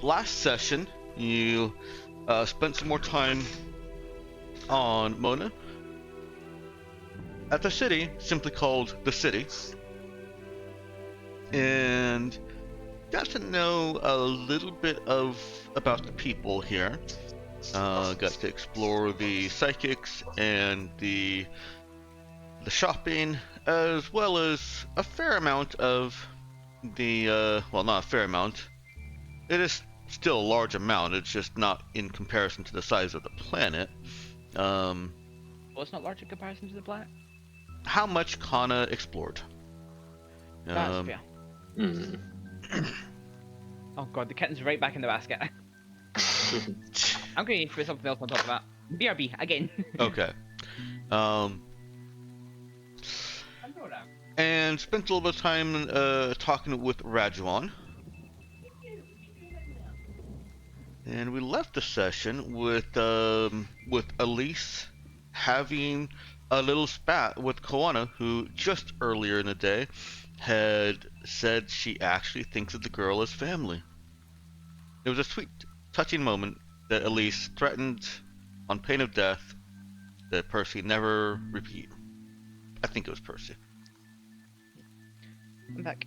last session, you spent some more time on Mona at the city, simply called the City, and got to know a little bit about the people here. Got to explore the psychics and the shopping, as well as a fair amount of the well, not a fair amount. It is still a large amount. It's just not in comparison to the size of the planet. Well, it's not large in comparison to the planet. How much Kana explored. That's fair. Mm. Oh god, the kitten's right back in the basket. I'm going to put something else on top of that. BRB, again. Okay. And spent a little bit of time talking with Rajuan. And we left the session with Elise having a little spat with Koana, who just earlier in the day had said she actually thinks that the girl is family. It was a sweet, touching moment that Elise threatened, on pain of death, that Percy never repeat. I think it was Percy. I'm back.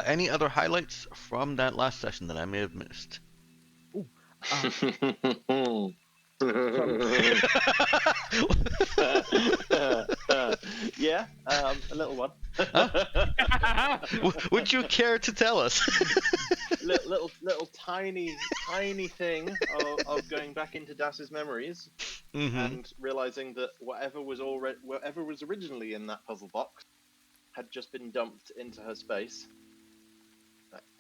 Any other highlights from that last session that I may have missed? Yeah, a little one. Would you care to tell us? little tiny thing of going back into Das's memories and realizing that whatever was originally in that puzzle box had just been dumped into her space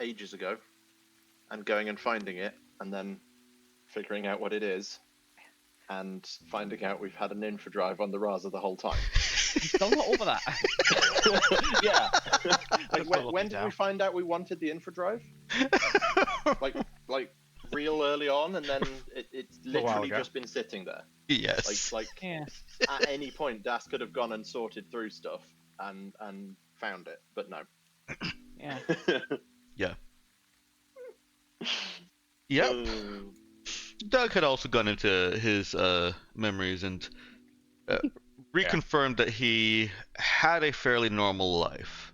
ages ago, and going and finding it, and then figuring out what it is, and finding out we've had an info drive on the Raza the whole time. I'm still not over that. Yeah. Like, when did we find out we wanted the info drive? like real early on, and then it's literally just been sitting there. Yes. Like Yeah. At any point, Das could have gone and sorted through stuff and found it, but no. Yeah. Yeah. Yep. Doug had also gone into his memories and reconfirmed that he had a fairly normal life.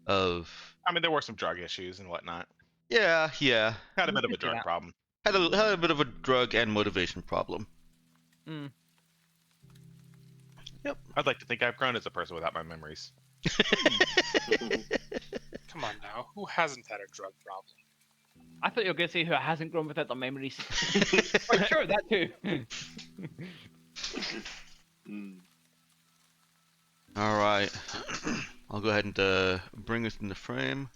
I mean, there were some drug issues and whatnot. Yeah. Had a bit of a drug problem. Had a bit of a drug and motivation problem. Mm. Yep. I'd like to think I've grown as a person without my memories. Come on now, who hasn't had a drug problem? I thought you were going to say who hasn't grown without their memories. Oh, sure, that too. All right. I'll go ahead and bring us in the frame.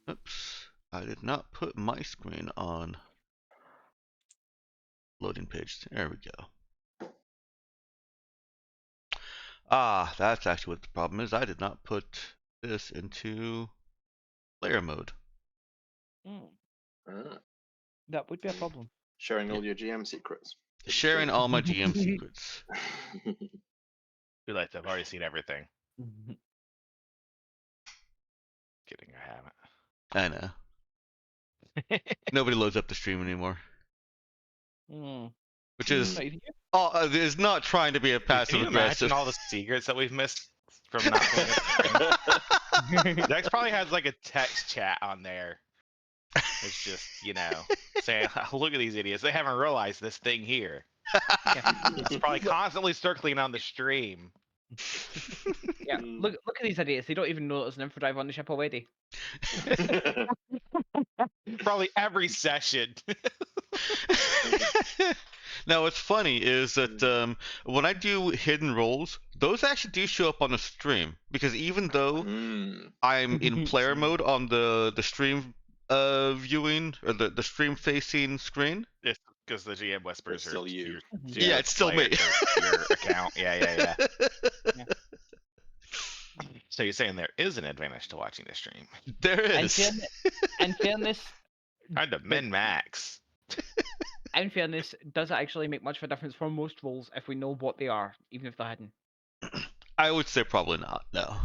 Oops. I did not put my screen on loading page. There we go. Ah, that's actually what the problem is. I did not put this into player mode. That would be a problem. Sharing all your GM secrets. Sharing all my GM secrets. Too late, I've already seen everything. Kidding, I haven't. I know. Nobody loads up the stream anymore. Which is is not trying to be a passive aggressive. Imagine all the secrets that we've missed from not playing it. Dex probably has like a text chat on there. It's just, saying, look at these idiots. They haven't realized this thing here. It's probably constantly circling on the stream. Yeah, look at these idiots. They don't even know there's an info drive on the ship already. Probably every session. Now, what's funny is that when I do hidden roles, those actually do show up on the stream. Because even though I'm in player mode on the stream viewing, or the stream-facing screen. It's because the GM whispers are still you. Yeah, it's still me. Your account. Yeah. So you're saying there is an advantage to watching the stream? There is. In fairness, Kind of min-max. in fairness, does it actually make much of a difference for most roles if we know what they are, even if they're hidden? I would say probably not. No.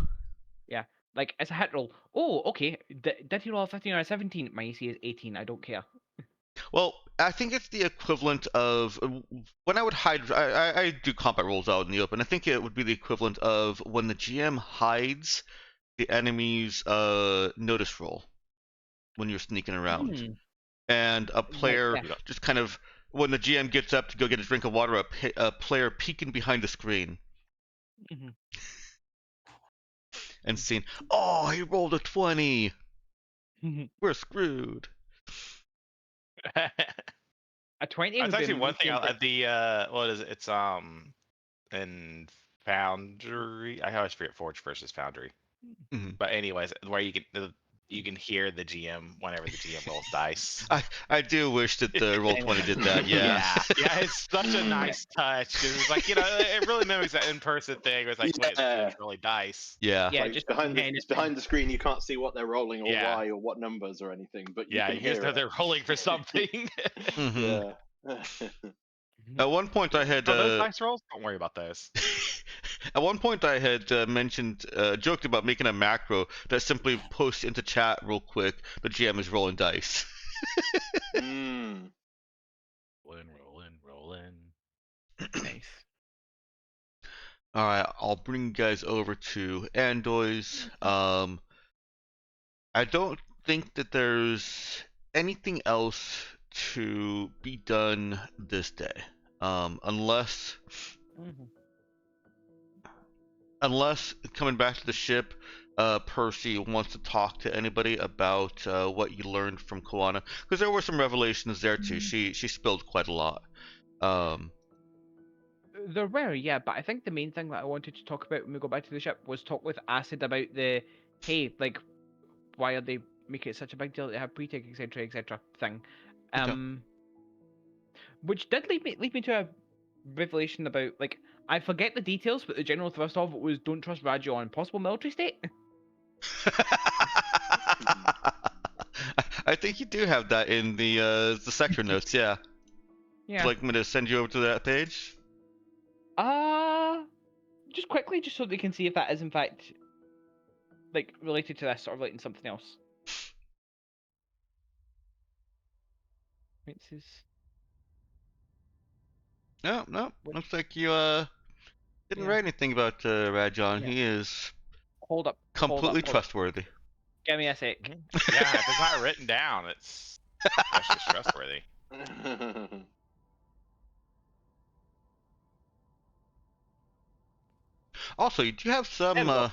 Yeah, Like, it's a hit roll. Oh, okay. Did he roll a 15 or a 17? My AC is 18. I don't care. Well, I think it's the equivalent of when I would hide. I do combat rolls out in the open. I think it would be the equivalent of when the GM hides the enemy's notice roll when you're sneaking around, Hmm. and a Right, player yeah. just kind of when the GM gets up to go get a drink of water, a player peeking behind the screen hmm and seeing, oh, he rolled a 20. A We're screwed. 20 That's would be actually one thing mostly at the what is it? It's in Foundry. I always forget Forge versus Foundry. Mhm. But anyways, where you can hear the GM whenever the GM rolls dice. I do wish that the Roll20 did that. Yeah. Yeah, it's such a nice touch because it's like it really mimics that in-person thing. Where it's like, wait, Yeah. it's really dice. Yeah. Yeah, Like just it's behind the screen. You can't see what they're rolling or Yeah. why or what numbers or anything, but you Yeah, can you just hear know it. they're rolling for something. hmm Yeah. At one point, I had Oh, those dice rolls? Don't worry about those. at one point I had mentioned joked about making a macro that simply posts into chat real quick. The GM is rolling dice. Mm. Rolling. Nice. All right, I'll bring you guys over to Andoy's. I don't think that there's anything else to be done this day, unless Mhm. coming back to the ship, Percy wants to talk to anybody about what you learned from Koana, because there were some revelations there too. She spilled quite a lot. Um, There were, yeah, but I think the main thing that I wanted to talk about when we go back to the ship was talk with Acid about hey, like, why are they making it such a big deal that they have pre-take, etc., etc. thing. Okay. Which did lead me to a revelation about, like, I forget the details, but the general thrust of it was don't trust Raggio on possible military state. I think you do have that in the sector notes. Yeah. Would Yeah. you like me to send you over to that page? Just quickly, just so they can see if that is in fact like related to this or relating to something else. It's his... No, no. Which... Looks like you didn't Yeah. write anything about Rajon. Yeah. He is Hold up. completely trustworthy. Give me a sec. Yeah, if it's not written down, that's just trustworthy. Also, you do have some. There we go.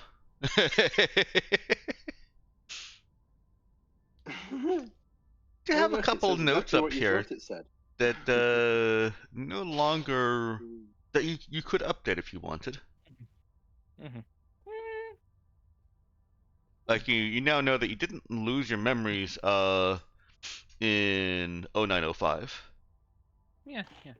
You have a Almost it couple says notes exactly up what you here thought it said. that no longer that you could update if you wanted. Mm-hmm. Like you now know that you didn't lose your memories in 0905. Yeah, yeah.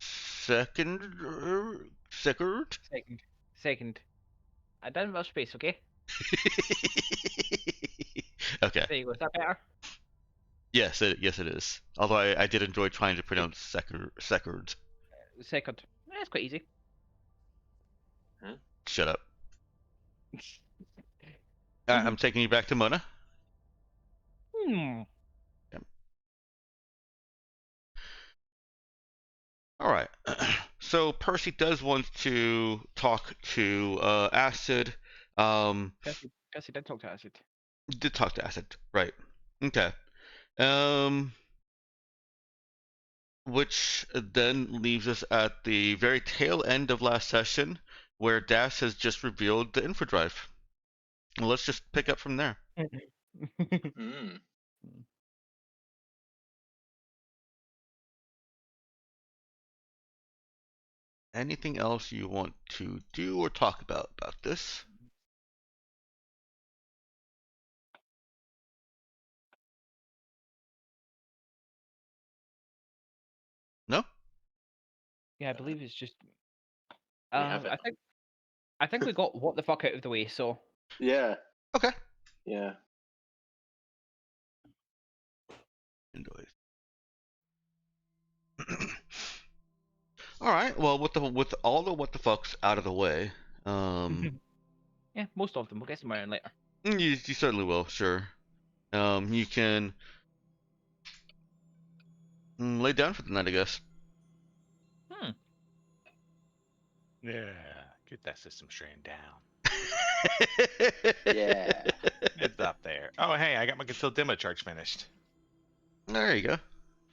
Second. Second. I didn't rush space, okay? Okay. There you go. Is that better? Yes, it is. Although I did enjoy trying to pronounce second. Second. That's quite easy. Shut up. I'm taking you back to Mona. Hmm. Yep. All right. So Percy does want to talk to Acid. Guess he did talk to Acid. Did talk to Acid, right? Okay. Um, which then leaves us at the very tail end of last session, where Das has just revealed the infodrive. Well, let's just pick up from there. Mm. Anything else you want to do or talk about this? No? Yeah, I believe it's just. We have it. I think we got what the fuck out of the way. So Yeah. Okay. Yeah. Enjoys. All right. Well, with all the what the fucks out of the way, Yeah, most of them. We'll get some around later. you certainly will. Sure. You can lay down for the night, I guess. Hmm. Yeah, get that system strain down. Yeah. It's up there. Oh, hey, I got my concealed demo charge finished There you go.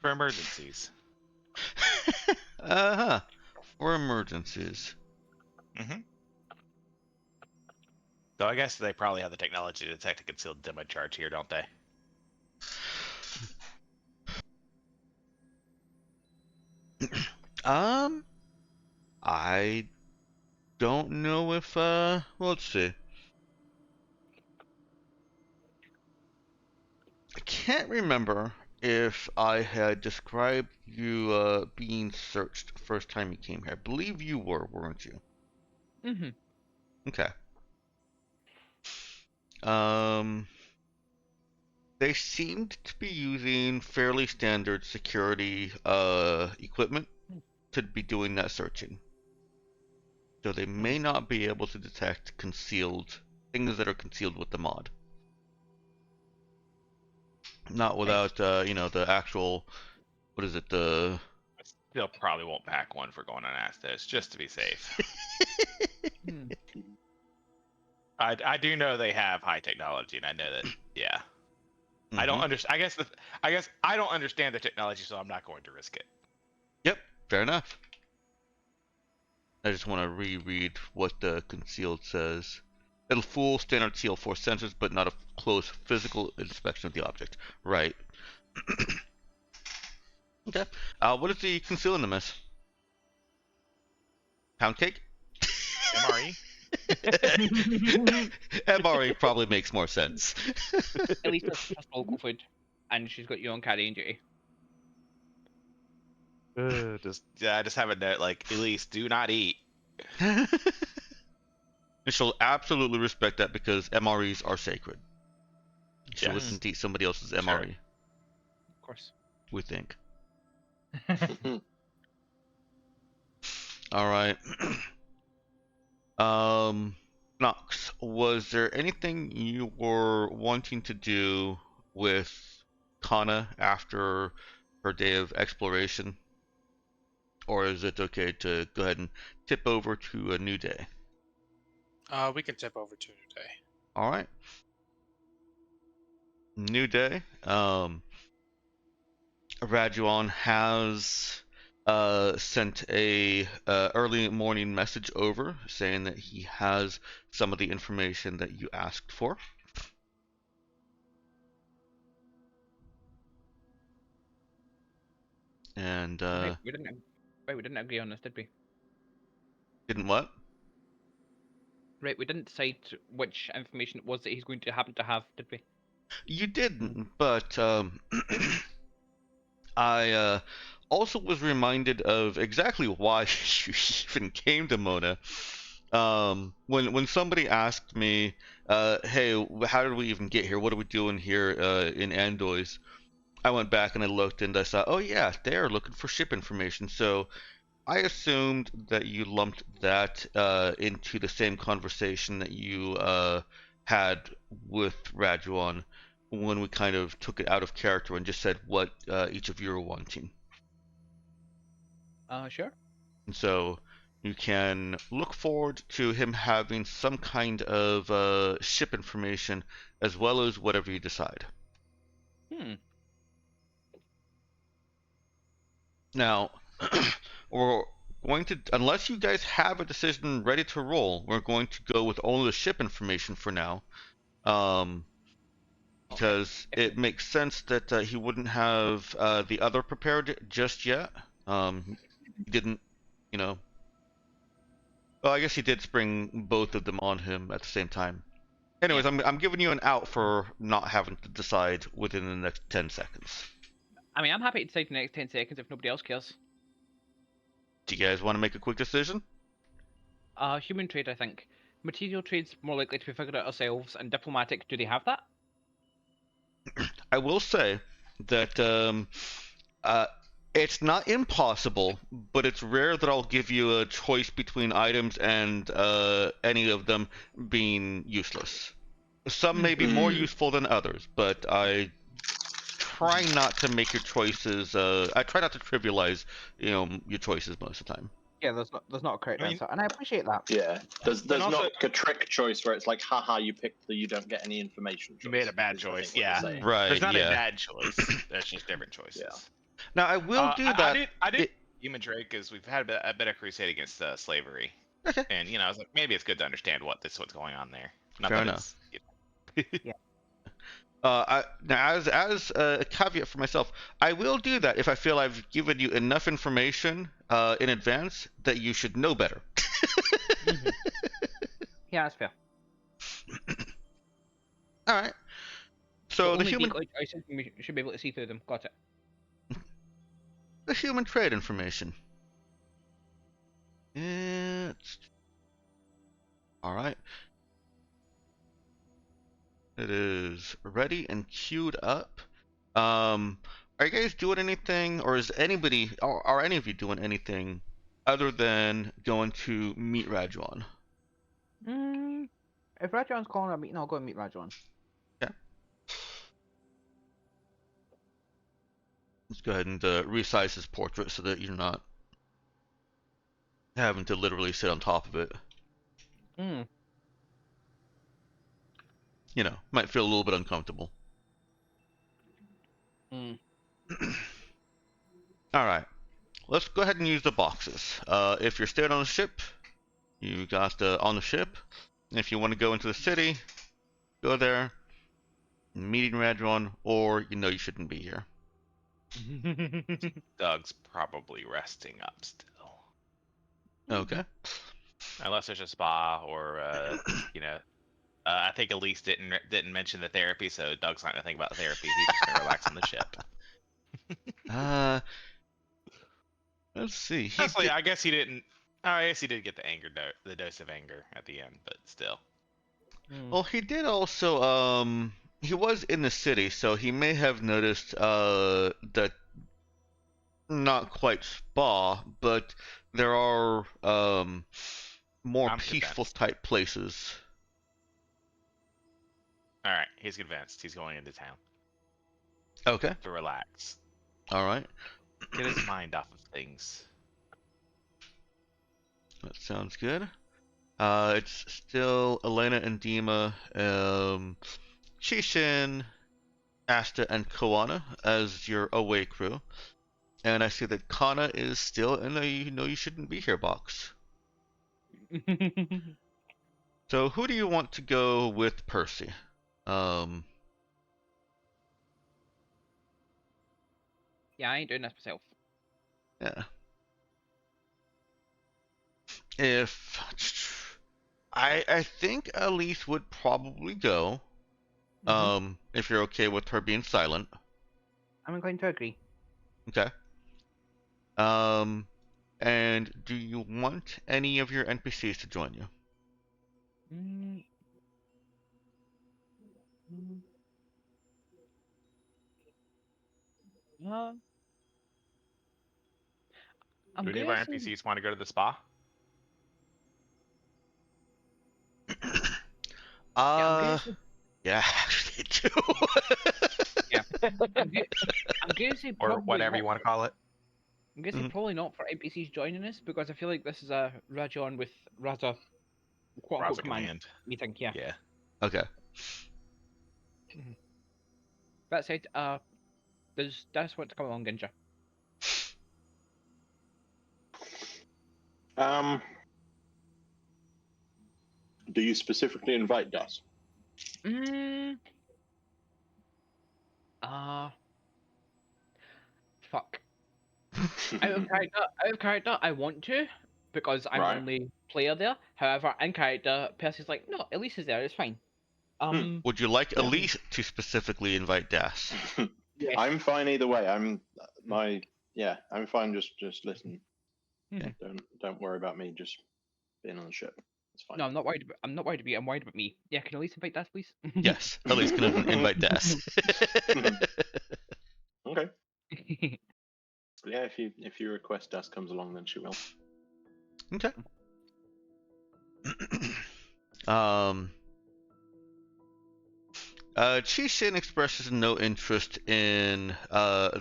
for emergencies. Uh-huh. For emergencies. Mm-hmm. So I guess they probably have the technology to detect a concealed demo charge here, don't they? I don't know if well, let's see. I can't remember if I had described you being searched first time you came here. I believe you were, weren't you? Mm-hmm. Okay. Um, they seemed to be using fairly standard security equipment to be doing that searching. So they may not be able to detect concealed things that are concealed with the mod. Not without the actual, what is it, the I still probably won't pack one for going on Astos, just to be safe. Hmm. I do know they have high technology, and I know that. Yeah, I don't Mhm. understand. I guess I don't understand the technology, so I'm not going to risk it. Yep, fair enough. I just want to reread what the concealed says. It'll fool standard CL4 sensors, but not a close physical inspection of the object. Right. Okay. What is the concealed in the miss? Pound cake? MRE. MRE probably makes more sense. At least it's just local food, and she's got you on carrying duty. Just have a note like, Elise, do not eat. And she'll absolutely respect that because MREs are sacred. She Yes, wouldn't eat somebody else's sure. MRE, Of course. we think. All right. Knox, was there anything you were wanting to do with Kana after her day of exploration? Or is it okay to go ahead and tip over to a new day? We can tip over to a new day. All right. New day. Rajuan has sent a early morning message over saying that he has some of the information that you asked for. And Right, we didn't agree on this, did we? didn't what? Right, we didn't decide which information it was that he's going to happen to have, did we? You didn't, but I also was reminded of exactly why you even came to Mona. When somebody asked me, "Hey, how did we even get here? What are we doing here in Andois?" I went back and I looked and I saw, oh yeah, they are looking for ship information. So I assumed that you lumped that into the same conversation that you had with Rajuan when we kind of took it out of character and just said what each of you are wanting. Sure. And so you can look forward to him having some kind of ship information as well as whatever you decide. Hmm. Now, we're going to, unless you guys have a decision ready to roll, we're going to go with only the ship information for now. Um, Okay. because it makes sense that he wouldn't have the other prepared just yet. He didn't, you know. Well, I guess he did spring both of them on him at the same time. Anyways, Yeah. I'm giving you an out for not having to decide within the next 10 seconds. I mean, I'm happy to decide the next 10 seconds if nobody else cares. Do you guys want to make a quick decision? Human trade, I think. material trade's more likely to be figured out ourselves, and diplomatic, do they have that? I will say that uh, it's not impossible, but it's rare that I'll give you a choice between items and any of them being useless. Some may be more useful than others, but I try not to make your choices. I try not to trivialize, your choices most of the time. Yeah, there's not a correct answer, and I appreciate that. Yeah. There's also- not like a trick choice where it's like, haha, you picked the you don't get any information choice. You made a bad is I think choice, what you're yeah. saying. Right. There's not yeah. a bad choice. There's just different choices. Yeah. Now I will do that. I did Human Trade because we've had a bit of crusade against slavery, Okay. and I was like, maybe it's good to understand what's going on there. Not Fair that enough. It's, Now, as a caveat for myself, I will do that if I feel I've given you enough information in advance that you should know better. Yeah, that's fair. All right. So the only human decoy choices, we should be able to see through them. Got it. trade information. It's all right. It is ready and queued up. Are you guys doing anything, or is anybody, or are any of you doing anything other than going to meet Rajuan? If Rajuan's calling a meeting, I'll go and meet Rajuan. Okay. Let's go ahead and resize his portrait so that you're not having to literally sit on top of it. Might feel a little bit uncomfortable. All right. Let's go ahead and use the boxes. If you're staying on the ship, you got on the ship. If you want to go into the city, go there, meeting Radron, or you shouldn't be here. Doug's probably resting up still, Okay. unless there's a spa or I think Elise didn't mention the therapy, so Doug's not gonna think about therapy. He's just gonna relax on the ship. Let's see. Honestly, I guess he didn't. Oh, I guess he did get the dose of anger at the end, but still. Well, he did also. He was in the city, so he may have noticed that not quite spa, but there are more I'm peaceful convinced. type places. All right, he's convinced. He's going into town Okay. to relax, All right. get his mind off of things. That sounds good. It's still Elena and Dima, Chishin, Asta, and Koana as your away crew. And I see that Kana is still in the you shouldn't be here box. So who do you want to go with Percy? Yeah, I ain't doing this myself. Yeah. If I think Elise would probably go. If you're okay with her being silent. I'm inclined to agree. Okay. And do you want any of your NPCs to join you? I'm Do any of our guessing- NPCs want to go to the spa? Yeah, actually they do. Yeah. I'm going to say Or probably whatever not you want to call it? I'm going to say probably not for NPCs joining us, because I feel like this is a Rajon with Raza quote-unquote Raza command meeting. Yeah. Yeah. Okay. That said, does Das want to come along, Ginger? Do you specifically invite Das? Fuck. Out of character, I want to, because I'm Right. only player there. However, in character, Percy's like, no, Elise is there, it's fine. Would you like Elise to specifically invite Das? Yes. I'm fine either way. I'm fine. Just listen. Mhm. Don't worry about me just being on the ship. It's fine. No, I'm not worried. I'm not worried about you. I'm worried about me. Yeah, can Elise invite Das, please? Yes, Elise can invite Das. Okay. Yeah, if you request Das comes along, then she will. Okay. um. Chi-Shin expresses no interest in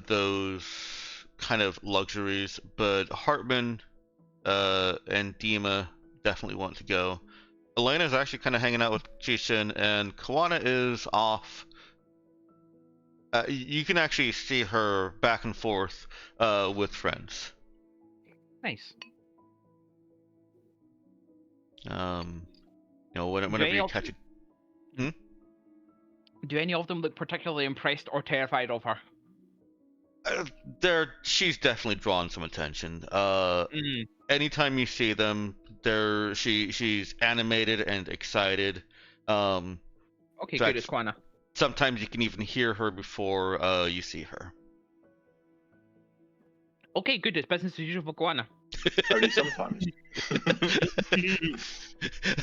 those kind of luxuries, but Hartman and Dima definitely want to go. Elena's actually kind of hanging out with Chi-Shin, and Kawana is off. You can actually see her back and forth with friends. Nice. Whenever you catch it. Do any of them look particularly impressed or terrified of her? She's definitely drawn some attention. Mm. Anytime you see them, she's animated and excited. Okay, good. It's Kwana. Sometimes you can even hear her before you see her. Okay, good. It's business as usual for Kwana. Only sometimes.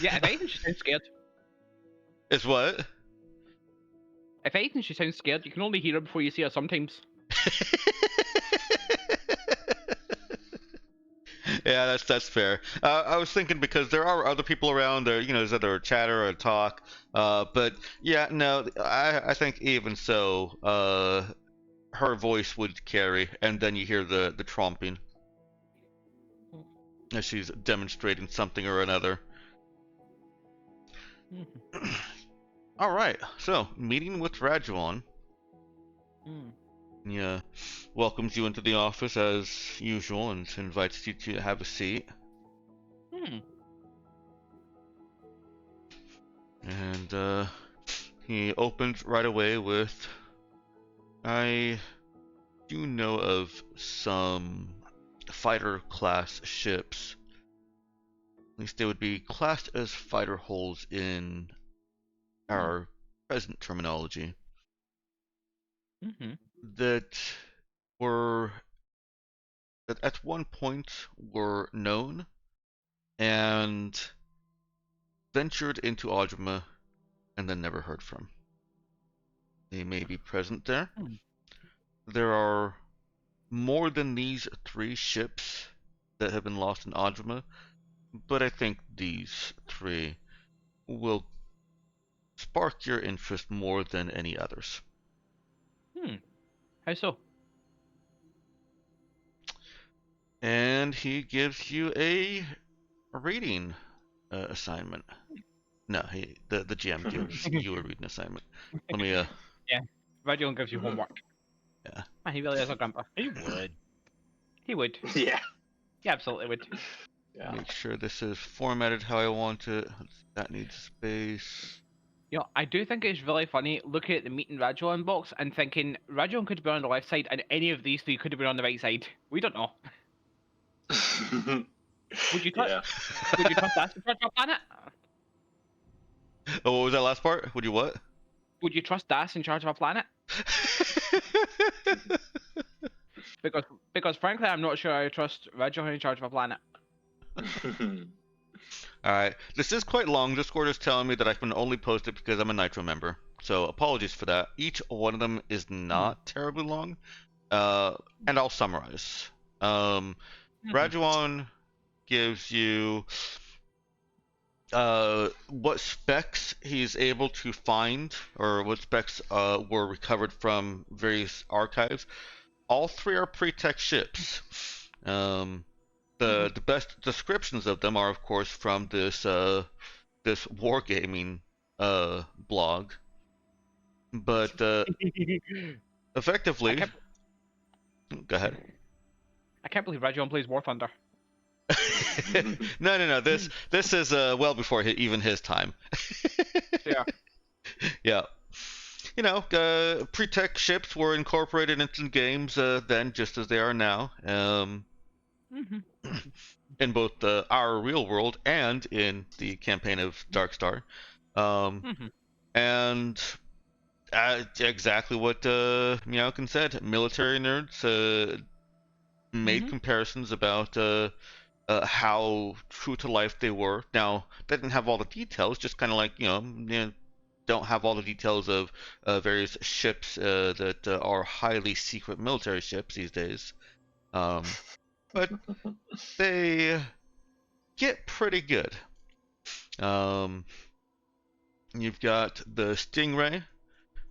Yeah, if anything, she sounds scared. It's what? If anything, she sounds scared. You can only hear her before you see her sometimes. Yeah, that's fair. I was thinking because there are other people around. There's other chatter or talk. But yeah, no, I think even so, her voice would carry, and then you hear the tromping as she's demonstrating something or another. All right, so meeting with Rajuan. Yeah, welcomes you into the office as usual and invites you to have a seat. And he opens right away with, I do know of some fighter class ships. At least they would be classed as fighter hulls in our present terminology. That at one point were known and ventured into Audrima and then never heard from. They may be present there. There are more than these 3 ships that have been lost in Audrima, but I think these 3 will spark your interest more than any others. How so? And he gives you a reading assignment. No, the GM gives you a reading assignment. Let me Yeah, Rajuan gives you homework. Yeah. He really is a grandpa. He would. He would. Yeah. He absolutely would. Yeah. Make sure this is formatted how I want it. That needs space. I do think it's really funny looking at the meeting Rajuan box and thinking Rajuan could have been on the left side and any of these 3 could have been on the right side. We don't know. Would you trust? Would you trust Das in charge of a planet? Oh, what was that last part? Would you what? Would you trust Das in charge of a planet? Because frankly, I'm not sure I trust Rajuan in charge of a planet. Alright, this is quite long. Discord is telling me that I can only post it because I'm a Nitro member. So apologies for that. Each one of them is not terribly long. And I'll summarize. Rajuan gives you what specs he's able to find, or what specs were recovered from various archives. All 3 are pre-tech ships. The best descriptions of them are, of course, from this wargaming blog. But effectively, go ahead. I can't believe Rajuan plays War Thunder. No. This is well before even his time. Yeah. Yeah. Pre-tech ships were incorporated into games then, just as they are now. In both our real world and in the campaign of Darkstar. And exactly what Meowkin said. Military nerds made comparisons about how true to life they were. Now, they didn't have all the details, just kind of like, don't have all the details of various ships that are highly secret military ships these days. But they get pretty good. You've got the Stingray,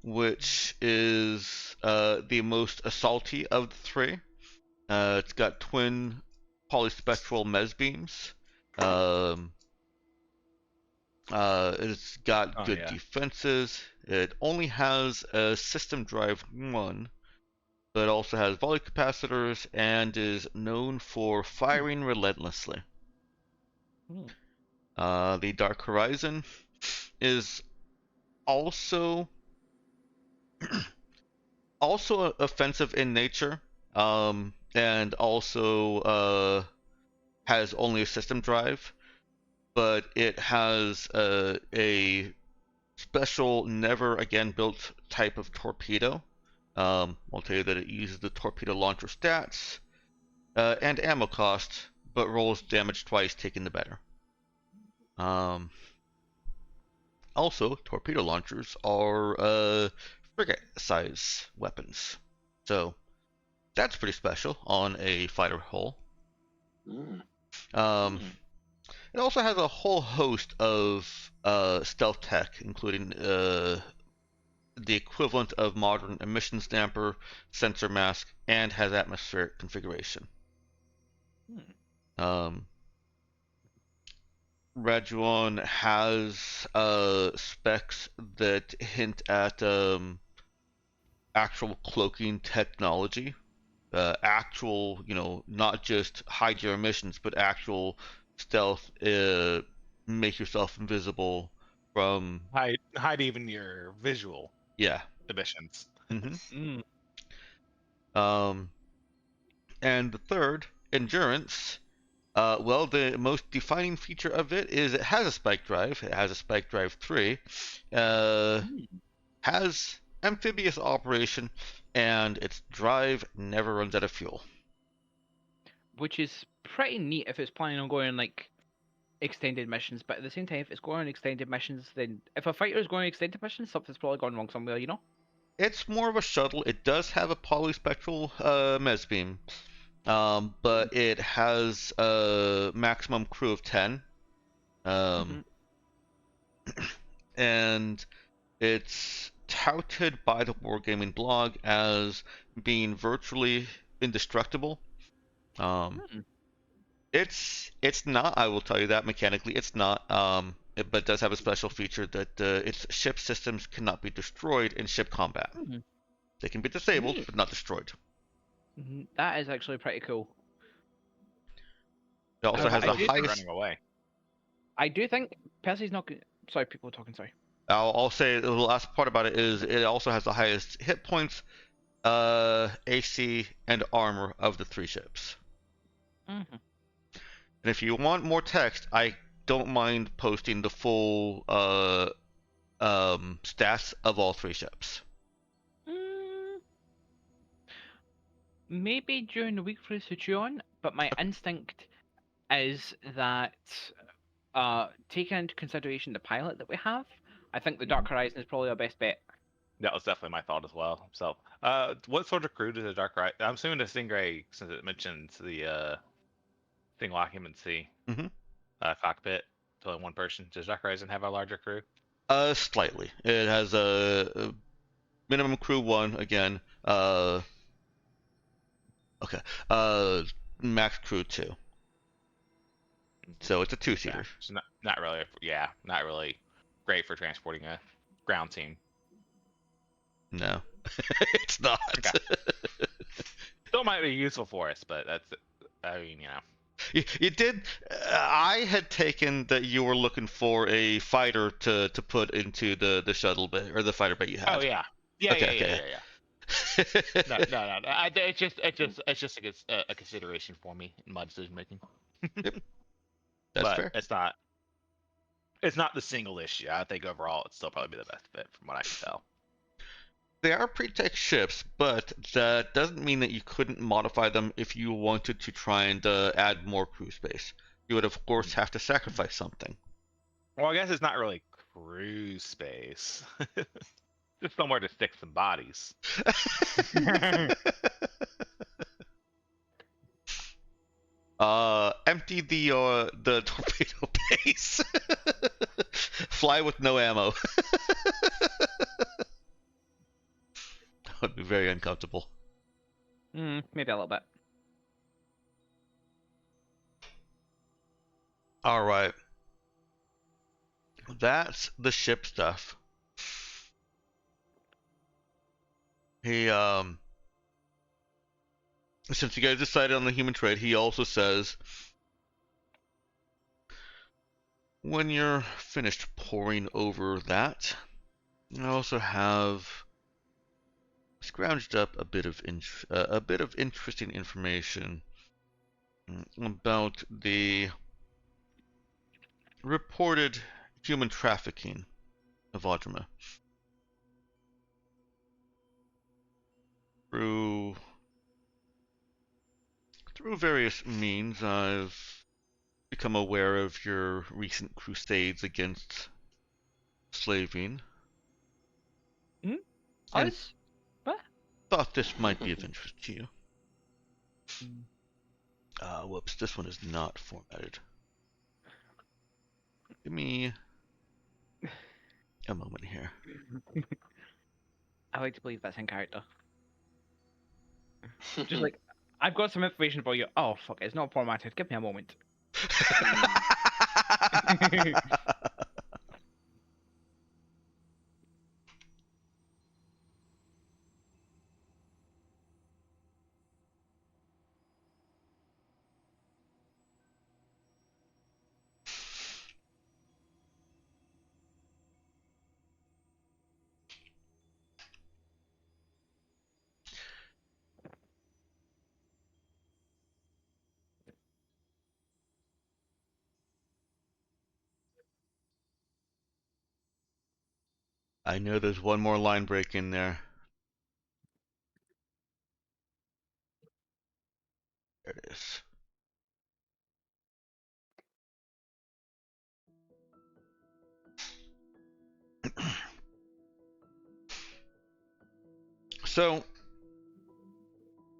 which is the most assaulty of the three. It's got twin polyspectral mes beams. It's got good defenses. It only has a system drive 1, but also has volley capacitors and is known for firing relentlessly. The Dark Horizon is also offensive in nature, and also has only a system drive, but it has a special never again built type of torpedo. I'll tell you that it uses the torpedo launcher stats and ammo cost, but rolls damage twice, taking the better. Also, torpedo launchers are frigate-size weapons, so that's pretty special on a fighter hull. It also has a whole host of stealth tech, including the equivalent of modern emissions damper, sensor mask, and has atmospheric configuration. Rajuon has specs that hint at actual cloaking technology. Actual, not just hide your emissions, but actual stealth, make yourself invisible from hide even your visual emissions. And the third, endurance. Well, the most defining feature of it is it has a spike drive. It has a spike drive 3. Has amphibious operation, and its drive never runs out of fuel. Which is pretty neat if it's planning on going like extended missions, but at the same time, if it's going on extended missions, then if a fighter is going on extended missions, something's probably gone wrong somewhere, It's more of a shuttle. It does have a polyspectral mes beam, but it has a maximum crew of 10. And it's touted by the Wargaming blog as being virtually indestructible. It's not, I will tell you that mechanically it's not, but it does have a special feature that its ship systems cannot be destroyed in ship combat. They can be disabled, but not destroyed. That is actually pretty cool. It also has the highest. Running away. I do think Percy's not. Sorry, people are talking. Sorry. I'll say the last part about it is it also has the highest hit points, AC, and armor of the 3 ships. And if you want more text, I don't mind posting the full stats of all 3 ships. Maybe during the week for Suchuan, but my instinct is that, taking into consideration the pilot that we have, I think the Dark Horizon is probably our best bet. That was definitely my thought as well. So, what sort of crew does the Dark Horizon? I'm assuming the Stingray, since it mentions the thing lock him and see cockpit to only 1 person. Does Dark Horizon have a larger crew? Slightly. It has a minimum crew 1 again. Max crew 2. So it's a 2-seater. Yeah, so not really. Yeah, not really great for transporting a ground team. No, it's not. Okay. Still might be useful for us, but that's. I mean, You did. I had taken that you were looking for a fighter to put into the shuttle bay or the fighter bay you had. Oh yeah. Yeah. No. It's just a consideration for me in my decision making. Yep. That's but fair. It's not the single issue. I think overall it's still probably the best fit from what I can tell. They are pre-tech ships, but that doesn't mean that you couldn't modify them if you wanted to try and add more crew space. You would, of course, have to sacrifice something. Well, I guess it's not really crew space. Just somewhere to stick some bodies. Empty the torpedo base. Fly with no ammo. That would be very uncomfortable. Maybe a little bit. All right. That's the ship stuff. He since you guys decided on the human trade, he also says when you're finished poring over that, I also have scrounged up a bit of interesting information about the reported human trafficking of Audrima. Through various means, I've become aware of your recent crusades against slaving. And Us? What? thought this might be of interest to you. Whoops, this one is not formatted. Give me a moment here. I like to believe that's in character. Just like, I've got some information for you. Oh, fuck, it's not formatted. Give me a moment. I know there's one more line break in there. There it is. So,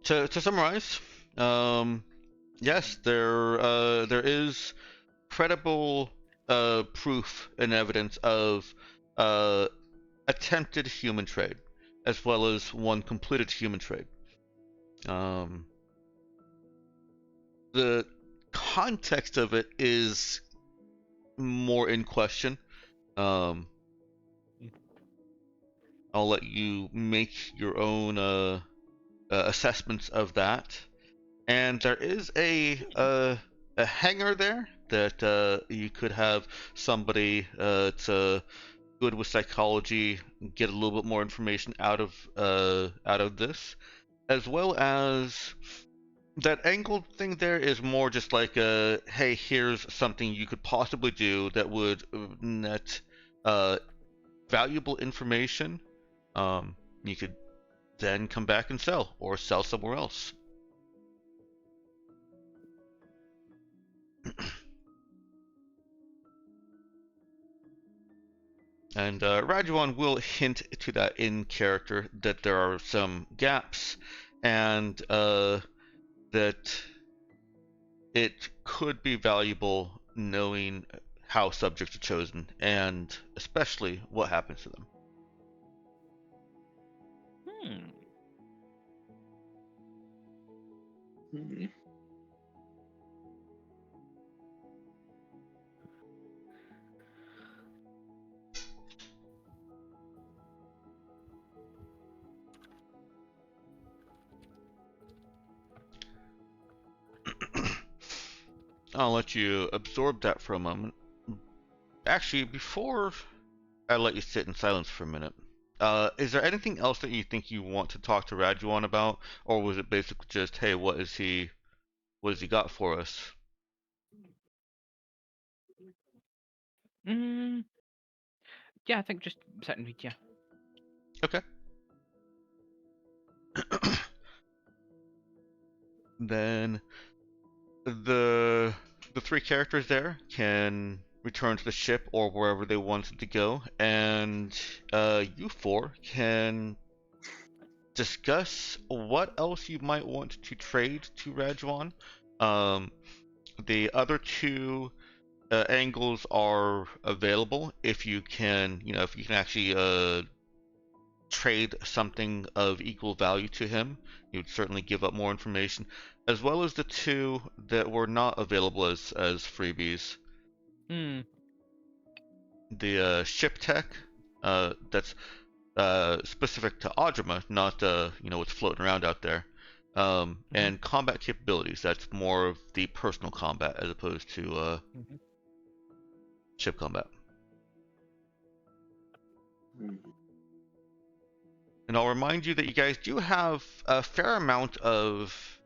to summarize, yes, there is credible proof and evidence of uh, attempted human trade, as well as one completed human trade. The context of it is more in question. I'll let you make your own assessments of that. And there is a hangar there that you could have somebody that's good with psychology get a little bit more information out of this, as well as that angled thing there is more just like a hey, here's something you could possibly do that would net valuable information. You could then come back and sell or sell somewhere else. And Rajuan will hint to that in character that there are some gaps and that it could be valuable knowing how subjects are chosen and especially what happens to them. Hmm. I'll let you absorb that for a moment. Actually, before I let you sit in silence for a minute, is there anything else that you think you want to talk to Rajuan about, or was it basically just, hey, what has he got for us? Yeah, I think just sit and read, yeah. Okay. then the three characters there can return to the ship or wherever they wanted to go, and you four can discuss what else you might want to trade to Rajwan. Um, the other two angles are available if you can, if you can actually trade something of equal value to him. He would certainly give up more information, as well as the two that were not available as freebies. Hmm. The ship tech, that's specific to Audrima, not what's floating around out there. And combat capabilities. That's more of the personal combat as opposed to ship combat. And I'll remind you that you guys do have a fair amount of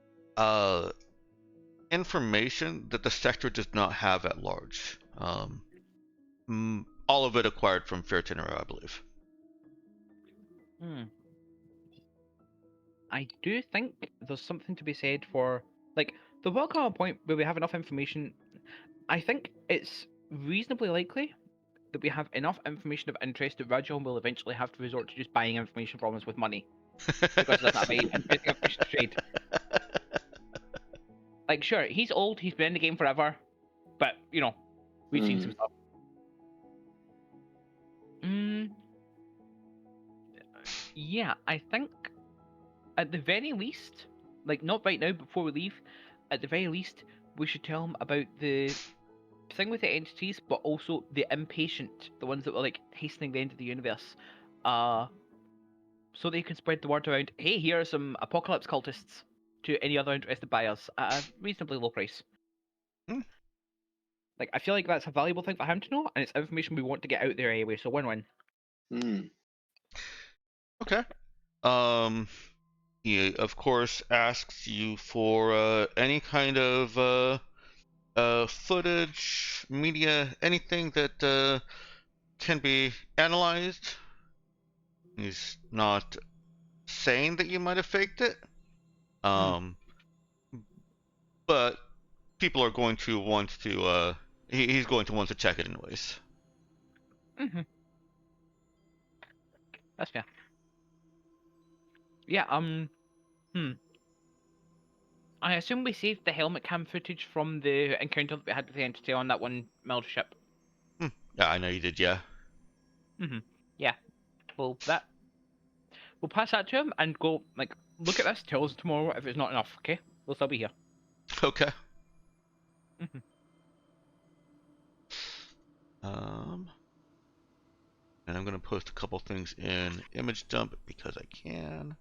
information that the sector does not have at large. All of it acquired from Fair Tenor, I believe. I do think there's something to be said for, like, the welcome point where we have enough information. I think it's reasonably likely that we have enough information of interest that Rajon will eventually have to resort to just buying information from us with money, because he doesn't have any interesting information to trade. Like, sure, he's old, he's been in the game forever, but, we've seen some stuff. Yeah, I think at the very least, like, not right now before we leave, at the very least, we should tell him about the thing with the entities, but also the impatient, the ones that were, like, hastening the end of the universe. So they can spread the word around, hey, here are some apocalypse cultists to any other interested buyers at a reasonably low price. Like, I feel like that's a valuable thing for him to know, and it's information we want to get out there anyway, so win-win. Okay. He, of course, asks you for any kind of footage, media, anything that can be analyzed. He's not saying that you might have faked it, but people are going to want to. He's going to want to check it anyways. That's fair. Yeah. I assume we saved the helmet cam footage from the encounter that we had with the entity on that one military ship. Yeah, I know you did. Yeah. Yeah. We'll pass that to him and go, like, look at this. Tell us tomorrow if it's not enough. Okay, we'll still be here. Okay. And I'm gonna post a couple things in image dump because I can.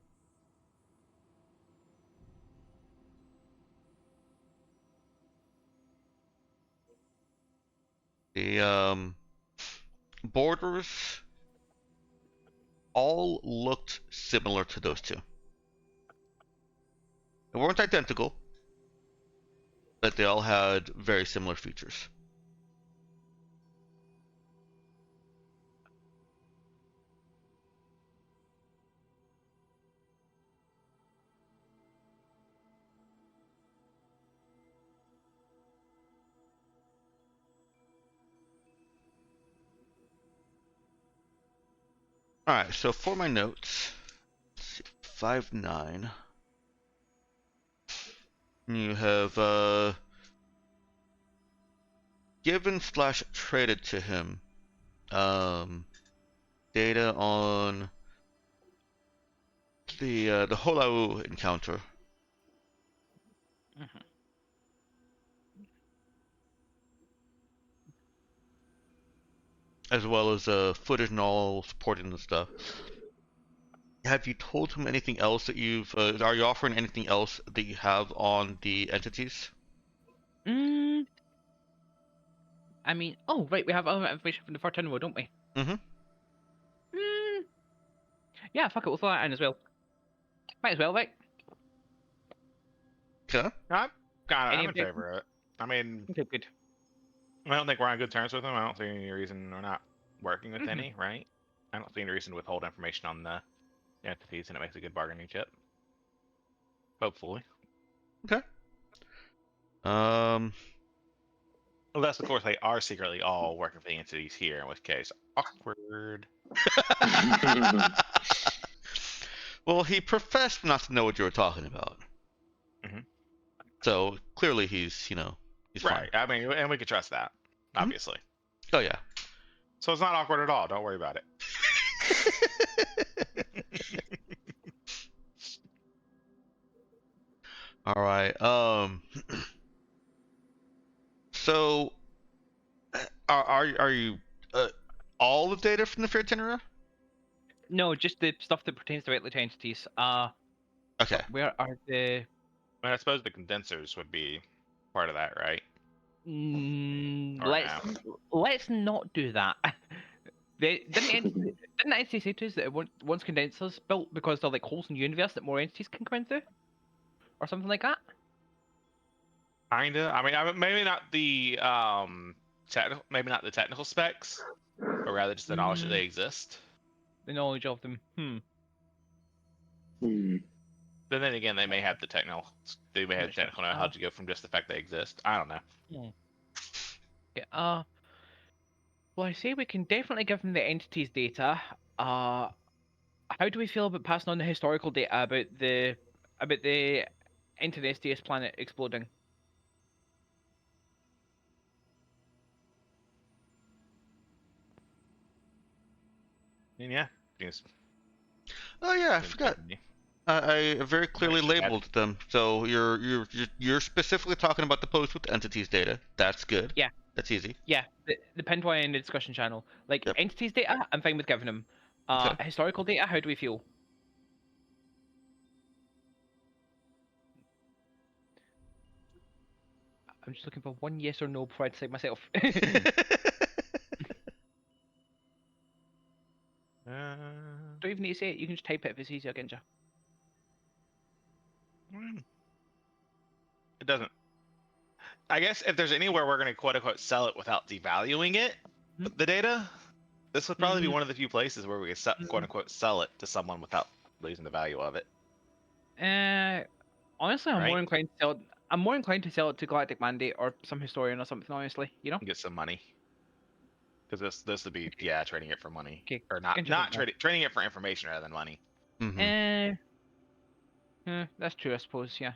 The borders all looked similar to those two. They weren't identical, but they all had very similar features. Alright, so for my notes, let's see, 5-9. You have given / traded to him data on the Holau encounter. As well as footage and all supporting the stuff. Have you told him anything else that you've? Are you offering anything else that you have on the entities? I mean, oh right, we have other information from the Fort Tenor, don't we? Yeah, fuck it, we'll throw that in as well. Might as well, right? Okay. I'm Any in objection? favor of it. I mean, Okay, good. I don't think we're on good terms with them. I don't see any reason we're not working with any, right? I don't see any reason to withhold information on the entities, and it makes a good bargaining chip. Hopefully. Okay. Um. Unless, of course, they are secretly all working for the entities here, in which case, awkward. Well, he professed not to know what you were talking about. Mhm. So clearly he's, he's Right. fine. I mean, and we could trust that, obviously. Oh yeah. So it's not awkward at all. Don't worry about it. All right. So are you all the data from the Fair Tenera? No, just the stuff that pertains directly to entities. Okay. Where are the? I mean, I suppose the condensers would be part of that, right? Or Let's not do that. Didn't the entity say to us that once condensers built because they're like holes in the universe that more entities can come in through, or something like that? Kinda. I mean, maybe not the maybe not the technical specs, but rather just the knowledge that they exist. The knowledge of them. But then again, they may have the technical. They may have Not sure. technical know how to go from just the fact they exist. I don't know. Yeah. Well, I say we can definitely give them the entities data. How do we feel about passing on the historical data about the Interestius planet exploding? I mean, yeah. Yes. Oh yeah, I forgot. I very clearly Actually, labeled them. So you're specifically talking about the post with entities data. That's good. Yeah. That's easy. Yeah, the pinned one in the discussion channel. Like Yep. entities data, I'm fine with giving them. Okay. Historical data, how do we feel? I'm just looking for one yes or no before I decide myself. Don't even need to say it. You can just type it if it's easier, Genja. It doesn't. I guess if there's anywhere we're going to quote unquote sell it without devaluing it, the data, this would probably be one of the few places where we could quote unquote sell it to someone without losing the value of it. Honestly, I'm Right? more inclined to sell it. I'm more inclined to sell it to Galactic Mandate or some historian or something. Honestly, Get some money. Because this would be trading it for money, Okay, or not trading it for information rather than money. Mm-hmm. That's true, I suppose. Yeah.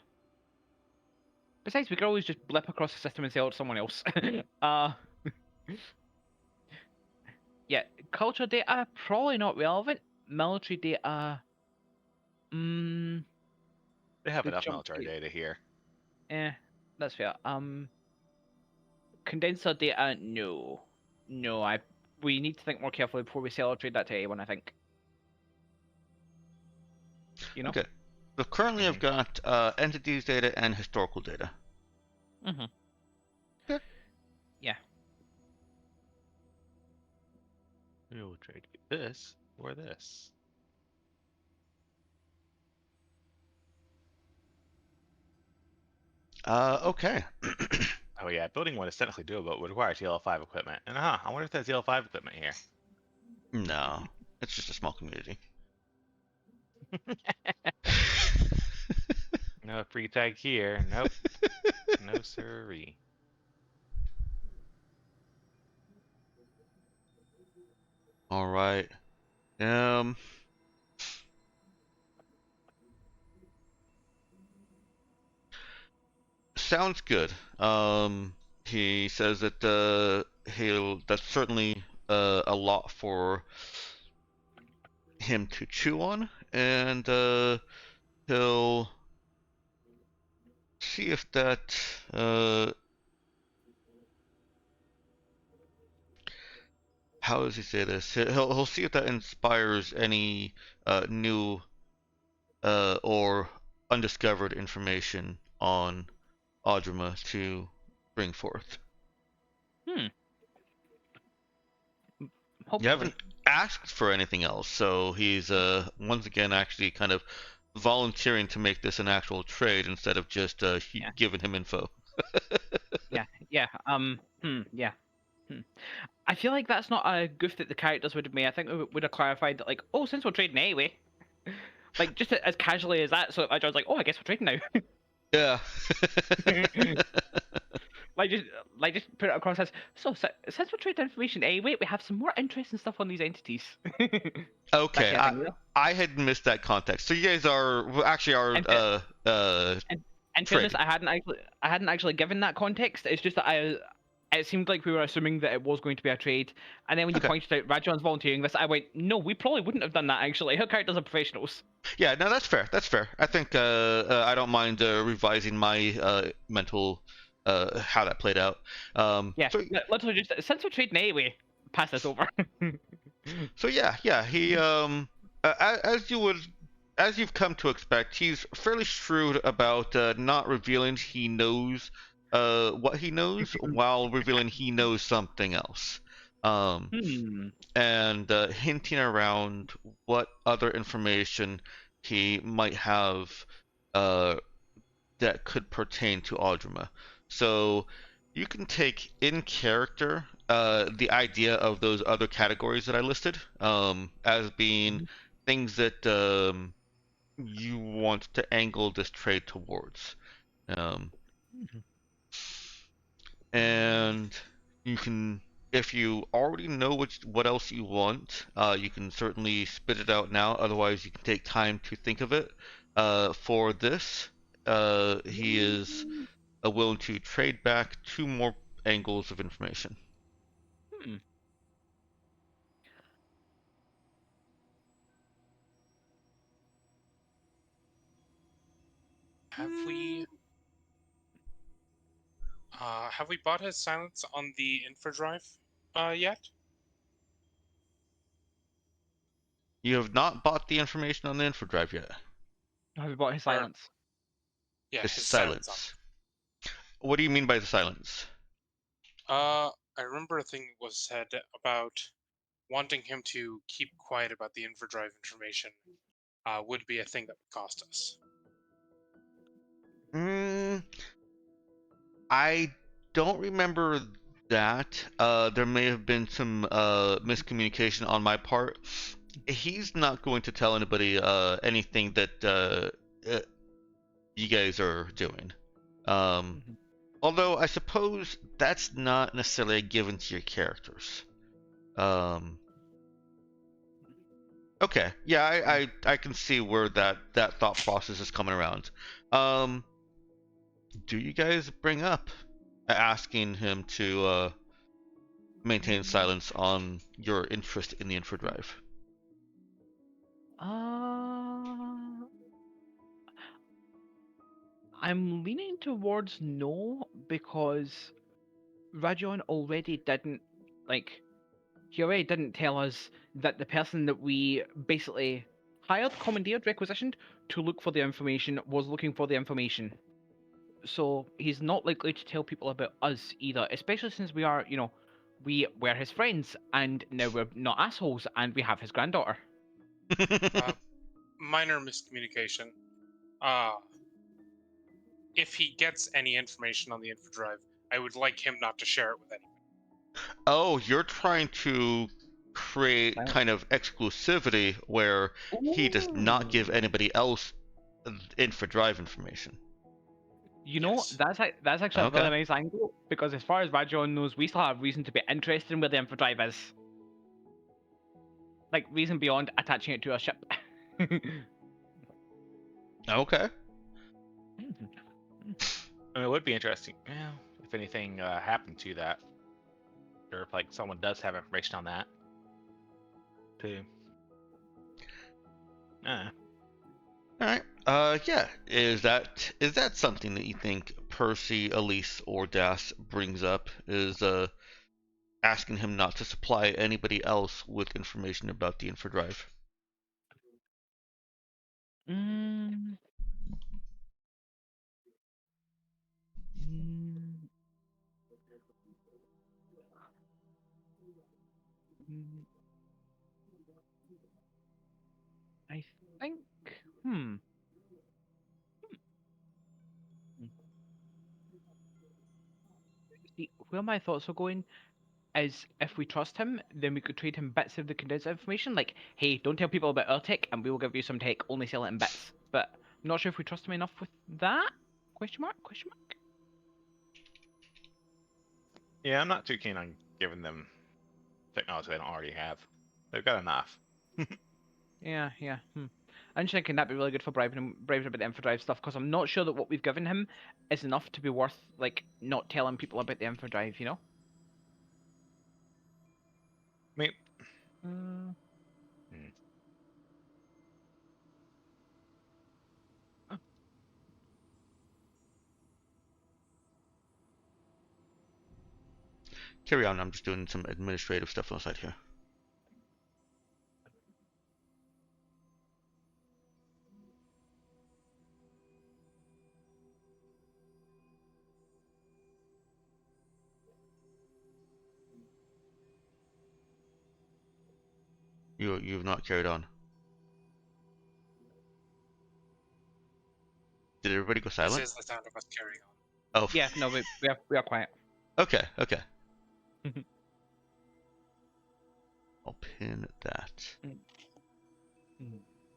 Besides, we could always just blip across the system and sell it to someone else. Yeah, culture data probably not relevant. Military data. They have The enough jump military data. data here. That's fair. Condenser data, no. We need to think more carefully before we sell or trade that to anyone, I think. You know? Okay. So currently I've got entities data and historical data. Mm-hmm. Okay. Yeah. We will trade this or this. Okay. Oh yeah, building one is technically doable, but would require TL5 equipment. And I wonder if there's TL5 equipment here. No, it's just a small community. No free tag here. Nope. No siree. All right. Sounds good. He says that that's certainly a lot for him to chew on, and he'll see if that how does he say this? He'll see if that inspires any new or undiscovered information on Audrima to bring forth. Hopefully. You haven't asked for anything else, so he's once again actually kind of volunteering to make this an actual trade instead of just giving him info. Yeah. Yeah. I feel like that's not a goof that the characters would have made. I think we would have clarified that, like, since we're trading anyway, like just as casually as that. So I was like, I guess we're trading now. Yeah. Like just put it across as so. Since we're trading information, wait, we have some more interesting stuff on these entities. That Okay, kind of thing, you know. I had missed that context. So you guys are well, actually are And and in fairness, trading. I hadn't actually given that context. It's just that it seemed like we were assuming that it was going to be a trade, and then when you Okay. pointed out Rajon's volunteering this, I went, no, we probably wouldn't have done that actually. Her characters are professionals. Yeah, no, that's fair. That's fair. I think I don't mind revising my mental how that played out. Yeah, So literally just since we're trading anyway, pass this over. so yeah. He as you would as you've come to expect, he's fairly shrewd about not revealing he knows what he knows while revealing he knows something else. Um, Hmm. and hinting around what other information he might have uh, that could pertain to Audruma. So you can take in character the idea of those other categories that I listed as being things that you want to angle this trade towards. Um, and you can, if you already know what else you want, you can certainly spit it out now. Otherwise, you can take time to think of it. For this, he is willing to trade back two more angles of information. Hmm. Have we bought his silence on the infra drive yet? You have not bought the information on the info drive yet. Have you bought his Or silence? yeah, The his silence on silence. What do you mean by the silence? it. I remember a thing was said about wanting him to keep quiet about the infra drive information would be a thing that would cost us. Mm, I don't remember that. There may have been some miscommunication on my part. He's not going to tell anybody anything that you guys are doing. Um, Mhm. although I suppose that's not necessarily a given to your characters. Um, okay, yeah, I can see where that thought process is coming around. Um, do you guys bring up asking him to maintain silence on your interest in the info drive? Uh, I'm leaning towards no because Rajon already didn't like he already didn't tell us that the person that we basically hired, commandeered, requisitioned to look for the information was looking for the information. So he's not likely to tell people about us either, especially since we are, we were his friends and now we're not assholes and we have his granddaughter. Uh, Minor miscommunication. Uh, if he gets any information on the infra drive, I would like him not to share it with anyone. Oh, you're trying to create Silence. kind of exclusivity where he does not give Ooh. anybody else info drive information. Yes. That's actually a really Okay. nice angle because as far as Rajon knows, we still have reason to be interested in where the info drive is. Like reason beyond attaching it to a ship. Okay. I mean, it would be interesting, yeah, if anything happened to that, or if like someone does have information on that too. Uh, All right. Yeah. Is that something that you think Percy, Elise, or Das brings up? Is asking him not to supply anybody else with information about the info drive? Mm, mm, mm, I think. Hmm. See, where my thoughts are going is if we trust him, then we could trade him bits of the condensed information. Like, hey, don't tell people about our tech, and we will give you some tech. Only sell it in bits. But I'm not sure if we trust him enough with that. Question mark? Question mark? Yeah, I'm not too keen on giving them technology they don't already have. They've got enough. Yeah, yeah. I'm just thinking that'd be really good for bribing about the infodrive stuff, because I'm not sure that what we've given him is enough to be worth like not telling people about the infodrive. You know. I mean, Uh, hmm. Carry on. I'm just doing some administrative stuff on the side here. You've not carried on. Did everybody go This silent? is the sound of us carrying on. Oh. yeah. No, we are quiet. Okay. Okay. I'll pin that.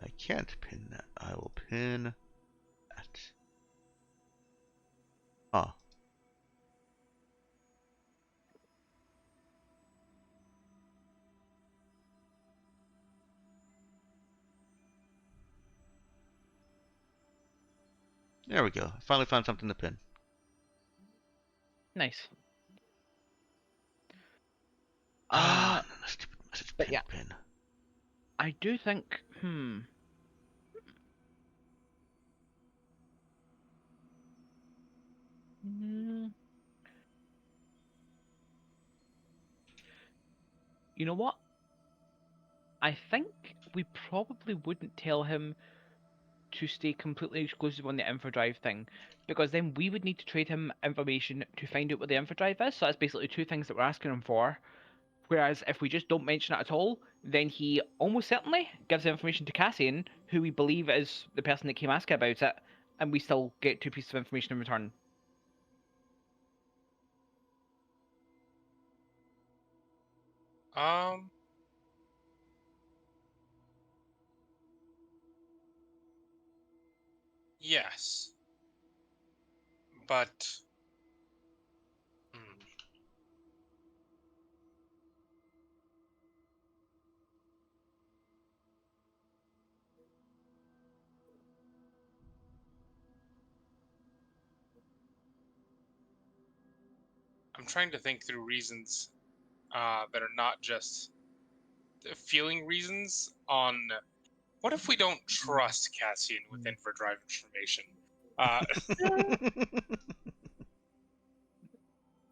I can't pin that. I will pin that. Ah. There we go. I finally found something to pin. Nice. Ah, stupid message but pin yeah. pin. I do think. Mm, You know what? I think we probably wouldn't tell him to stay completely exclusive on the infodrive thing, because then we would need to trade him information to find out what the infodrive is. So that's basically two things that we're asking him for. Whereas if we just don't mention it at all, then he almost certainly gives the information to Cassian, who we believe is the person that came asking about it, and we still get two pieces of information in return. Um. Yes. But. hmm, I'm trying to think through reasons that are not just feeling reasons on what if we don't trust Cassian with infodrive information? Uh,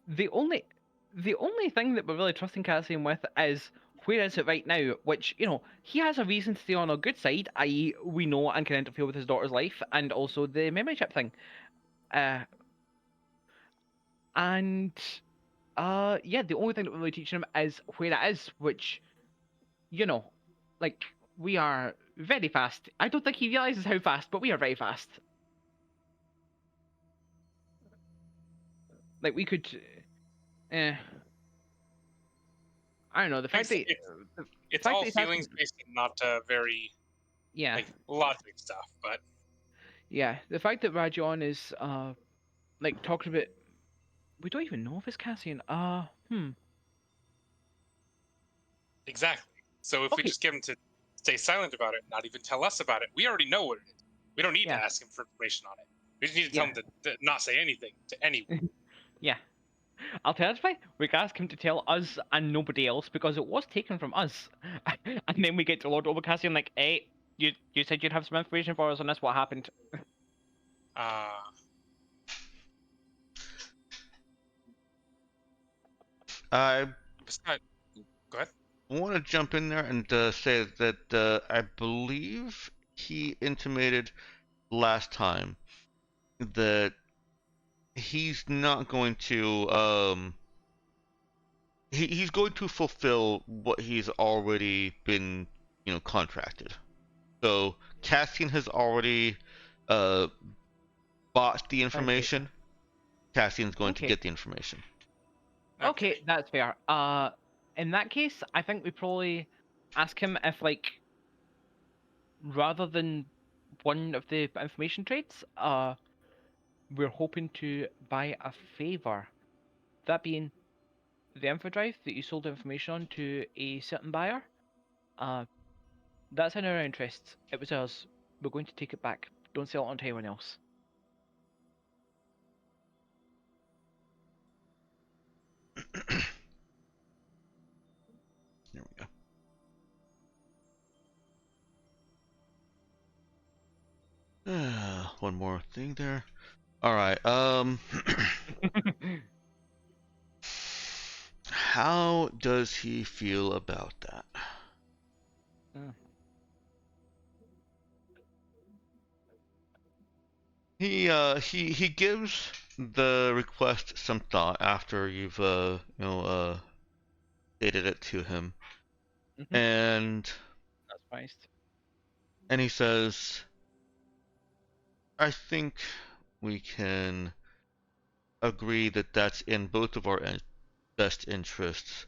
The only the only thing that we're really trusting Cassian with is where is it right now, which, he has a reason to stay on our good side, i.e. we know and can interfere with his daughter's life, and also the memory chip thing. Uh, and yeah, the only thing that we're really teaching him is where it is, which, you know, like, we are very fast. I don't think he realizes how fast, but we are very fast. Like, we could, eh, I don't know, the fact that, the it's fact all that he's asking, feelings based and not very yeah, like logic stuff. But yeah, the fact that Rajon is, like, talking about, we don't even know if it's Cassian. exactly. So if we Okay, just get him to stay silent about it, not even tell us about it, we already know what it is. We don't need to yeah, ask him for information on it. We just need to tell yeah, him to not say anything to anyone. yeah. Alternatively, we can ask him to tell us and nobody else because it was taken from us. And then we get to Lord over Cassian like, hey, you said you'd have some information for us on this. What happened? Uh, I besides, go ahead. want to jump in there and say that I believe he intimated last time that he's not going to he's going to fulfill what he's already been contracted. So Cassian has already uh bought the Okay, information. Cassian's going to okay, get the information. Okay. okay, that's fair. In that case, I think we probably ask him if, like, rather than one of the information trades, we're hoping to buy a favor. That being the info drive that you sold information on to a certain buyer. Uh, that's in our interests. It was ours. We're going to take it back. Don't sell it on to anyone else. There we go. One more thing there. All right. How does he feel about that? He gives the request some thought after you've stated it to him, and That's nice. and he says, "I think we can agree that that's in both of our best interests,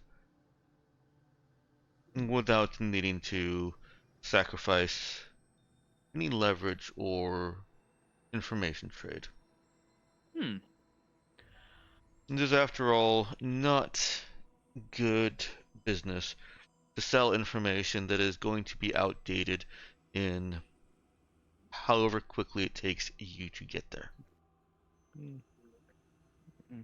without needing to sacrifice any leverage or information trade. Hmm. It is, after all, not good business to sell information that is going to be outdated in however quickly it takes you to get there." Hmm. Hmm.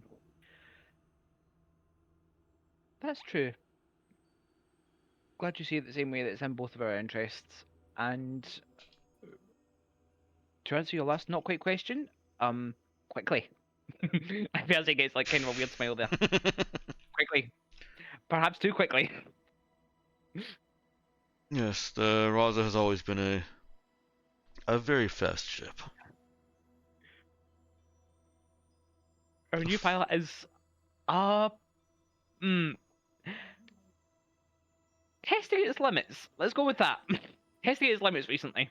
That's true. Glad you see it the same way that it's in both of our interests. And to answer your last not quite question, quickly. I feel like it's like kind of a weird smile there. Quickly. Perhaps too quickly. Yes, the Raza has always been a very fast ship. Our new pilot is uh mm, testing its limits. Let's go with that. Testing its limits recently.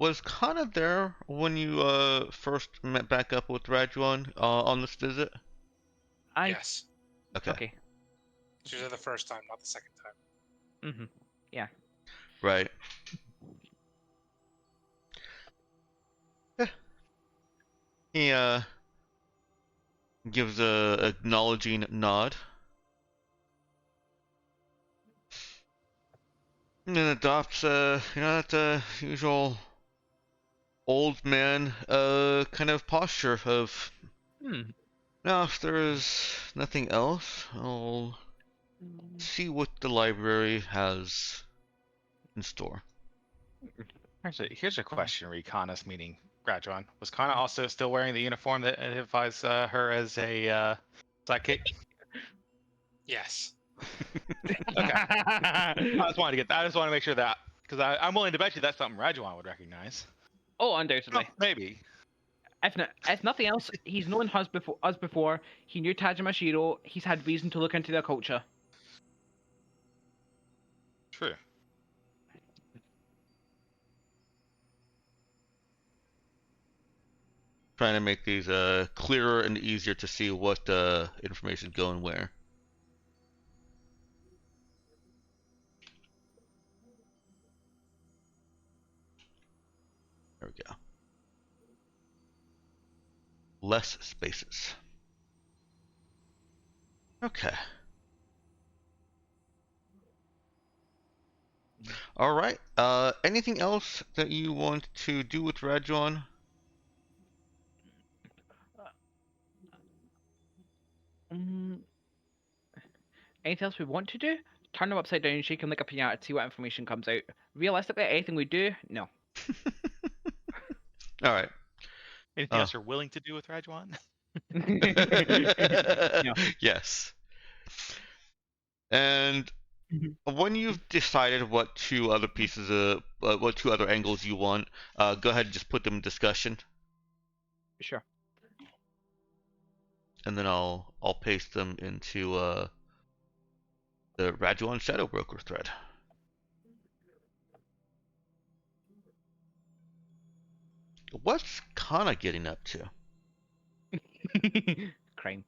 Was Kana there when you first met back up with Rajuan on this visit? I Yes. Okay, okay. She was there the first time, not the second time. Mm-hmm. Yeah. right. He gives a acknowledging nod and then adopts that usual old man kind of posture of, Hmm. now if there is nothing else, I'll see what the library has in store. Here's a question, Kana's meeting Graduan. Was Kana also still wearing the uniform that identifies her as a sidekick? Yes. Okay. I just wanted to get that. I just want to make sure that, because I'm willing to bet you that's something Rajuan would recognize. Oh, undoubtedly. Maybe. If nothing else, he's known us before. He knew Tajimashiro. He's had reason to look into their culture. True. Trying to make these clearer and easier to see what information is going where. There we go. Less spaces. Okay. All right. Anything else that you want to do with Rajuan? Mm, anything else we want to do? Turn them upside down, shake them like a pinata, see what information comes out. Realistically, anything we do, no. All right. Anything else you're willing to do with Rajuan? No. Yes. And when you've decided what two other pieces of what two other angles you want, go ahead and just put them in discussion, Sure. and then I'll paste them into the Rajuan Shadow Broker thread. What's Kana getting up to? Crime.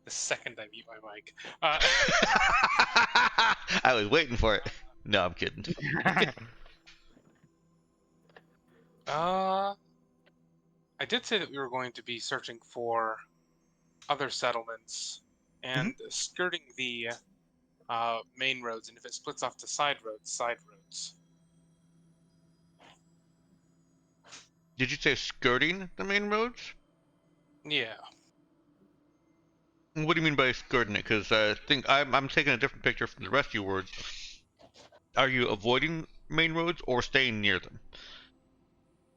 The second I mute my mic. I was waiting for it. No, I'm kidding. I did say that we were going to be searching for other settlements and skirting the main roads, and if it splits off to side roads, side roads. Did you say skirting the main roads? Yeah. What do you mean by skirting it? Because I think I'm taking a different picture from the rest of your words. Are you avoiding main roads or staying near them?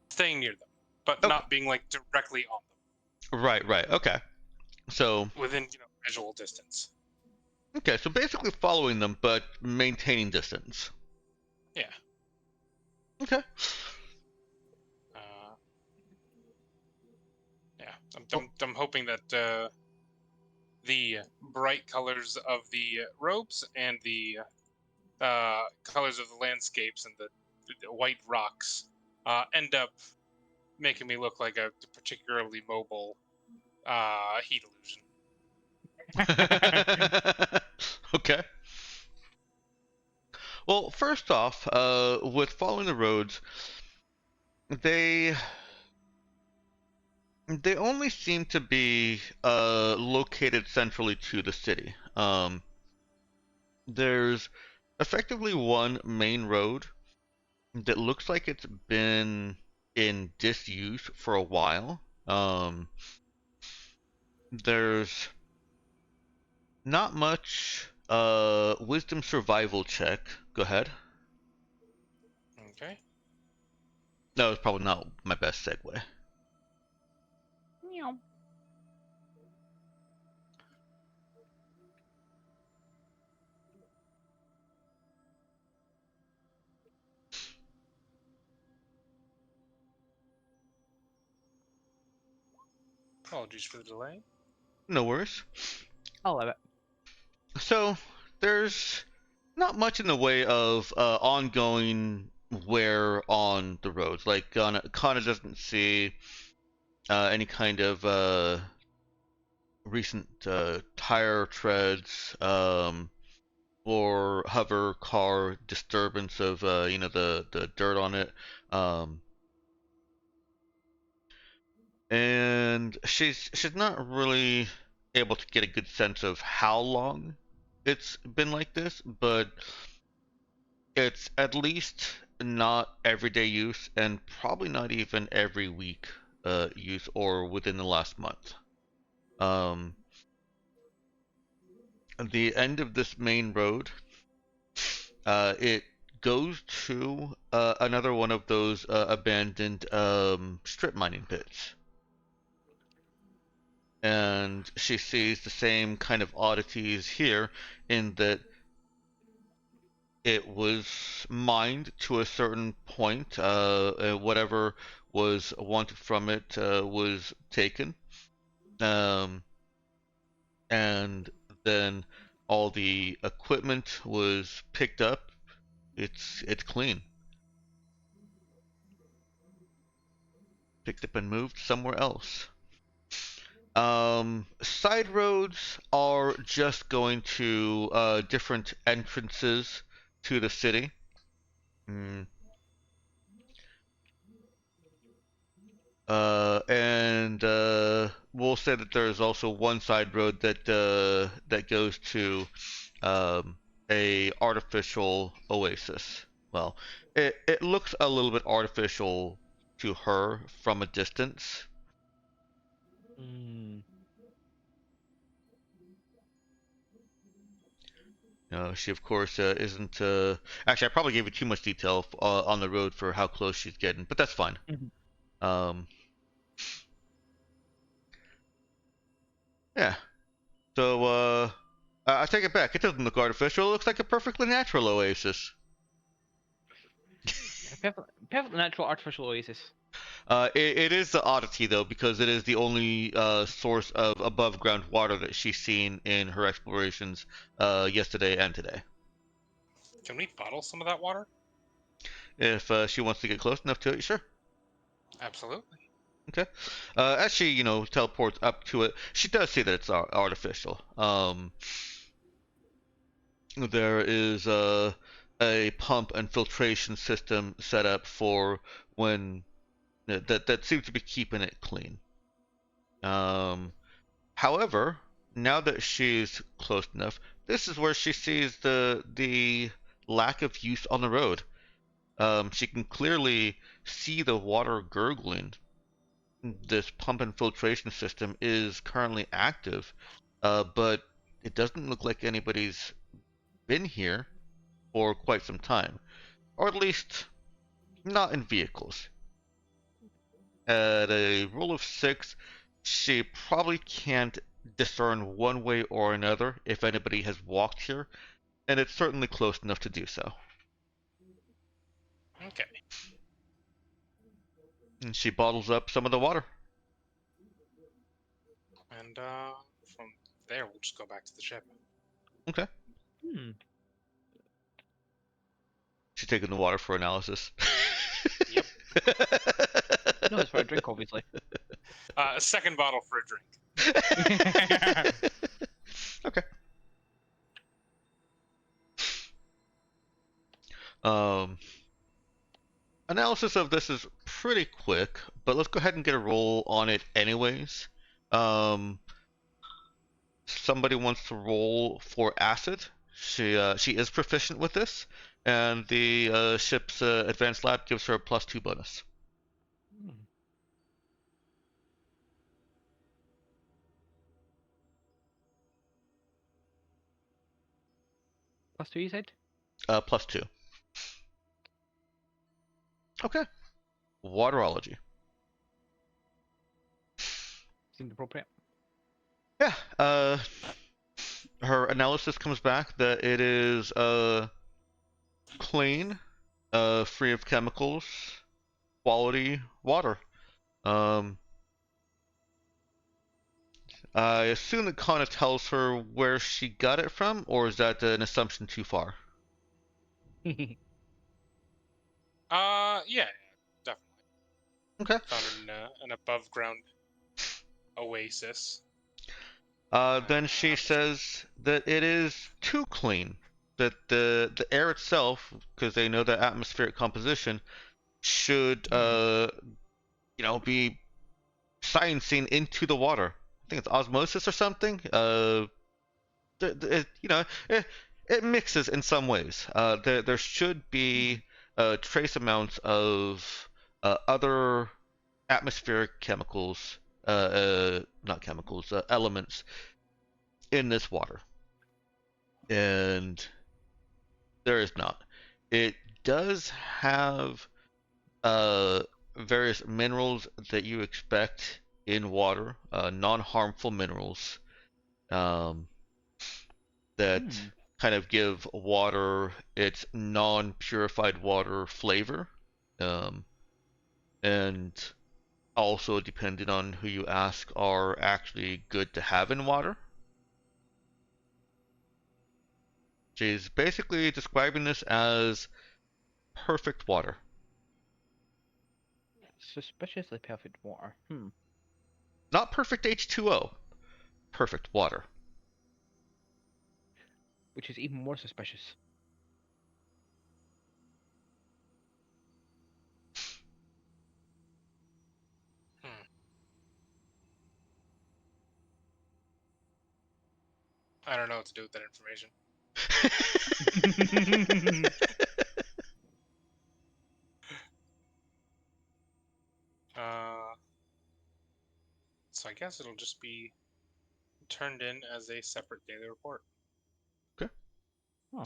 Staying near them, but Okay. not being like directly on them. Right. Okay. So Within visual distance. okay, so basically following them, but maintaining distance. Yeah. Okay. Yeah. I'm hoping that the bright colors of the robes and the colors of the landscapes and the white rocks end up making me look like a particularly mobile heat illusion. Okay. Well, first off, with following the roads, they only seem to be located centrally to the city. There's effectively one main road that looks like it's been in disuse for a while. There's not much wisdom survival check. Go ahead. Okay. That was probably not my best segue. Meow. Apologies for the delay. No worries. I'll love it. So there's not much in the way of ongoing wear on the roads. Like Kana doesn't see any kind of recent tire treads or hover car disturbance of the dirt on it. And she's not really able to get a good sense of how long it's been like this, but it's at least not everyday use and probably not even every week use or within the last month. The end of this main road, it goes to another one of those abandoned strip mining pits. And she sees the same kind of oddities here in that it was mined to a certain point. Whatever was wanted from it was taken. And then all the equipment was picked up. It's clean. Picked up and moved somewhere else. Side roads are just going to different entrances to the city. And we'll say that there's also one side road that goes to a artificial oasis. Well, it looks a little bit artificial to her from a distance. She of course isn't. Actually, I probably gave you too much detail on the road for how close she's getting, but that's fine. Yeah. So I take it back. It doesn't look artificial. It looks like a perfectly natural oasis. Perfectly natural artificial oasis. It is the oddity though, because it is the only source of above ground water that she's seen in her explorations yesterday and today. Can we bottle some of that water? If she wants to get close enough to it, sure. Absolutely. Okay. As she, teleports up to it, she does see that it's artificial. There is a pump and filtration system set up for when that seems to be keeping it clean. Um, However, now that she's close enough, this is where she sees the lack of use on the road. She can clearly see the water gurgling. This pump and filtration system is currently active, but it doesn't look like anybody's been here for quite some time, or at least not in vehicles. At a roll of 6, she probably can't discern one way or another if anybody has walked here, and it's certainly close enough to do so. Okay. And she bottles up some of the water. And from there, we'll just go back to the ship. Okay. Hmm. She's taking the water for analysis. Yep. No, it's for a drink, obviously. A second bottle for a drink. Okay. Um, Analysis of this is pretty quick, but let's go ahead and get a roll on it anyways. Somebody wants to roll for acid. She is proficient with this, and the ship's advanced lab gives her a +2 bonus. Hmm. +2, you said? +2. Okay. Waterology. Seemed appropriate. Yeah. Her analysis comes back that it is clean, free of chemicals, quality water. Um, I assume it kind of tells her where she got it from, or is that an assumption too far? Yeah, definitely. Okay. Found an above ground oasis. Then she says that it is too clean. That the air itself, because they know the atmospheric composition, should be sciencing into the water. I think it's osmosis or something. It, it mixes in some ways. There should be trace amounts of other atmospheric chemicals, not chemicals, elements in this water, and there is not. It does have uh, various minerals that you expect in water, non-harmful minerals. Um, that Hmm. kind of give water its non-purified water flavor. Um, and also, depending on who you ask, are actually good to have in water. She's basically describing this as perfect water. Suspiciously perfect water. Hmm. Not perfect H2O, perfect water. Which is even more suspicious. Hmm. I don't know what to do with that information. So I guess it'll just be turned in as a separate daily report. Okay. Oh.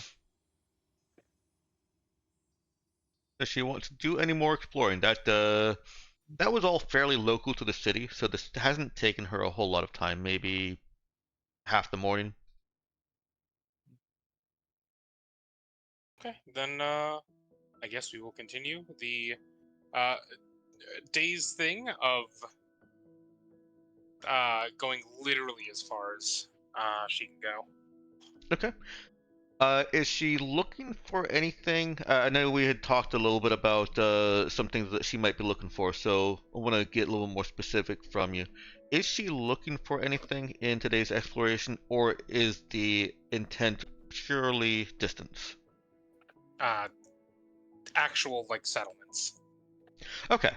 Does she want to do any more exploring? That was all fairly local to the city, so this hasn't taken her a whole lot of time. Maybe half the morning. Okay, then I guess we will continue the uh, day's thing of going literally as far as she can go. Okay. Is she looking for anything? I know we had talked a little bit about some things that she might be looking for, so I want to get a little more specific from you. Is she looking for anything in today's exploration, or is the intent purely distance? Actual like settlements. Okay.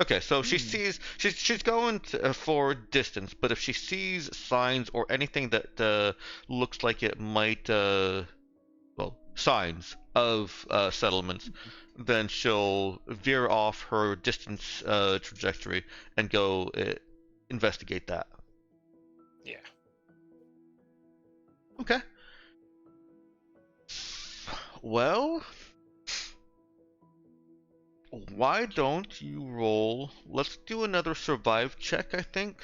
Okay, so she Hmm. sees she's going for distance, but if she sees signs or anything that looks like it might well, signs of settlements, then she'll veer off her distance trajectory and go investigate that. Yeah. Okay. Well, why don't you roll? Let's do another survive check, I think.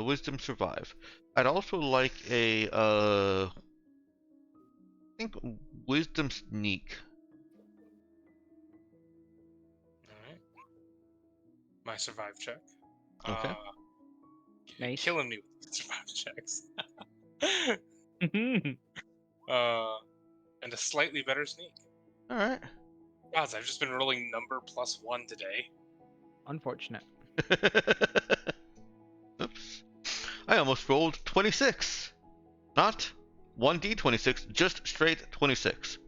Wisdom survive. I'd also like a I think wisdom sneak. All right. My survive check. Okay. Nice. Killing me with survive checks. Mhm. And a slightly better sneak. All right. Gods, I've just been rolling number +1 today. Unfortunate. Oops. I almost rolled 26. Not 1d26, just straight 26.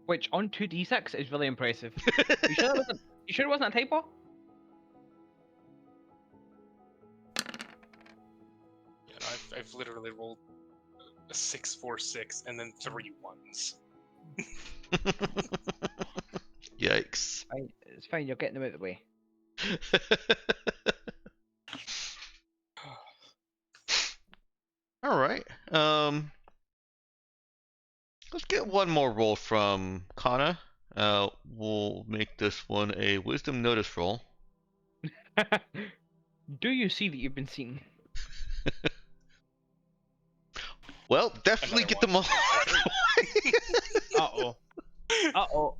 Which on 2d6 is really impressive. You sure that wasn't? You sure it wasn't a typo? And I've literally rolled a 6, 4, 6, and then 3 ones. Yikes. Fine. It's fine. You're getting them out of the way. All right. Let's get one more roll from Kana. We'll make this one a wisdom notice roll. Do you see that you've been seen? Well, definitely Another get them all. Uh oh. Uh oh.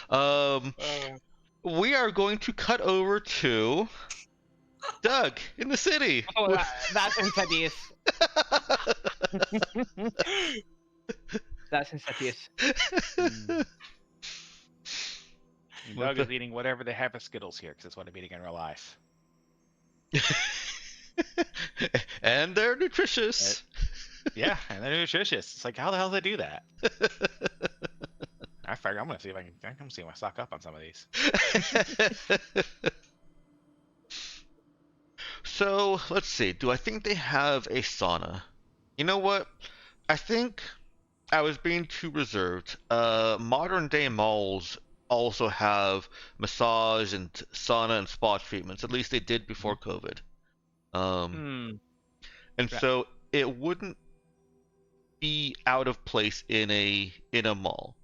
um, Uh, we are going to cut over to Doug in the city. Oh, that's insidious. That's insidious. Doug is eating whatever they have as Skittles here, because that's what I'm eating in real life. And they're nutritious. Yeah, and they're nutritious. It's like, how the hell do they do that? I figure I'm gonna see if I'm gonna see if I stock up on some of these. So, let's see. Do I think they have a sauna? You know what? I think I was being too reserved. Modern day malls also have massage and sauna and spa treatments. At least they did before COVID. Hmm. And Yeah. so it wouldn't be out of place in a mall.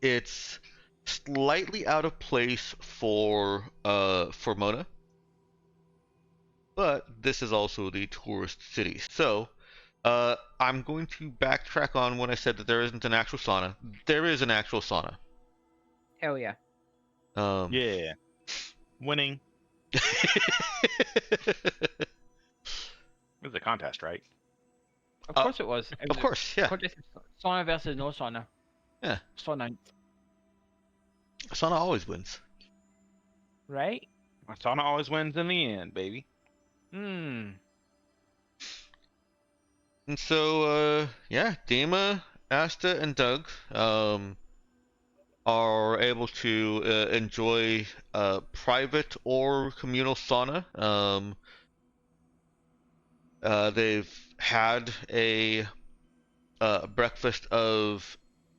It's slightly out of place for Mona, but this is also the tourist city. So I'm going to backtrack on when I said that there isn't an actual sauna. There is an actual sauna. Hell yeah. Yeah, winning. It was a contest, right? Of course it was. It Of was course, a yeah. contest of sauna versus no sauna. Yeah. Sauna, Sauna always wins. right? Sauna always wins in the end, baby. Hmm. And so, yeah, Dima, Asta, and Doug are able to enjoy private or communal sauna. They've had a breakfast of,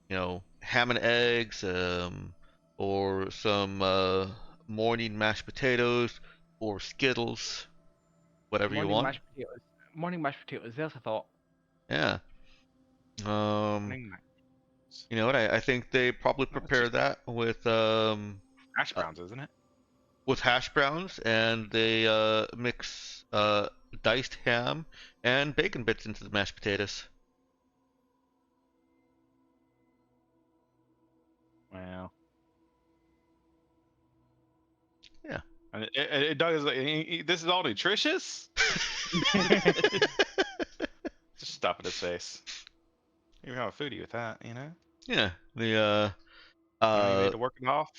ham and eggs, or some morning mashed potatoes, or Skittles, whatever you Morning want. mashed potatoes. Morning mashed potatoes. There's a thought. Yeah. Winning. You know what? I think they probably Well, it's prepare just that with hash browns, isn't it? with hash browns, and they mix diced ham and bacon bits into the mashed potatoes. Well, Yeah. And Doug is like, this is all nutritious? Just stuff in his face. You have a foodie with that, you know? Yeah. You don't even need to work it off.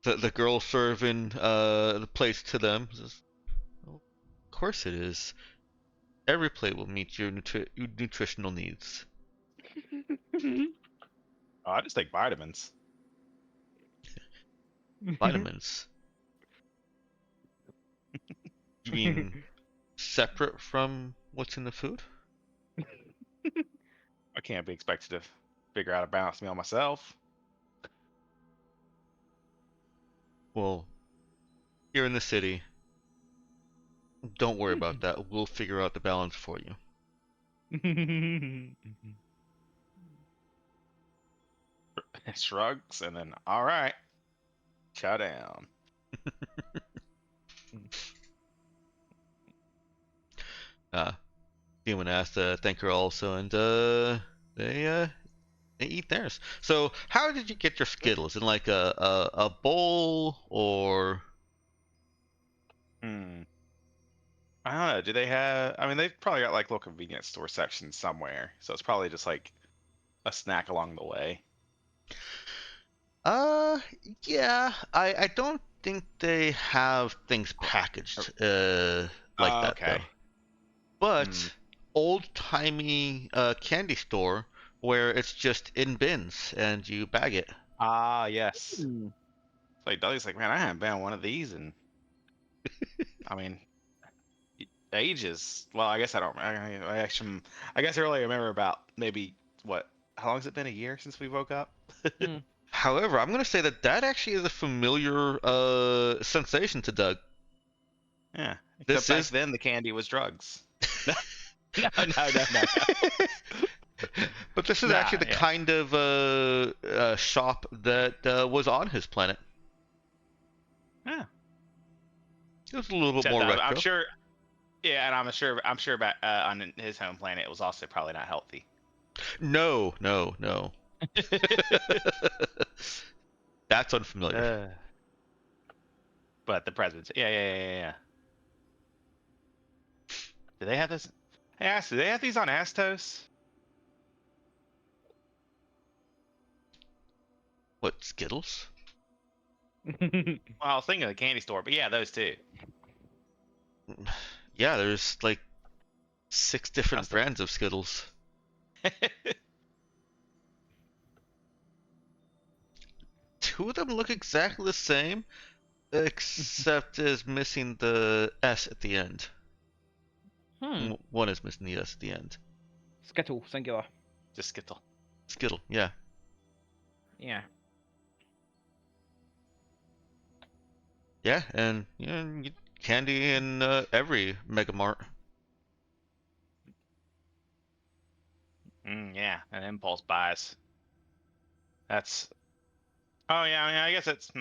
The girl serving the plates to them says, "Oh, of course it is. Every plate will meet your nutritional needs. Oh, I just take vitamins. Vitamins. You mean separate from what's in the food? I can't be expected to figure out a balanced meal myself. Well, here in the city, don't worry about that. We'll figure out the balance for you." Shrugs and then, all right, chow down. Demon asked to thank her also, and they eat theirs. So, how did you get your Skittles? In like a bowl or? Hmm. I don't know. Do they have? I mean, they've probably got like little convenience store sections somewhere, so it's probably just like a snack along the way. Uh, yeah. I don't think they have things packaged like that Okay. though. But old-timey candy store where it's just in bins and you bag it. Ah, yes. It's like Doug's like, man, I haven't been on one of these in, I mean, ages. Well, I guess I don't. I actually, I guess I really remember about maybe what? How long has it been? A year since we woke up? However, I'm gonna say that actually is a familiar sensation to Doug. Yeah. This Except back is- then, the candy was drugs. No. But this is Nah, actually the yeah. kind of shop that was on his planet. Yeah. It was a little bit Except more retro. I'm sure. Yeah, and I'm sure about on his home planet, it was also probably not healthy. No. That's unfamiliar. But the presidents, yeah. Do they have this? Hey, Ask, do they have these on Astos? What, Skittles? Well, I was thinking of the candy store, but yeah, those too. Yeah, there's like 6 different That's the- brands of Skittles. Two of them look exactly the same, except is missing the S at the end. One is missing the S at the end. Skittle, singular. Just Skittle. Skittle, yeah. Yeah. Yeah, and you get candy in every Mega Mart. Yeah, and impulse buys. That's. Oh yeah, I mean, I guess it's.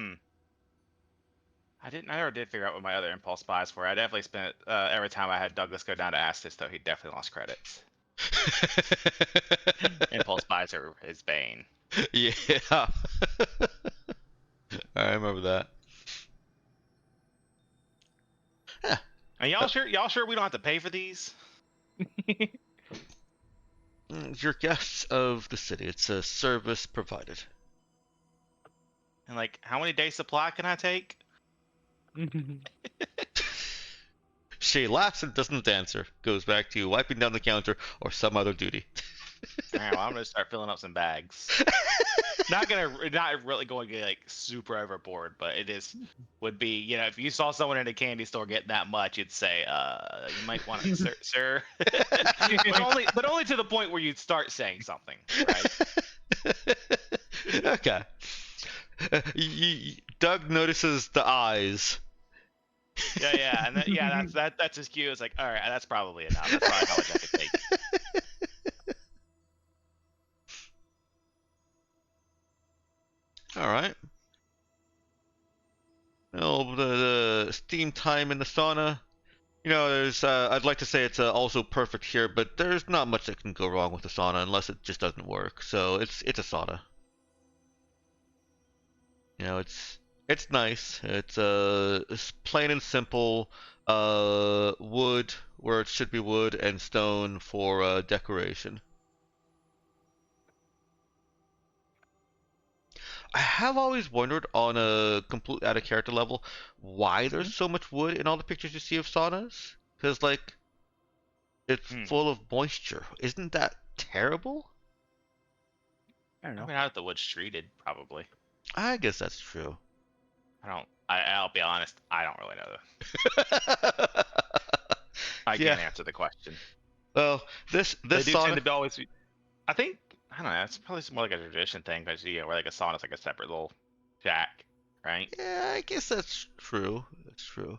I never did figure out what my other impulse buys were. I definitely spent every time I had Douglas go down to Astis, though he definitely lost credits. Impulse buys are his bane. Yeah. I remember that. Yeah. And y'all sure we don't have to pay for these? You're guests of the city. It's a service provided. And like, how many days supply can I take? She laughs and doesn't answer. Goes back to wiping down the counter or some other duty. All right, well, I'm gonna start filling up some bags. Not really going to get like super overboard, but would be, you know, if you saw someone in a candy store getting that much, you'd say, you might want to, sir. but only to the point where you'd start saying something, right? Okay. Doug notices the eyes. Yeah, and that's his cue. It's like, all right, that's probably enough. That's probably how much I could take. All right. Well, the steam time in the sauna. You know, there's. I'd like to say it's also perfect here, but there's not much that can go wrong with the sauna unless it just doesn't work. So it's a sauna. You know, it's It's nice. It's plain and simple. Wood where it should be wood, and stone for decoration. I have always wondered on a complete out of character level why there's so much wood in all the pictures you see of saunas. Because like it's full of moisture. Isn't that terrible? I don't I know. mean, how the wood's treated, probably. I guess that's true. I'll be honest. I don't really know. I Yeah. can't answer the question. Well, this They do sauna. tend to be always. I think I don't know. It's probably more like a tradition thing, because where like a sauna's like a separate little shack, right? Yeah, I guess that's true. That's true.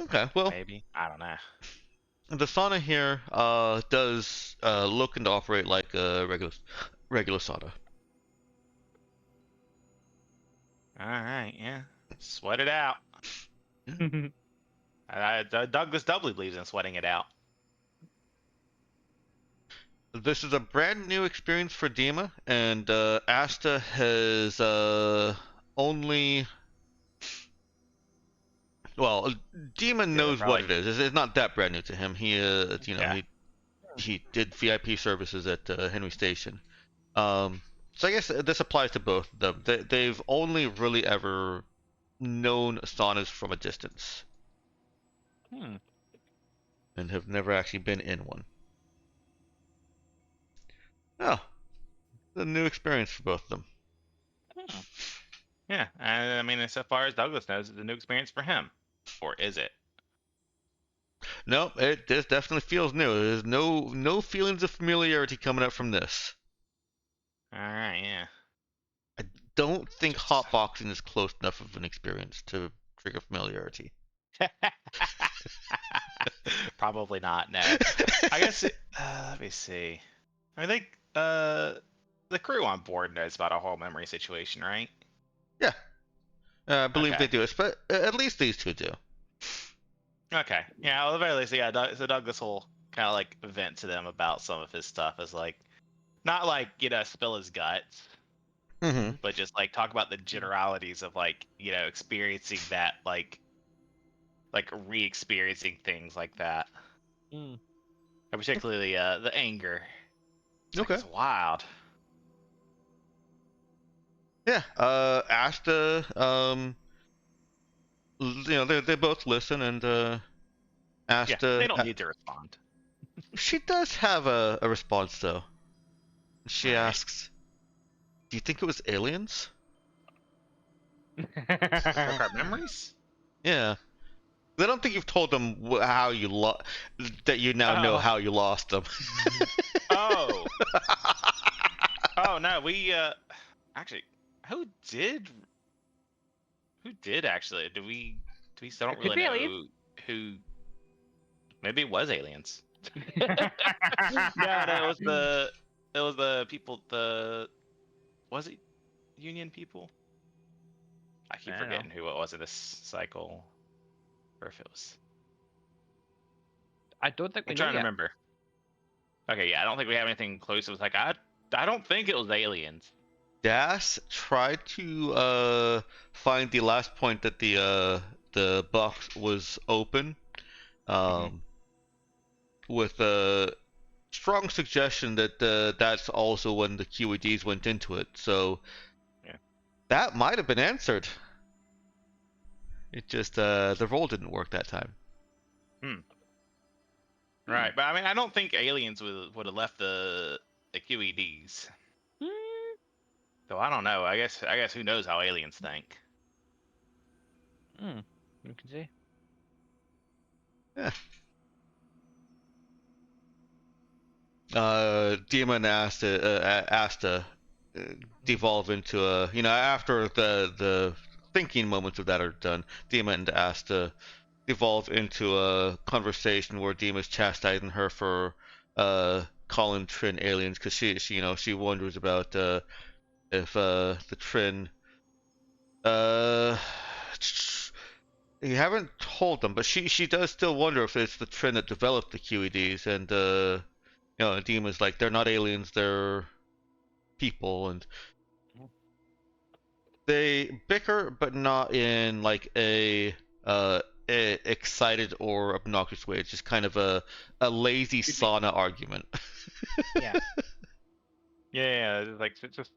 Okay, well, Maybe, I don't know. the sauna here does look and operate like a regular sauna. All right, yeah, sweat it out. Mm-hmm. Douglas doubly believes in sweating it out. This is a brand new experience for Dima, and Asta has only. Well, Dima knows what probably. it is. It's not that brand new to him. Yeah. He did VIP services at Henry Station. So I guess this applies to both of them. They've only really ever known saunas from a distance Hmm. and have never actually been in one. Oh, a new experience for both of them. Hmm. Yeah, and I mean, as far as Douglas knows, it's a new experience for him, or is it? No, this definitely feels new. There's no feelings of familiarity coming up from this. All right, yeah. I don't think Just. hotboxing is close enough of an experience to trigger familiarity. Probably not. No. I guess. Let me see. I think the crew on board knows about a whole memory situation, right? Yeah, I believe Okay. they do. But at least these two do. Okay. Yeah. Well, at the very least, yeah. So Douglas will kind of like vent to them about some of his stuff, as like not like spill his guts, Mm-hmm. but just like talk about the generalities of like experiencing that like re-experiencing things like that. Mm. And particularly the anger. It's like, Okay. it's wild. Yeah. Asta. They both listen, and Yeah, Asta. they don't need to respond. She does have a response though. She All right. asks, "Do you think it was aliens?" Like our memories? Yeah. I don't think you've told them how you that you now know Oh. how you lost them. Oh. Oh no, we actually who did actually? Do we still don't It could really be know aliens. who maybe it was aliens. No, it was the people was it Union people? I keep I don't forgetting who it was in this cycle. Or if it was I don't think we I'm know trying to yet. remember. Okay, yeah, I don't think we have anything close. It was like I don't think it was aliens. Das tried to find the last point that the box was open, um, with a strong suggestion that that's also when the QEDs went into it. So Yeah. that might have been answered. It just the roll didn't work that time. Right, but I mean, I don't think aliens would have left the QEDs. So I don't know. I guess who knows how aliens think. You can see. Yeah. Demon asked to devolve into a after the thinking moments of that are done, Demon asked to devolve into a conversation where Dima's chastising her for calling Trin aliens because she wonders about if the Trin uh you haven't told them, but she does still wonder if it's the Trin that developed the QEDs, and Dima's like, they're not aliens, they're people, and They bicker, but not in like a excited or obnoxious way. It's just kind of a lazy Could be. sauna argument. Yeah. Yeah, it's like it's just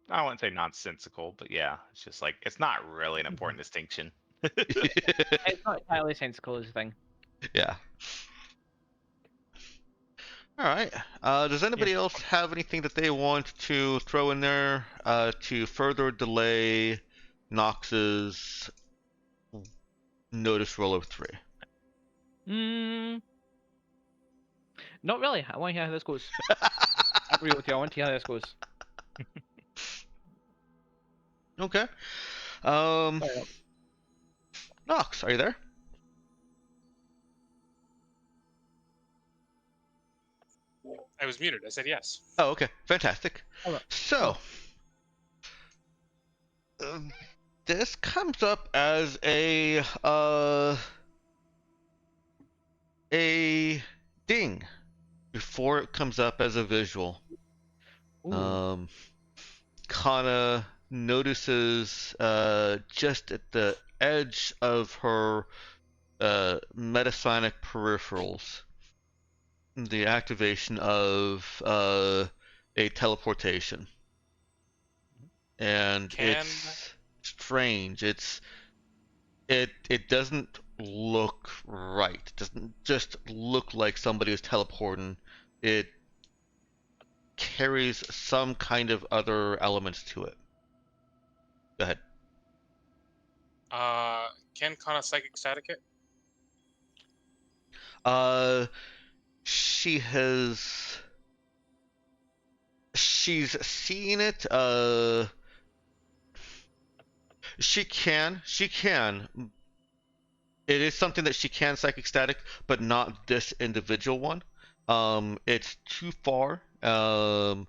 I wouldn't say nonsensical, but yeah, it's just like it's not really an important distinction. It's not entirely sensical as a thing. Yeah. All right. Does anybody else have anything that they want to throw in there to further delay Nox's notice roll of 3? Not really. I want to hear how this goes. I'll be with you. I want to hear how this goes. Okay. Um, Sorry. Nox, are you there? I was muted. I said yes. Oh, okay. Fantastic. Alright. So, this comes up as a ding before it comes up as a visual. Ooh. Kana notices just at the edge of her metasonic peripherals the activation of a teleportation, and it's strange. It doesn't look right. It doesn't just look like somebody is teleporting. It carries some kind of other elements to it. Go ahead. Can Kana psychic static it? She has. She's seen it. She can. She can. It is something that she can psychic static, but not this individual one. It's too far. And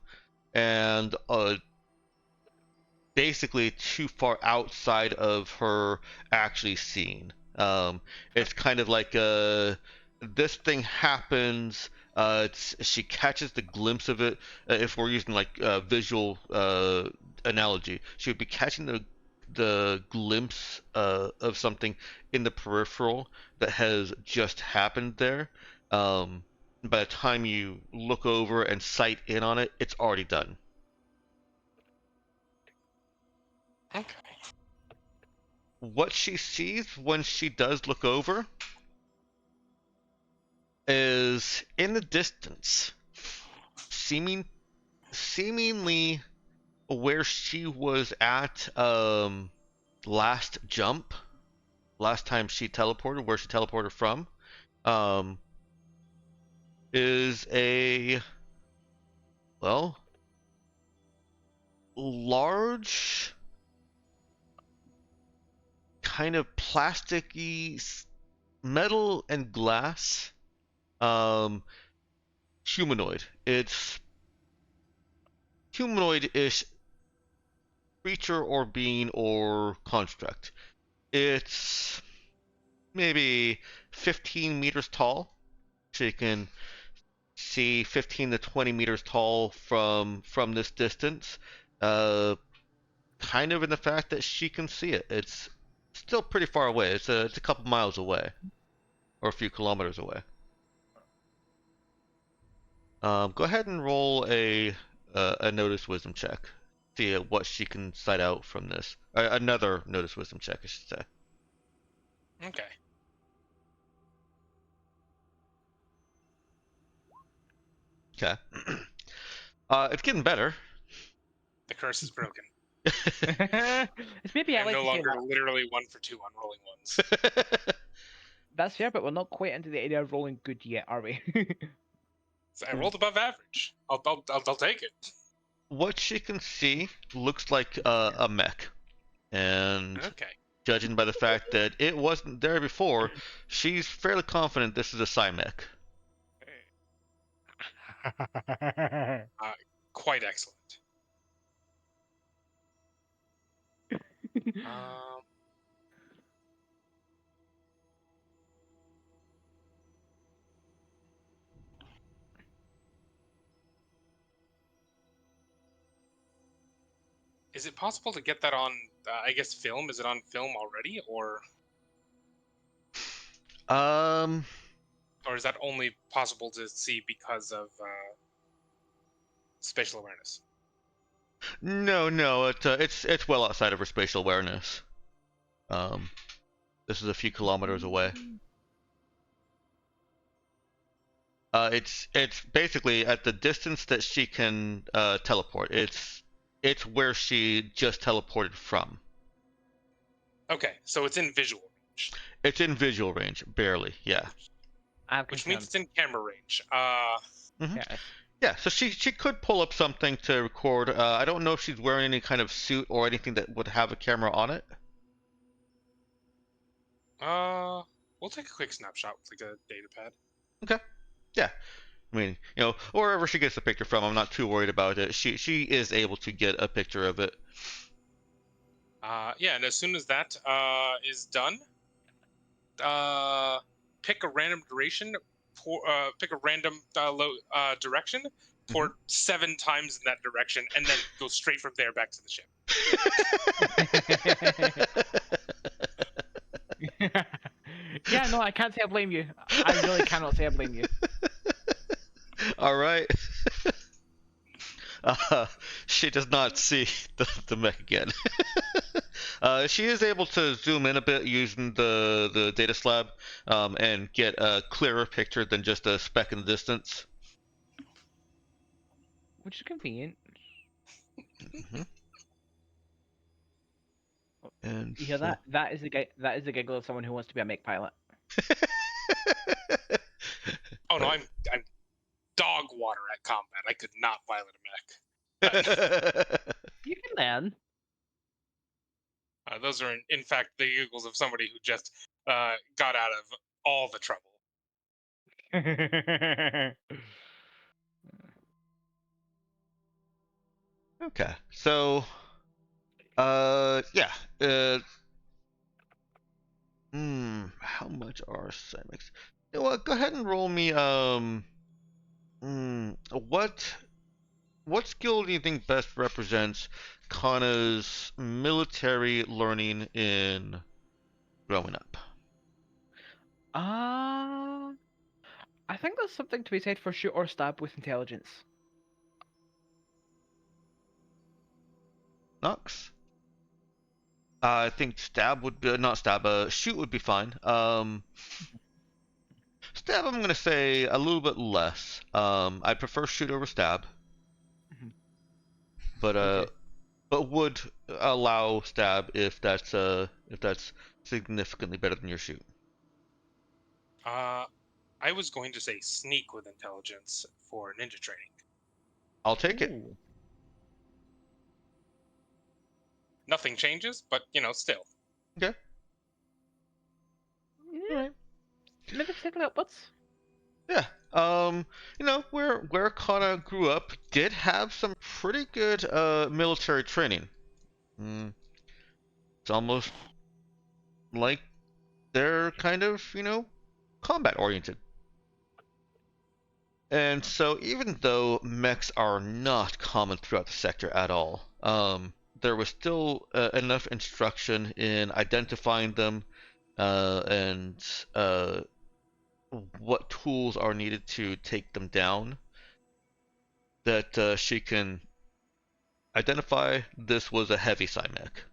basically too far outside of her actually seeing. It's kind of like this thing happens. She catches the glimpse of it. If we're using like visual analogy, she would be catching the glimpse of something in the peripheral that has just happened there. By the time you look over and sight in on it, it's already done. Okay. What she sees when she does look over is in the distance, seemingly where she was at last jump, last time she teleported, where she teleported from, um, is a well large kind of plasticky metal and glass humanoid. It's humanoid-ish creature or being or construct. It's maybe 15 meters tall. So you can see 15 to 20 meters tall from this distance. Kind of in the fact that she can see it. It's still pretty far away. It's a couple miles away, or a few kilometers away. Go ahead and roll a notice wisdom check. See what she can sight out from this. Another notice wisdom check, I should say. Okay. Okay. It's getting better. The curse is broken. It's maybe I I'm like no to say longer that. literally 1 for 2 on rolling ones. That's fair, but we're not quite into the area of rolling good yet, are we? So I rolled above average. I'll take it. What she can see looks like a mech, and Okay. judging by the fact that it wasn't there before, she's fairly confident this is a Psymech. Quite excellent. Um, Is it possible to get that on, I guess, film? Is it on film already, or Um, is that only possible to see because of spatial awareness? no, it's well outside of her spatial awareness. This is a few kilometers away. It's basically at the distance that she can teleport. It's where she just teleported from. Okay, so it's in visual range. It's in visual range, barely. Yeah. I have Which means concerns. it's in camera range. Yes. Yeah. So she could pull up something to record. I don't know if she's wearing any kind of suit or anything that would have a camera on it. We'll take a quick snapshot with like a data pad. Okay. Yeah. I mean, wherever she gets the picture from, I'm not too worried about it. She is able to get a picture of it. Yeah, and as soon as that is done, pick a random duration, pick a random direction, pour 7 times in that direction, and then go straight from there back to the ship. Yeah, no, I can't say I blame you. I really cannot say I blame you. All right. She does not see the mech again. She is able to zoom in a bit using the data slab and get a clearer picture than just a speck in the distance. Which is convenient. And You hear that? That is the giggle of someone who wants to be a mech pilot. Oh no, I'm dog water at combat. I could not pilot a mech. You can learn. Those are, in fact, the giggles of somebody who just got out of all the trouble. Okay, so yeah, how much are Cymex? You know what? Go ahead and roll me what skill do you think best represents Kana's military learning in growing up? I think there's something to be said for shoot or stab with intelligence. Nox? I think stab would be not stab. Shoot would be fine. Stab, I'm gonna say a little bit less. I prefer shoot over stab, but Okay. but would allow stab if that's significantly better than your shoot. I was going to say sneak with intelligence for ninja training. I'll take it. Ooh. Nothing changes, but still. Okay. Yeah. Alright. Maybe particularly upwards. Yeah. Where Kana grew up did have some pretty good military training. It's almost like they're kind of, combat oriented. And so even though mechs are not common throughout the sector at all, there was still enough instruction in identifying them and what tools are needed to take them down that she can identify this was a heavy psi mech.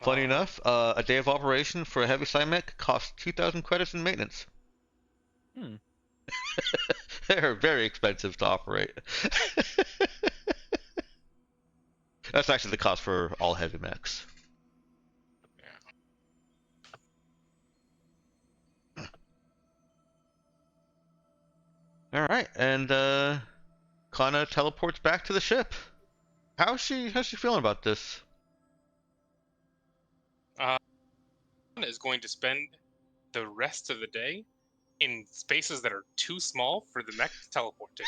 Funny enough, a day of operation for a heavy psi mech costs 2,000 credits in maintenance. They're very expensive to operate. That's actually the cost for all heavy mechs. All right, and Kana teleports back to the ship. How's she feeling about this? Is going to spend the rest of the day in spaces that are too small for the mech to teleport to.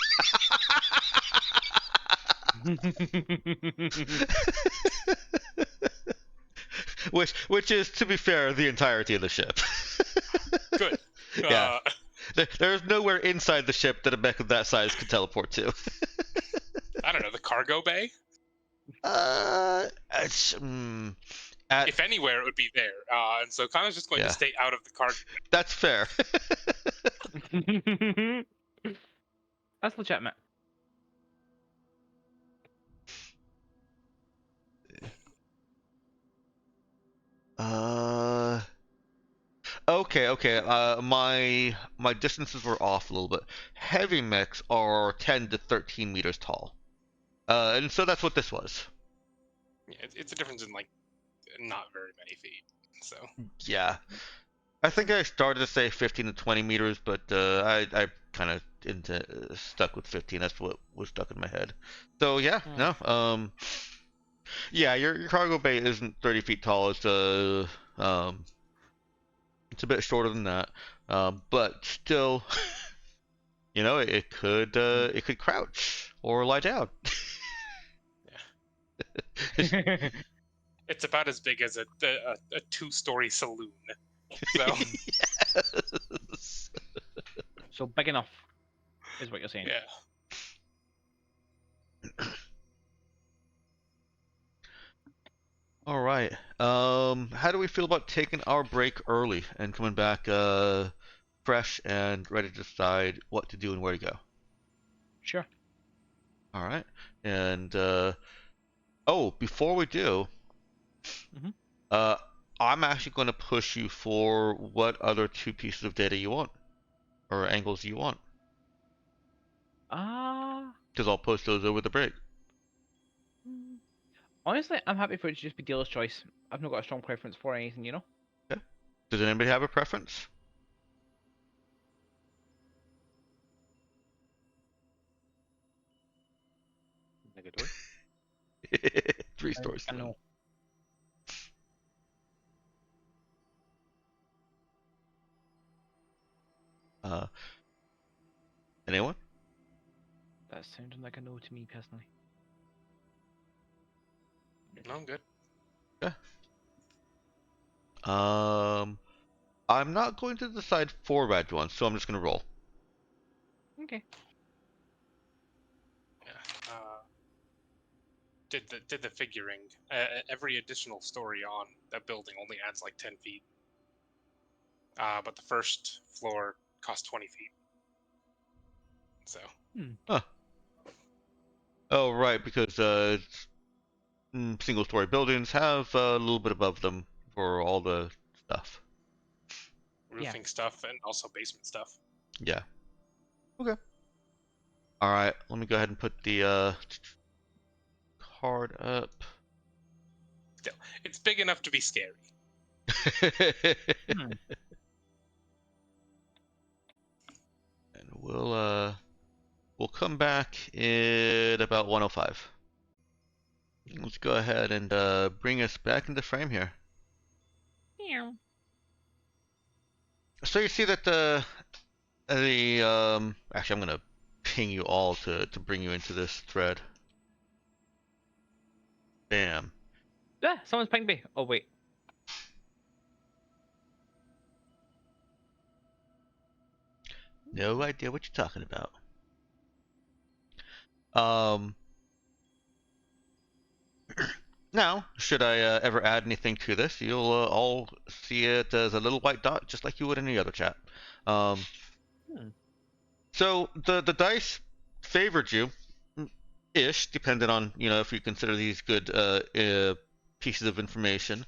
Which is, to be fair, the entirety of the ship. Good. Yeah. There's nowhere inside the ship that a mech of that size could teleport to. I don't know, the cargo bay? It's, If anywhere, it would be there. And so Connor's just going Yeah. to stay out of the cargo bay. that's fair. That's legitimate. Okay. My distances were off a little bit. Heavy mechs are 10 to 13 meters tall. And so that's what this was. Yeah, it's a difference in, like, not very many feet. So, Yeah. I think I started to say 15 to 20 meters, but I kind of stuck with 15. That's what was stuck in my head. So yeah, no. Yeah, your cargo bay isn't 30 feet tall. It's a bit shorter than that. But still, it could crouch or lie down. it's about as big as a two-story saloon. So, Yes. So big enough, is what you're saying. yeah. All right. How do we feel about taking our break early and coming back fresh and ready to decide what to do and where to go? Sure. All right. And before we do, Mhm. I'm actually going to push you for what other 2 pieces of data you want or angles you want, because I'll post those over the break. Honestly, I'm happy for it to just be dealer's choice. I've not got a strong preference for anything, Okay. Does anybody have a preference? Negative. 3 stories. I know. Uh, anyone? That sounded like a no to me personally. No, I'm good. I'm not going to decide for red ones, so I'm just going to roll. Okay. Yeah. Did the figuring. Every additional story on that building only adds like 10 feet. But the first floor costs 20 feet. So. Huh. Oh, right, because single-story buildings have a little bit above them for all the stuff. Roofing stuff and also basement stuff. Yeah. Okay. All right, let me go ahead and put the card up. Still, it's big enough to be scary. Hmm. And we'll come back at about 105. Let's go ahead and bring us back into frame here. So you see that actually I'm gonna ping you all to bring you into this thread. Bam. Yeah, someone's pinged me. Oh wait. No idea what you're talking about. Um. Now, should I ever add anything to this, you'll all see it as a little white dot, just like you would in any other chat. So the dice favored you, ish, depending on if you consider these good pieces of information,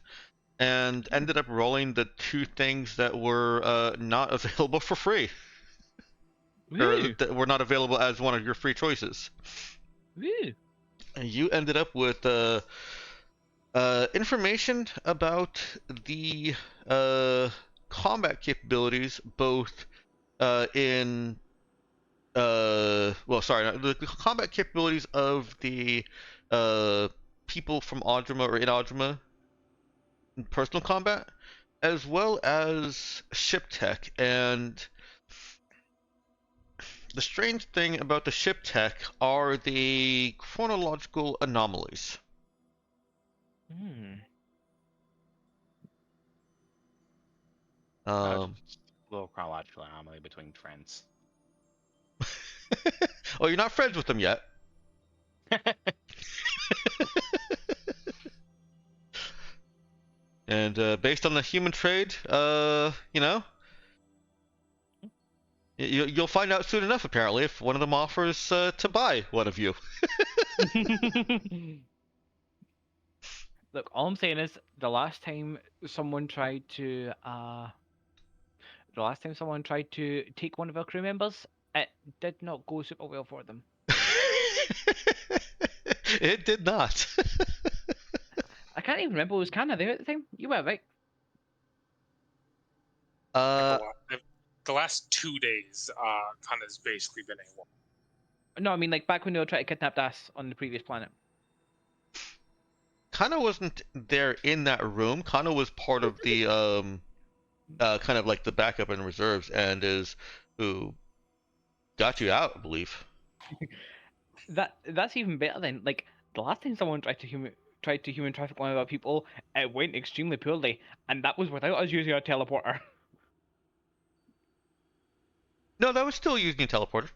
and ended up rolling the 2 things that were not available for free, or that were not available as one of your free choices. Woo. And you ended up with information about the combat capabilities, both the combat capabilities of the people from Audrima or in Audrima in personal combat, as well as ship tech. And the strange thing about the ship tech are the chronological anomalies. Hmm. Um, little chronological anomaly between friends. Oh, you're not friends with them yet. And based on the human trade, you'll find out soon enough, apparently, if one of them offers to buy one of you. Look, all I'm saying is the last time someone tried to take one of our crew members, it did not go super well for them. It did not. I can't even remember. Was Canada there at the time? You were right. uh, The last 2 days, Kana's basically been AWOL. No, I mean like back when they were trying to kidnap Das on the previous planet. Kana wasn't there in that room. Kana was part of the kind of like the backup and reserves, and is who got you out, I believe. That's even better then. Like the last time someone tried to human traffic one of our people, it went extremely poorly, and that was without us using our teleporter. No, that was still using a teleporter.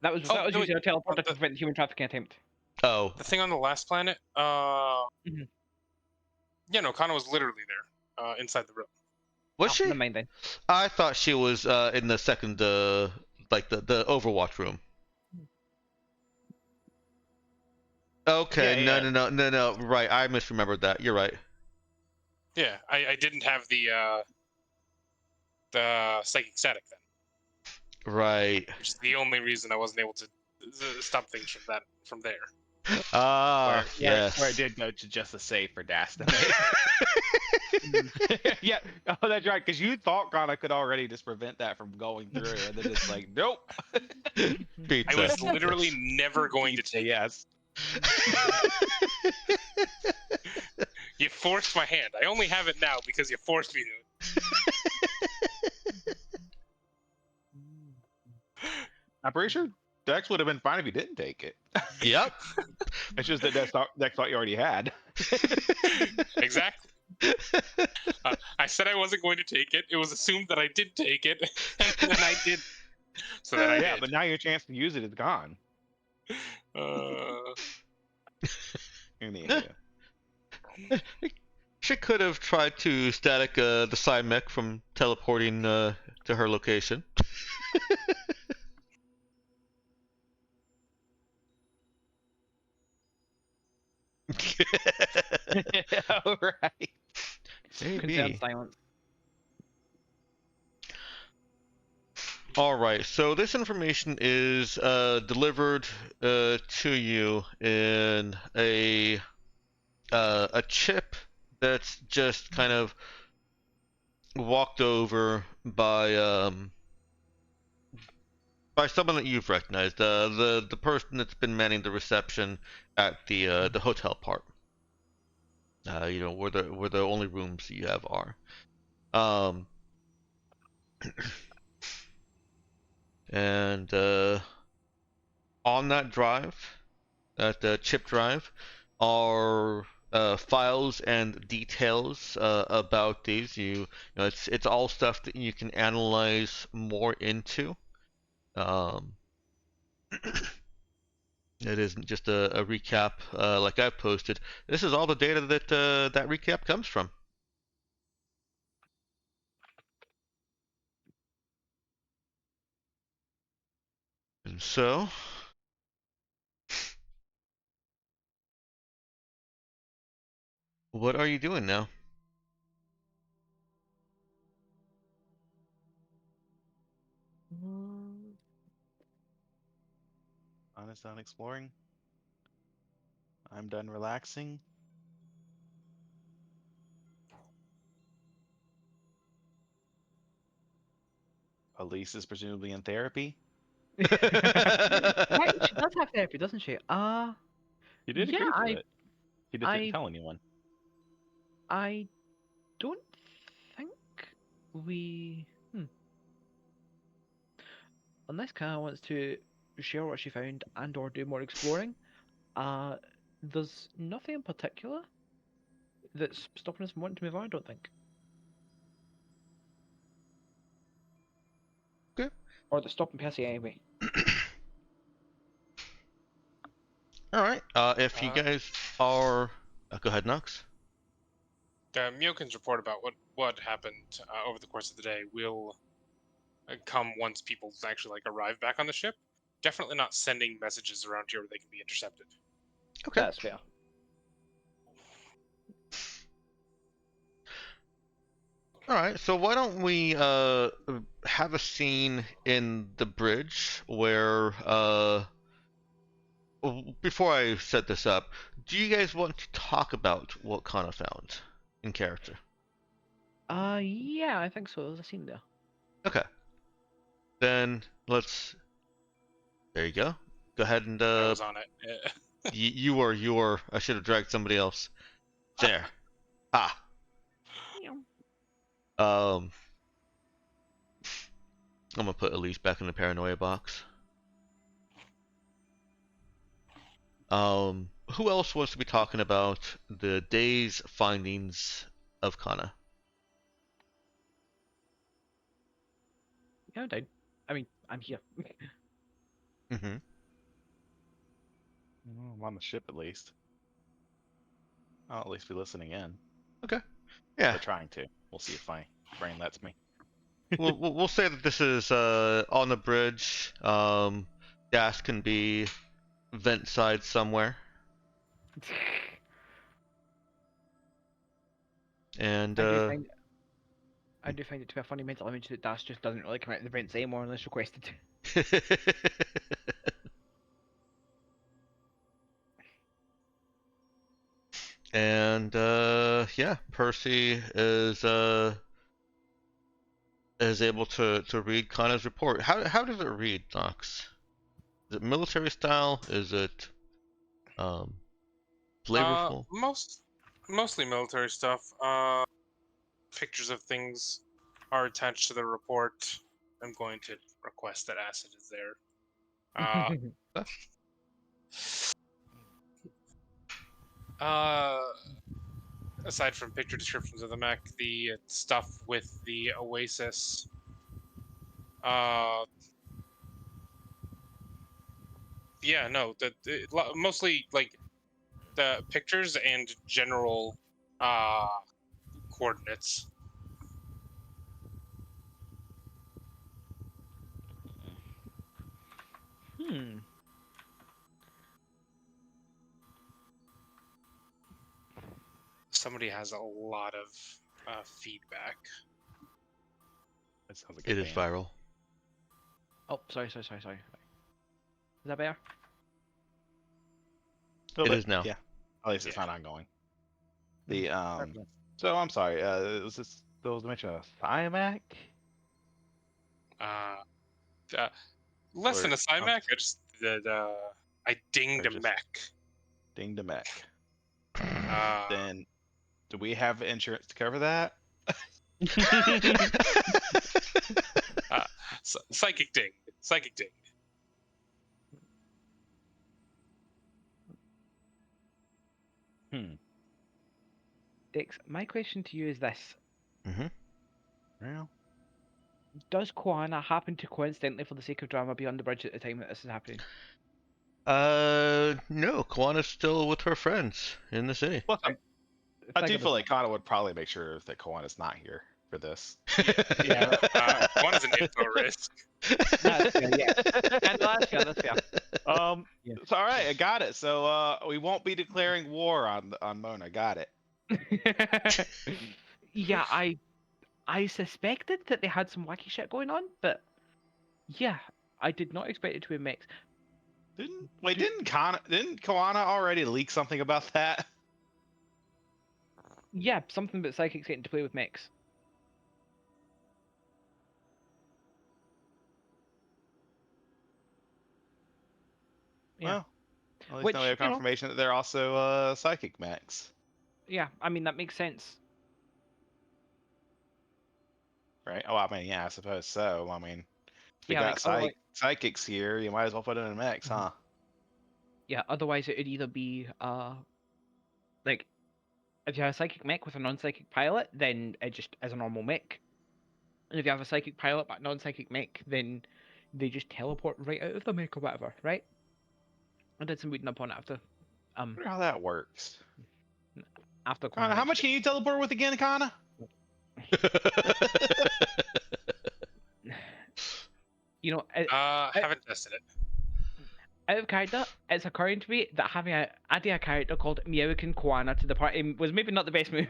That was without us no, using our teleporter to the, prevent the human trafficking attempt. Oh, the thing on the last planet, Mhm. yeah, no, Kana was literally there, inside the room. was Oh, she? never mind then. I thought she was in the second, like the Overwatch room. Okay, Yeah, yeah. no. Right, I misremembered that. You're right. Yeah, I didn't have the psychic static then, Right. which is the only reason I wasn't able to stop things from there. Ah, Where it yes. did go to just a save for Das to make. Yeah, oh, that's right. Because you thought Kana could already just prevent that from going through, and then it's like, nope. I Pizza. was literally never going to Pizza, take yes. it. You forced my hand. I only have it now because you forced me to. I'm pretty sure Dex would have been fine if he didn't take it. Yep. It's just that Dex thought you already had. Exactly. I said I wasn't going to take it. It was assumed that I did take it, and then I did. So then I Yeah, did. but now your chance to use it is gone. Uh, Anywho. She could have tried to static the Psy mech from teleporting to her location. All right. Concerned Maybe. silence. All right. So this information is delivered to you in a chip that's just kind of walked over by someone that you've recognized, the person that's been manning the reception at the hotel part. Where the only rooms you have are. Um, and on that drive, that chip drive, are files and details about these. It's all stuff that you can analyze more into. Um, it isn't just a recap like I've posted. This is all the data that that recap comes from. And so, what are you doing now? Honest on exploring. I'm done relaxing. Elise is presumably in therapy. Right, she does have therapy, doesn't she? He did Yeah, agree to it. He just didn't I, tell anyone. I don't think we. Unless Kaya wants to share what she found and or do more exploring, uh, there's nothing in particular that's stopping us from wanting to move on. I don't think. Or the stopping Percy anyway. All right. If you guys are, go ahead, Knox. Myokin's report about what happened over the course of the day will come once people actually arrive back on the ship. Definitely not sending messages around here where they can be intercepted. Okay. That's fair. All right. So why don't we have a scene in the bridge where before I set this up, do you guys want to talk about what Kana found in character? Yeah, I think so. There's a scene there. Okay. Then let's. There you go. Go ahead and I was on it. you were. I should have dragged somebody else. There. Ah. Um. I'm gonna put Elise back in the paranoia box. Who else wants to be talking about the day's findings of Kana? Yeah, I'm down. I mean, I'm here. Mm-hmm. Well, I'm on the ship at least. I'll at least be listening in. Yeah. Or trying to. We'll see if my brain lets me. We'll say that this is on the bridge. Gas can be vent side somewhere. And I do find it to be a funny mental image that Dash just doesn't really come out of the vents anymore unless requested. and yeah, Percy is able to read Kana's report. How does it read, Knox? Is it military style? Is it flavorful? Mostly military stuff. Pictures of things are attached to the report. I'm going to request that acid is there. Aside from picture descriptions of the mech, the stuff with the Oasis, yeah, no, mostly the pictures and general coordinates. Somebody has a lot of feedback. That sounds like It is viral. Oh, sorry. Is that better? It is now. Yeah. At least it's Yeah. not ongoing. The So I'm sorry. Was this there was a mention of Thimac? Less than Or- a Cymac, I just I dinged Or a just- mech. Ding the mech. Uh, Then do we have insurance to cover that? Psychic ding. Psychic ding. Dex, my question to you is this. Mm-hmm. Well, Does Koana happen to coincidentally, for the sake of drama, be on the bridge at the time that this is happening? No, Kawana's still with her friends in the city. well, I do Figured feel as like Kana would probably make sure that Kawana's not here for this. Yeah. One is an info risk. That's fair, yeah. And that's fair. Yeah. It's all right. I got it. So we won't be declaring war on Mona. Got it. Yeah, I suspected that they had some wacky shit going on, but yeah, I did not expect it to be mixed. Didn't Kawana already leak something about that? Yeah, something about psychics getting to play with mechs. Yeah. Well, at least Which, now we have you know, confirmation that they're also psychic mechs, yeah, I mean that makes sense. right? Oh, I mean, yeah, I suppose so. I mean, if we Yeah, got like otherwise, psychics here, you might as well put it in mechs, huh? yeah, otherwise it would either be like if you have a psychic mech with a non-psychic pilot, then it just is a normal mech. And if you have a psychic pilot but non-psychic mech, then they just teleport right out of the make or whatever, right? I did some reading up on it after I wonder how that works. Connor How much mentioned can you teleport with again, Kana? You know, Haven't tested it. out of character, it's occurring to me that adding a character called Meowkin Koana to the party was maybe not the best move.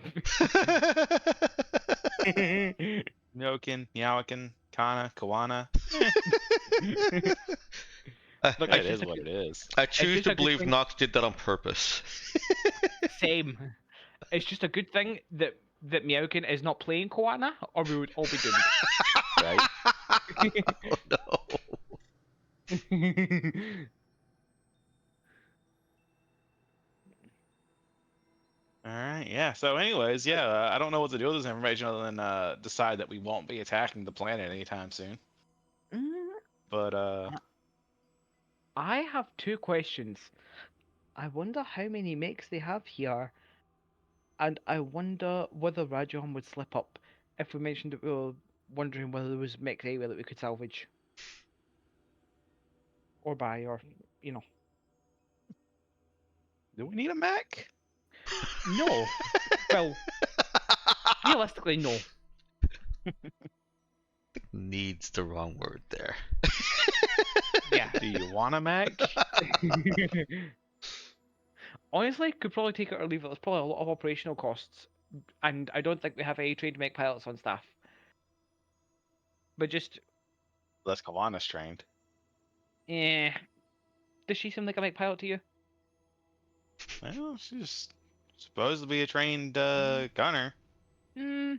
Meowkin, Meowkin, Kana, Kawana. Look, I, it is what it is. I choose just to a good believe thing. Nox did that on purpose. Same. It's just a good thing that Meowkin is not playing Koana, or we would all be doomed. Right? Oh no. All right, yeah. So, anyways, yeah, I don't know what to do with this information other than decide that we won't be attacking the planet anytime soon. But I have two questions. I wonder how many makes they have here, and I wonder whether Rajon would slip up if we mentioned that we were wondering whether there was mechs anywhere that we could salvage or buy, or you know. do we need a mech? No. Well, realistically, no. Needs the wrong word there. Yeah. Do you want a mech? Honestly, could probably take it or leave it. There's probably a lot of operational costs, and I don't think we have any trained mech pilots on staff. But just, Unless Kawana's trained. eh, does she seem like a mech pilot to you? Well, she's supposed to be a trained gunner. Hmm,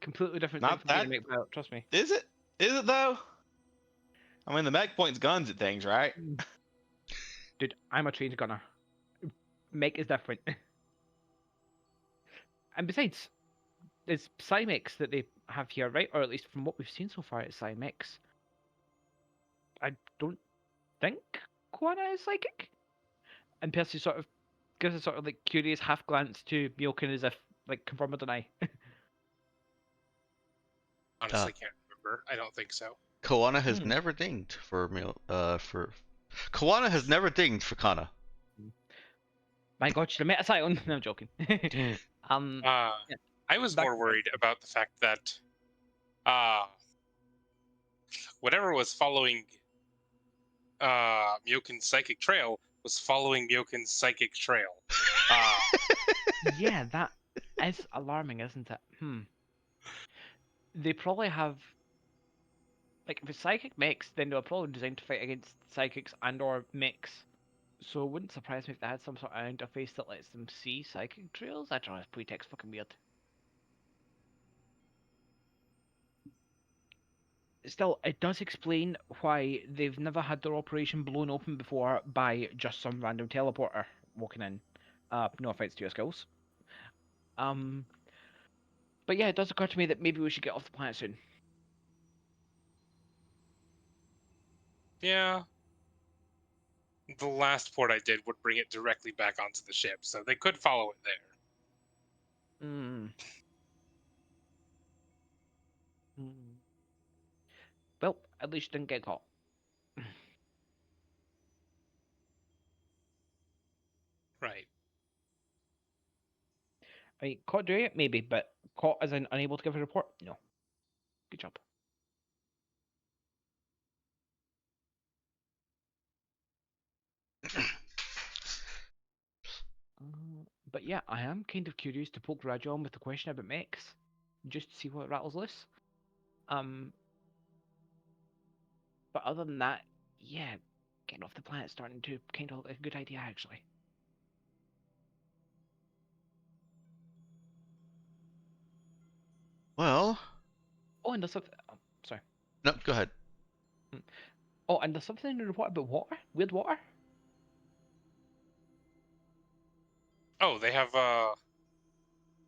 completely different thing Not from being a that. mech pilot. Trust me. Is it? Is it though? I mean, the mech points guns at things, right? Dude, I'm a trained gunner. Mech is different. And besides, it's Psymechs that they have here, right? Or at least from what we've seen so far, it's Psymechs. I don't think Koana is psychic. And Percy sort of gives a sort of like curious half glance to Myokin as if like confirm or deny. Honestly, can't remember. I don't think so. Koana has never dinged for Koana has never dinged for Kana. My God, should I met a Scion? No, I'm joking. Yeah. I was Back more to worried about the fact that whatever was following Myokin's psychic trail was following Myokin's psychic trail. Yeah, that is alarming, isn't it? They probably have like if it's psychic mechs, then they're probably designed to fight against psychics and or mechs. So it wouldn't surprise me if they had some sort of interface that lets them see psychic trails. I don't know, it's pretext fucking weird. Still, it does explain why they've never had their operation blown open before by just some random teleporter walking in. No offense to your skills. But yeah, it does occur to me that maybe we should get off the planet soon. Yeah. The last port I did would bring it directly back onto the ship, so they could follow it there. Well, at least you didn't get caught. Right. I mean, caught doing it, maybe, but caught as in unable to give a report? No. Good job. But yeah, I am kind of curious to poke Rajon with the question about mechs, just to see what rattles loose. But other than that, yeah, getting off the planet's starting to kind of look like a good idea, actually. Well, Oh, and there's something. Oh, sorry. no, go ahead. Oh, and there's something in the report about water. Weird water. Oh, they have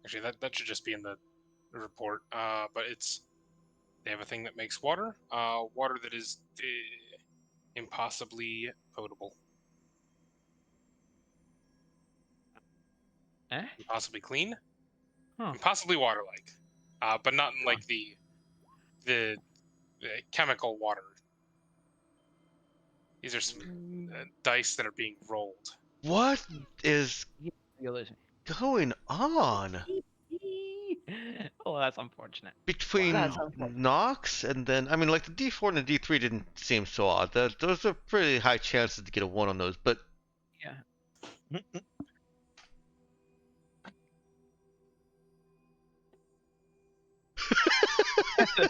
actually that should just be in the report. But they have a thing that makes water. Water that is impossibly potable. Eh? Impossibly clean. Huh. Impossibly water-like. But not in like the chemical water These are some dice that are being rolled. What is You're losing. going on Oh, that's unfortunate. between That's unfortunate. Nox and then I mean like the D4 and the D3 didn't seem so odd. Those are pretty high chances to get a 1 on those, but Yeah.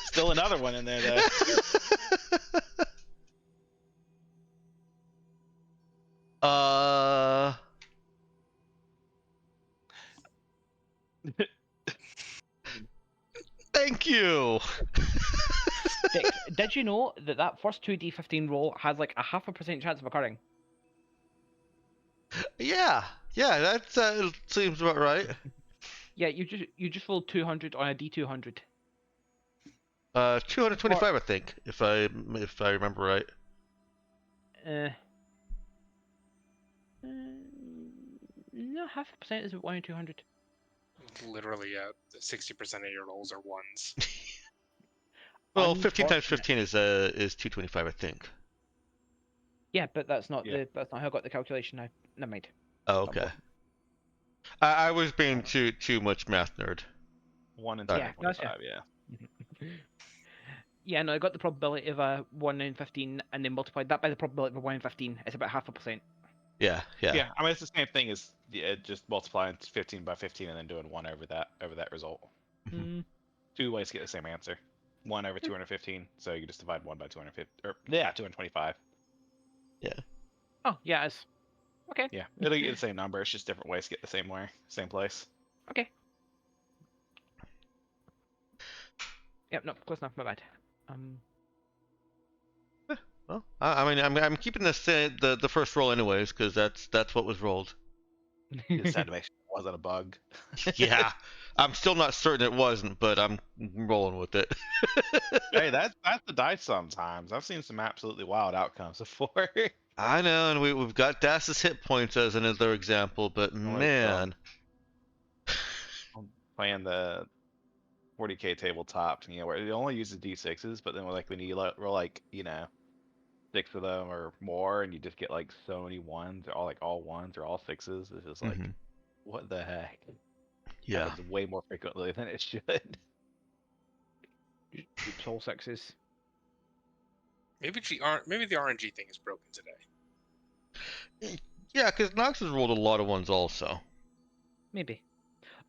Still another one in there though. Thank you. Dick, did you know that first 2d15 roll has like a 0.5% chance of occurring? Yeah, that seems about right. Yeah, you just rolled 200 on a d200. 225, I think, if I remember right. Uh, no, 0.5% is 1 in 200. Literally, 60% of your rolls are ones. Well, 15 times Unfortunate. 15 is 225, I think. Yeah, but that's not Yeah. that's not how I got the calculation now. Never mind. Oh, okay. I was being too much math nerd. 1 in Sorry. Yeah, that's 225, yeah. Yeah, no, I got the probability of a 1 in 15 and then multiplied that by the probability of a 1 in 15. It's about 0.5%. Yeah. Yeah, I mean it's the same thing as just multiplying 15 by 15 and then doing 1 over that result. Mm. Two ways to get the same answer. 1 over 215, so you just divide 1 by 250, or yeah, 225. Oh, yeah, it's okay. Yeah, it'll get the same number. It's just different ways to get the same place. Okay. Yep, no, close enough. My bad. Well, I mean, I'm keeping the first roll anyways, because that's what was rolled. You just had to make sure it wasn't a bug. Yeah, I'm still not certain it wasn't, but I'm rolling with it. Hey, that's the dice sometimes. I've seen some absolutely wild outcomes before. I know, and we've got Das's hit points as another example, but Like, man, I'm playing the 40k tabletop, where it only uses d6s, but then like when you roll like 6 of them or more, and you just get like so many ones, or all ones or all sixes. It's just like, Mhm. what the heck? Yeah. Happens way more frequently than it should. Oops, all sixes. Maybe the RNG thing is broken today. Yeah, because Nox has rolled a lot of ones also. Maybe.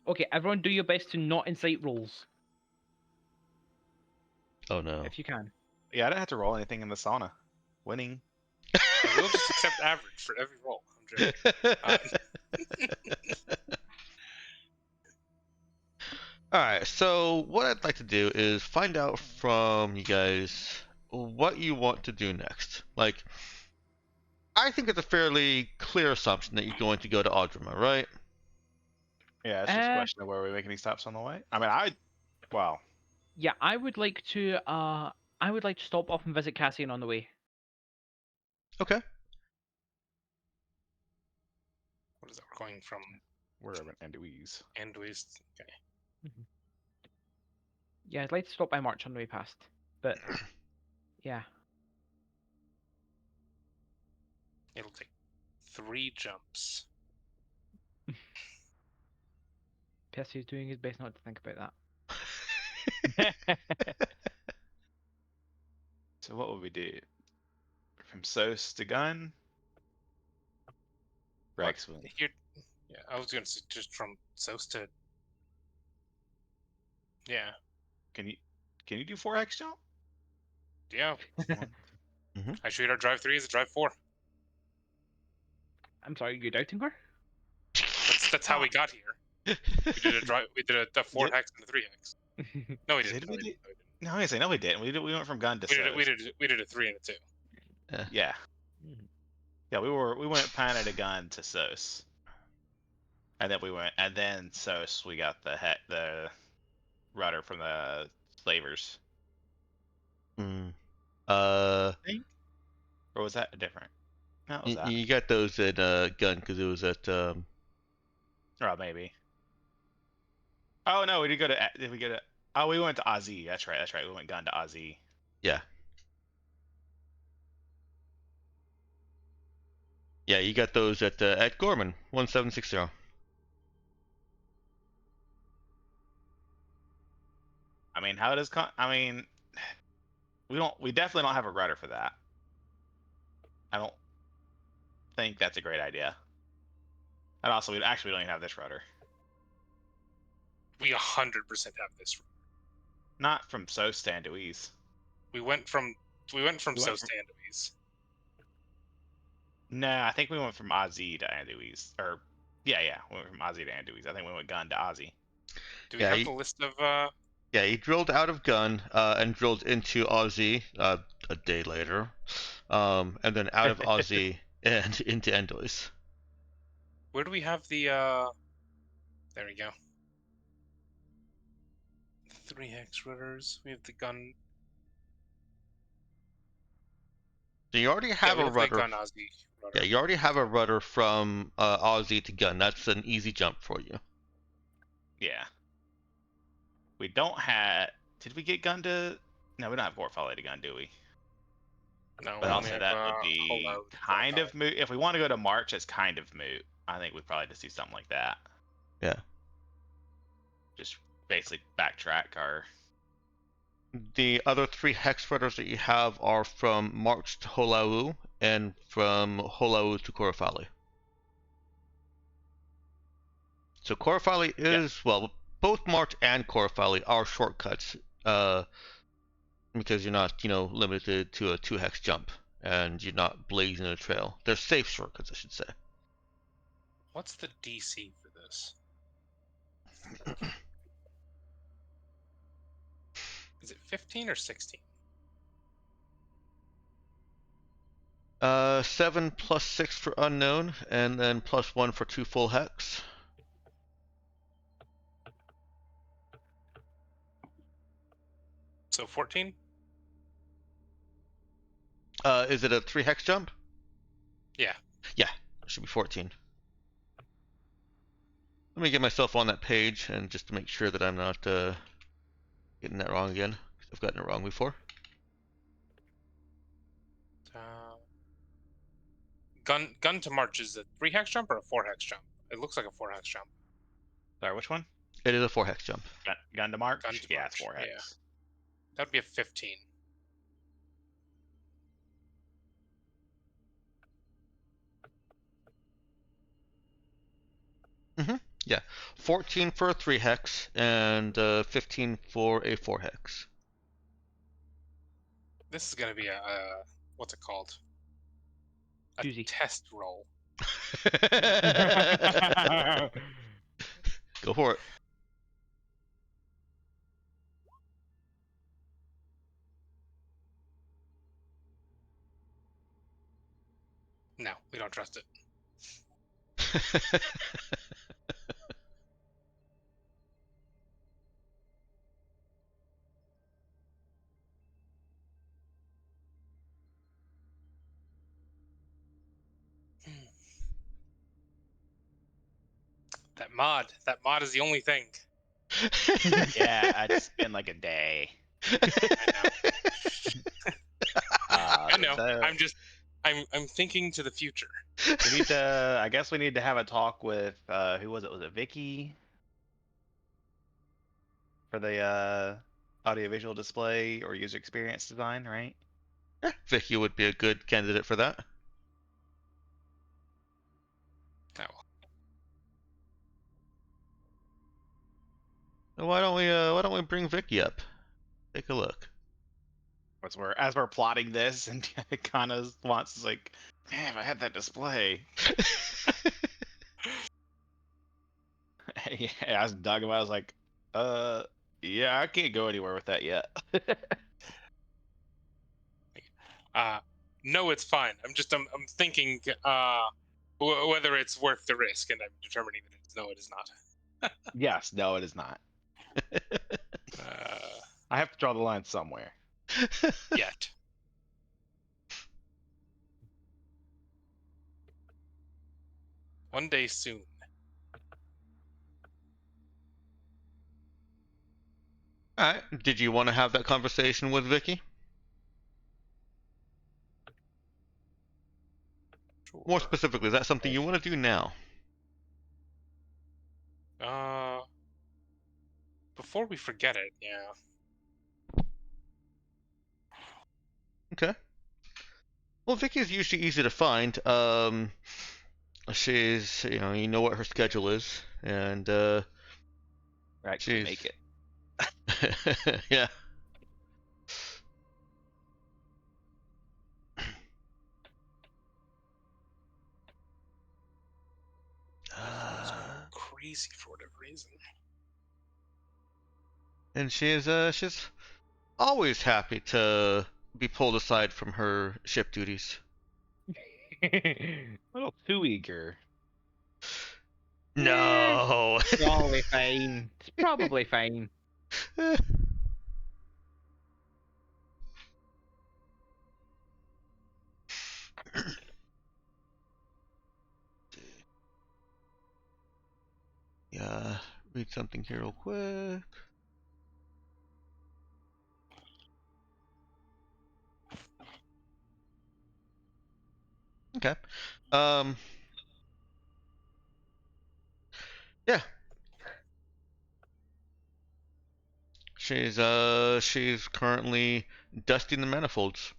Okay, everyone do your best to not incite rolls. Oh no. If you can. Yeah, I didn't have to roll anything in the sauna. Winning. We'll just accept average for every roll. I'm joking. Alright, so what I'd like to do is find out from you guys what you want to do next. Like, I think it's a fairly clear assumption that you're going to go to Audrima, right? Yeah, it's just a question of where we make any stops on the way. I mean, well, Yeah, I would like to stop off and visit Cassian on the way. Okay. What is that? We're going from wherever Anduiz. Anduiz. Okay. Yeah, I'd like to stop by March on the way past. But yeah. It'll take 3 jumps. Percy's doing his best not to think about that. So what would we do? From Sos to Gun? Rex will. Here, yeah, I was gonna say just from Sos to. Yeah, Can you do 4x jump? yeah. Mhm. I treat our drive 3 as a drive 4. I'm sorry, you're doubting her? That's how we got here. We did a drive. We did a 4 hex and a 3 hex. No, we didn't. Did No, we we do? didn't. No, I say no, we didn't. We went from Gun to We Sos. did. We did a 3 and a 2. Yeah. Yeah, we went Pana to Gun to Sos. And then Sos we got the rudder from the slavers. Mm. I think? Or was that different? No, it was that. You got those at Gun because it was at Oh, maybe. Oh no, we did go to. Did we go to? Oh, we went to Ozzy. That's right. We went Gun to Ozzy. yeah. Yeah, you got those at Gorman 1760. I mean, how does I mean, we definitely don't have a rudder for that. I don't think that's a great idea. And also, we don't even have this rudder. We 100% have this. Not from Sos to Anduiz. We went from Sos from- to Anduiz. No, I think we went from Ozzy to Anduiz. Or, yeah, we went from Ozzy to Anduiz. I think we went gun to Ozzy. Do we Yeah, have the list of? Yeah, he drilled out of gun and drilled into Aussie a day later, and then out of Aussie and into Endois. Where do we have the? There we go. 3 hex rudders. We have the gun. So you already Yeah, have we a have the rudder. gun Ozzy rudder. Yeah, you already have a rudder from Aussie to gun. That's an easy jump for you. Yeah. We don't have. Did we get gun to? No, we don't have Portfolio to gun, do we? No, But we also, only that have, would be Hollow to kind Portfolio. of moot. If we want to go to March, it's kind of moot. I think we'd probably just do something like that. Yeah. Just basically backtrack our. The other 3 hex rudders that you have are from March to Holau and from Holau to Korofali. So Korofali is, well, both March and Korofali are shortcuts, because you're not, limited to a 2 hex jump, and you're not blazing a trail. They're safe shortcuts, I should say. What's the DC for this? Is it 15 or 16? 7 plus 6 for unknown, and then plus 1 for 2 full hex. So 14? Is it a 3 hex jump? Yeah. Yeah, it should be 14. Let me get myself on that page, and just to make sure that I'm not getting that wrong again. I've gotten it wrong before. Gun to March is a 3 hex jump or a 4 hex jump? It looks like a 4 hex jump. Sorry, which one? It is a 4 hex jump. Gun to March? Gun to Yeah, March, it's 4 yeah. hex. That'd be a 15. Yeah, 14 for a 3 hex and 15 for a 4 hex. This is gonna be a what's it called? A Doozy. test roll. Go for it. No, we don't trust it. That mod is the only thing. Yeah, it's been like a day. I know. So I'm thinking to the future. we need to. I guess we need to have a talk with who was it? Was it Vicky for the audiovisual display or user experience design, right? Vicky would be a good candidate for that. No. Why don't we bring Vicky up? Take a look. As we're plotting this, and Kana's wants is like, man, if I had that display. Yeah, I was talking about. I was like, yeah, I can't go anywhere with that yet. No, it's fine. I'm thinking whether it's worth the risk, and I'm determining that no, it is not. Yes, no, it is not. I have to draw the line somewhere. Yet. One day soon. All right. Did you want to have that conversation with Vicky? more specifically, is that something you want to do now? Before we forget it, yeah. Okay. Well, Vicky's usually easy to find. She's, you know what her schedule is, and Actually, she's make it. yeah. My phone's going crazy for whatever reason. And she's always happy to be pulled aside from her ship duties. A little too eager. No. Probably fine. It's probably fine. Yeah, read something here real quick. Okay. Yeah. She's currently dusting the manifolds.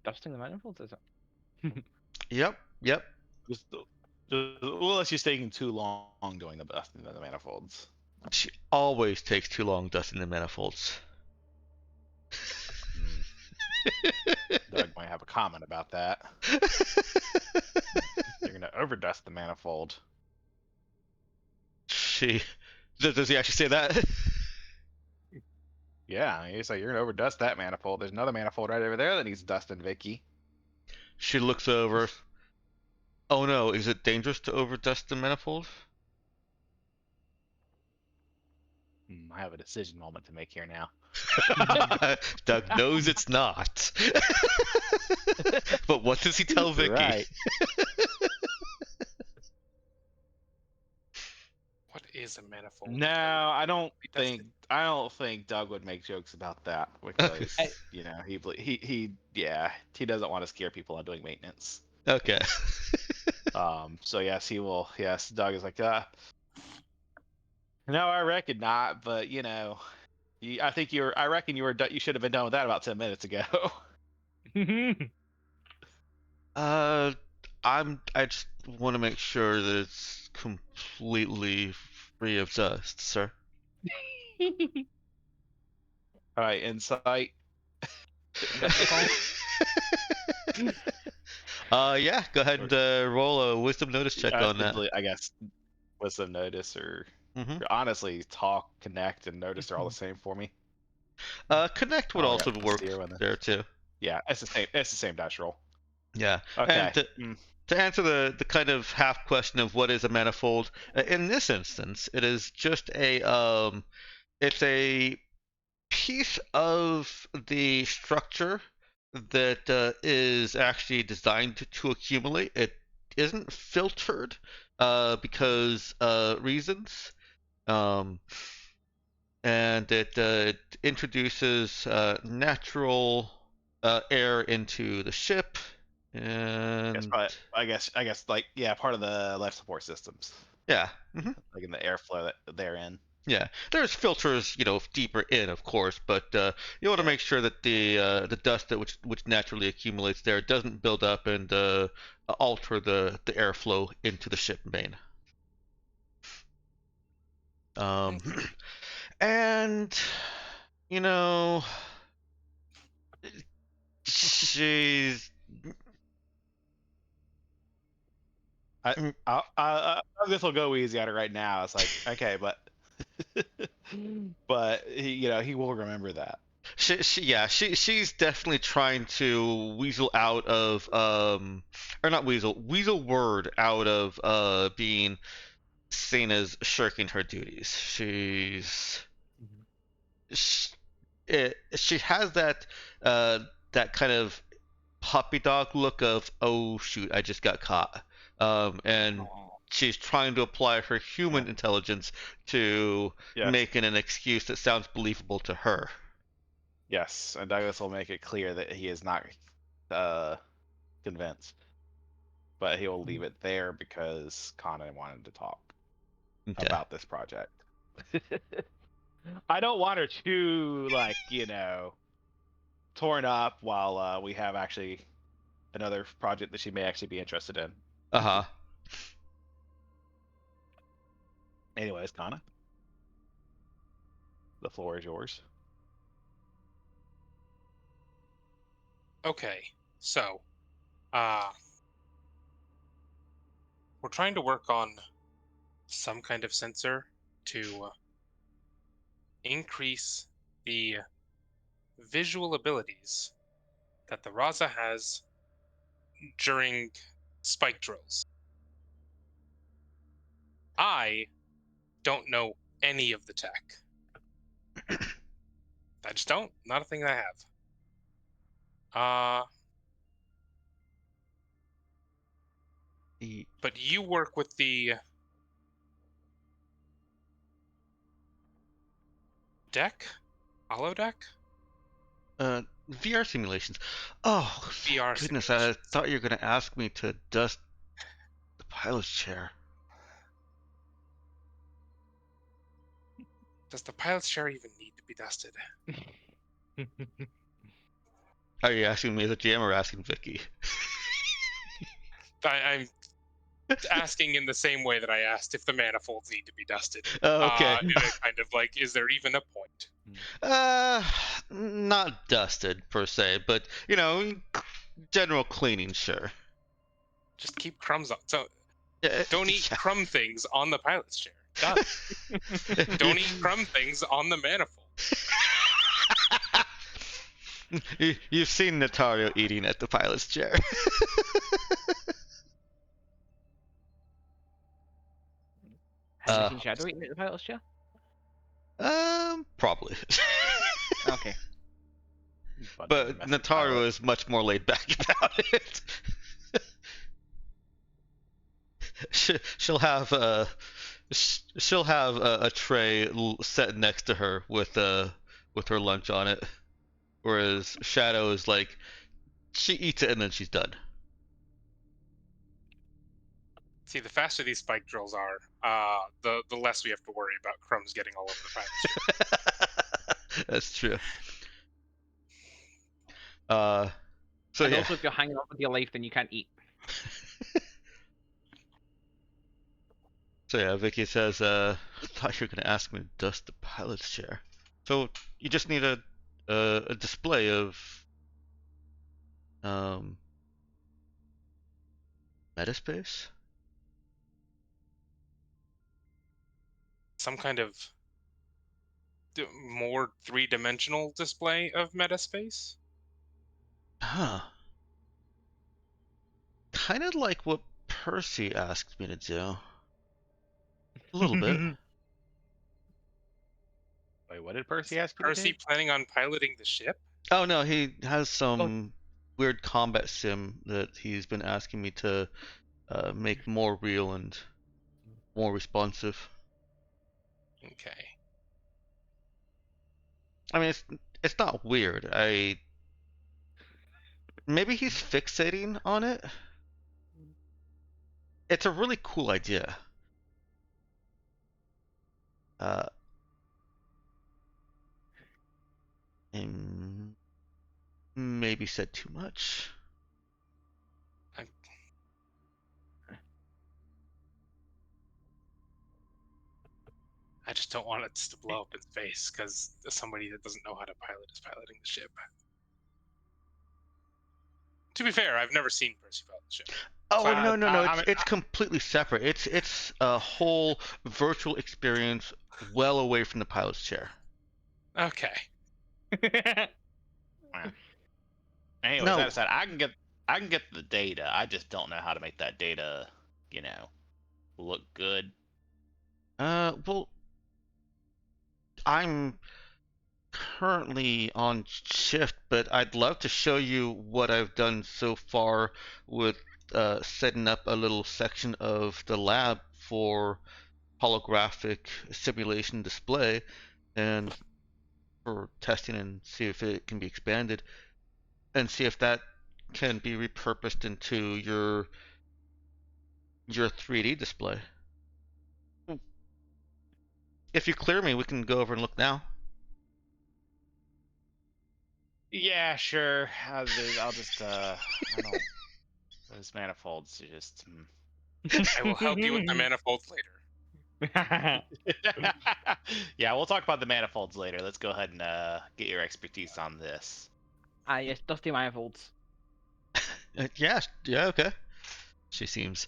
Dusting the manifolds, is it? Yep. Just, well, she's taking too long doing the busting of the manifolds. She always takes too long dusting the manifolds. Doug might have a comment about that. You're gonna overdust the manifold. Does he actually say that? Yeah, he's like, you're gonna overdust that manifold. There's another manifold right over there that needs dusting, Vicky. She looks over. Oh no, is it dangerous to overdust the manifold? I have a decision moment to make here now. Doug knows it's not. But what does he tell Vicky? Right. What is a manifold? No, I don't think Doug would make jokes about that because he doesn't want to scare people on doing maintenance. Okay. So yes, he will. Yes, Doug is like, no, I reckon not, but I reckon you should have been done with that about 10 minutes ago. I just want to make sure that it's completely free of dust, sir. All right, insight. Yeah, go ahead and roll a wisdom notice check on that. I guess wisdom notice or Mhm. honestly, talk, connect, and notice are all the same for me. Connect would Oh, I also got work 0 in there. there too. Yeah, it's the same. It's the same dice roll. Yeah. Okay. And to answer the kind of half question of what is a manifold, in this instance, it is just it's a piece of the structure that is actually designed to accumulate. It isn't filtered because reasons. And it introduces natural air into the ship, and I guess like part of the life support systems, yeah, mhm. like in the airflow that they're in. Yeah, there's filters, deeper in, of course, but you want to make sure that the dust which naturally accumulates there doesn't build up and alter the airflow into the ship main. And she's This will go easy on her right now. It's like, okay, but he will remember that. She's definitely trying to weasel out of or not weasel word out of being seen as shirking her duties. She has that kind of puppy dog look of, oh shoot, I just got caught, and she's trying to apply her human intelligence to making an excuse that sounds believable to her. Yes, and Douglas will make it clear that he is not convince. But he will leave it there because Kana wanted to talk Okay. about this project. I don't want her too, like, torn up while we have actually another project that she may actually be interested in. Uh-huh. Anyways, Kana, the floor is yours. Okay, so, we're trying to work on some kind of sensor to increase the visual abilities that the Raza has during spike drills. I don't know any of the tech. I just don't. Not a thing I have. But you work with the deck? Holodeck? VR simulations. Oh, VR goodness, I simulations. thought you were going to ask me to dust the pilot's chair. Does the pilot's chair even need to be dusted? Are you asking me as a GM or asking Vicky? I'm asking in the same way that I asked if the manifolds need to be dusted. Oh, okay. In a kind of like, is there even a point? Not dusted per se, but general cleaning, sure. Just keep crumbs on. So Yeah, don't eat yeah. crumb things on the pilot's chair. Done. Don't eat crumb things on the manifold. You've seen Natario eating at the pilot's chair. Have you seen Shadow eating at the pilot's chair? Probably. Okay. But Nataru is much more laid back about it. She'll have a tray set next to her with her lunch on it, whereas Shadow is like she eats it and then she's done. See, the faster these spike drills are, the less we have to worry about crumbs getting all over the pilot's chair. That's true. So And yeah. also, if you're hanging on with your life, then you can't eat. So yeah, Vicky says, I thought you were gonna ask me to dust the pilot's chair. So you just need a display of metaspace? Some kind of more three-dimensional display of metaspace? Huh. Kind of like what Percy asked me to do. A little bit. Wait, what did Percy ask you to Percy do? planning on piloting the ship? Oh no, he has some weird combat sim that he's been asking me to make more real and more responsive. Okay. I mean, it's not weird. Maybe he's fixating on it. It's a really cool idea. And maybe said too much. I just don't want it to blow up in space because somebody that doesn't know how to pilot is piloting the ship. To be fair, I've never seen Percy pilot the ship. Oh So no! It's completely separate. It's a whole virtual experience, well away from the pilot's chair. Okay. Anyways, No. that aside, I can get the data. I just don't know how to make that data, look good. Well, I'm currently on shift, but I'd love to show you what I've done so far with setting up a little section of the lab for holographic simulation display and for testing and see if it can be expanded and see if that can be repurposed into your 3D display. If you clear me, we can go over and look now. Yeah, sure. I'll just I don't. Those manifolds are just. I will help you with the manifolds later. Yeah, we'll talk about the manifolds later. Let's go ahead and get your expertise on this. Yes, dusty manifolds. Yeah, okay. She seems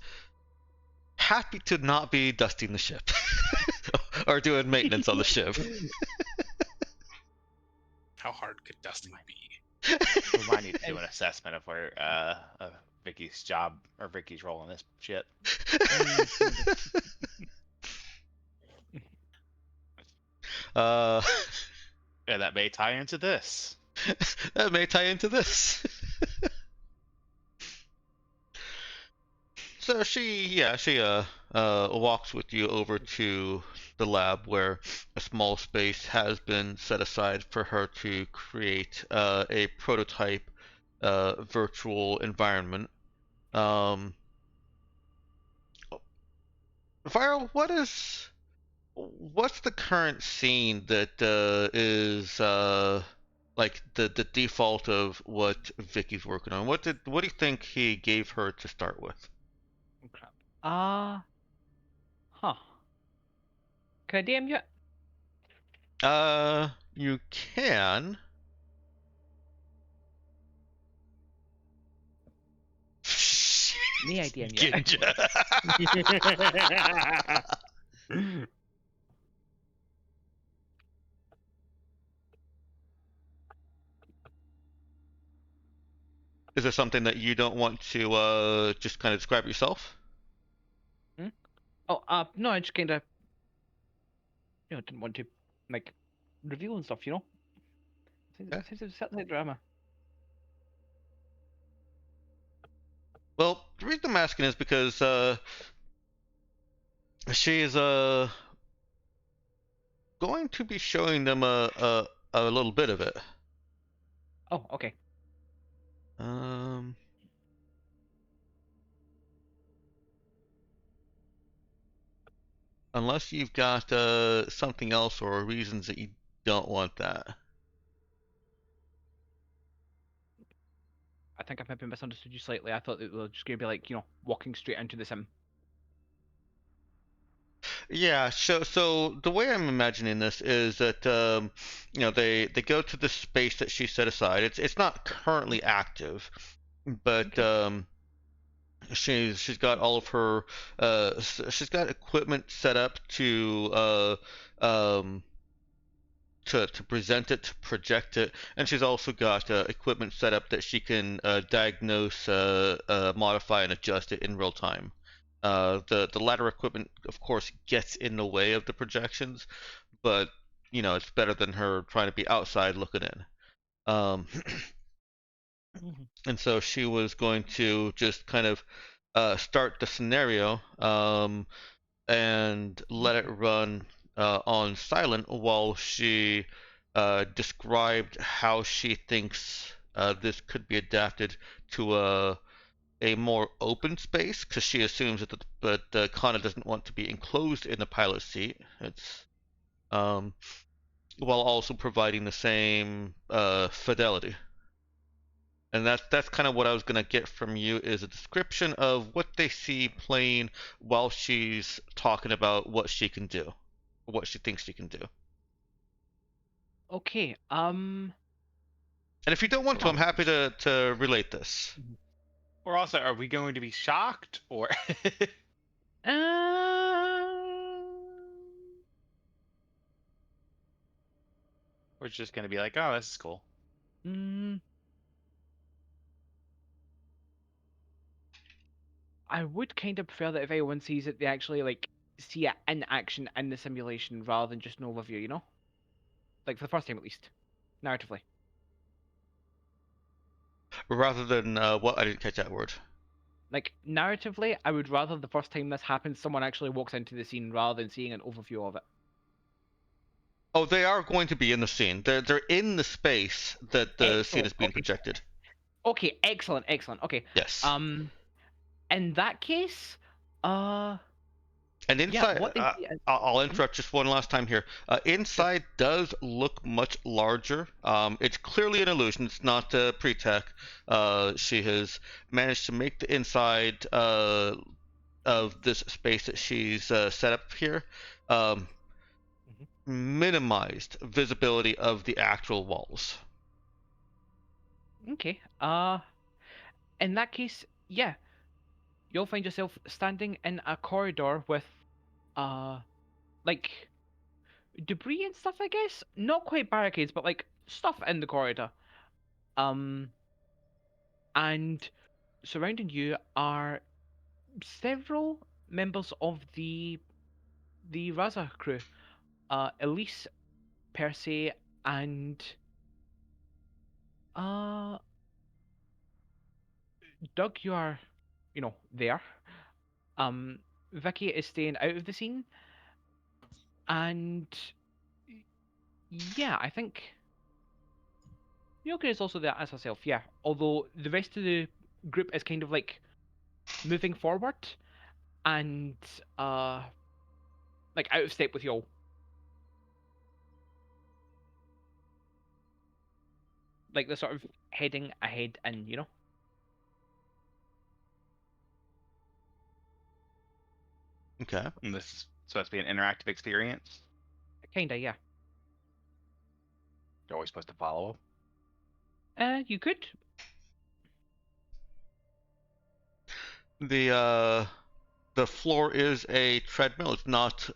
happy to not be dusting the ship or doing maintenance on the ship. How hard could dusting be? We might need to do an assessment of where Vicky's job or Vicky's role in this shit. uh, Yeah, that may tie into this. that may tie into this. So she walks with you over to the lab where a small space has been set aside for her to create a prototype virtual environment. Viral, what's the current scene that is like the default of what Vicky's working on? What do you think he gave her to start with? Oh, crap. Huh. Can I DM you it? You can. Me, I DM you it. Ginja. Is there something that you don't want to just kind of describe yourself? Oh, no, I just kind of, didn't want to, like, reveal and stuff, Yeah. Seems to set like drama. Well, the reason I'm asking is because she is going to be showing them a little bit of it. Oh, okay. Unless you've got something else or reasons that you don't want that. I think I maybe misunderstood you slightly. I thought it was just going to be like, walking straight into the sim. Yeah, so the way I'm imagining this is that they go to the space that she set aside. It's not currently active, but Okay. she's got all of her she's got equipment set up to present it, to project it, and she's also got equipment set up that she can diagnose, modify, and adjust it in real time. The latter equipment, of course, gets in the way of the projections, but it's better than her trying to be outside looking in. And so she was going to just kind of start the scenario and let it run on silent while she described how she thinks this could be adapted to a more open space, because she assumes that Kana doesn't want to be enclosed in the pilot seat. It's while also providing the same fidelity. And that's kind of what I was gonna get from you, is a description of what they see playing while she's talking about what she can do, what she thinks she can do. Okay. And if you don't want to, I'm happy to relate this. Or also, are we going to be shocked or? We're just gonna be like, oh, this is cool. I would kind of prefer that if anyone sees it, they actually like see it in action in the simulation rather than just an overview. Like for the first time at least, narratively. Rather than what? I didn't catch that word. Like narratively, I would rather the first time this happens, someone actually walks into the scene rather than seeing an overview of it. Oh, they are going to be in the scene. They're in the space that the scene is being okay. projected. Okay, excellent. Okay. Yes. In that case, And yeah, inside, what they see I'll interrupt just one last time here. Sure. Inside does look much larger. It's clearly an illusion. It's not pre-tech. She has managed to make the inside of this space that she's set up here minimized visibility of the actual walls. Okay. In that case, yeah, you'll find yourself standing in a corridor with, like debris and stuff. I guess not quite barricades, but like stuff in the corridor. And surrounding you are several members of the Raza crew. Elise, Percy, and uh, Doug. You are, there. Vicky is staying out of the scene, and yeah, I think Yoga is also there as herself. Yeah, although the rest of the group is kind of like moving forward and like out of step with y'all. Like they're sort of heading ahead and Okay. And this is supposed to be an interactive experience. kinda, yeah. You're always supposed to follow. You could. The floor is a treadmill. It's not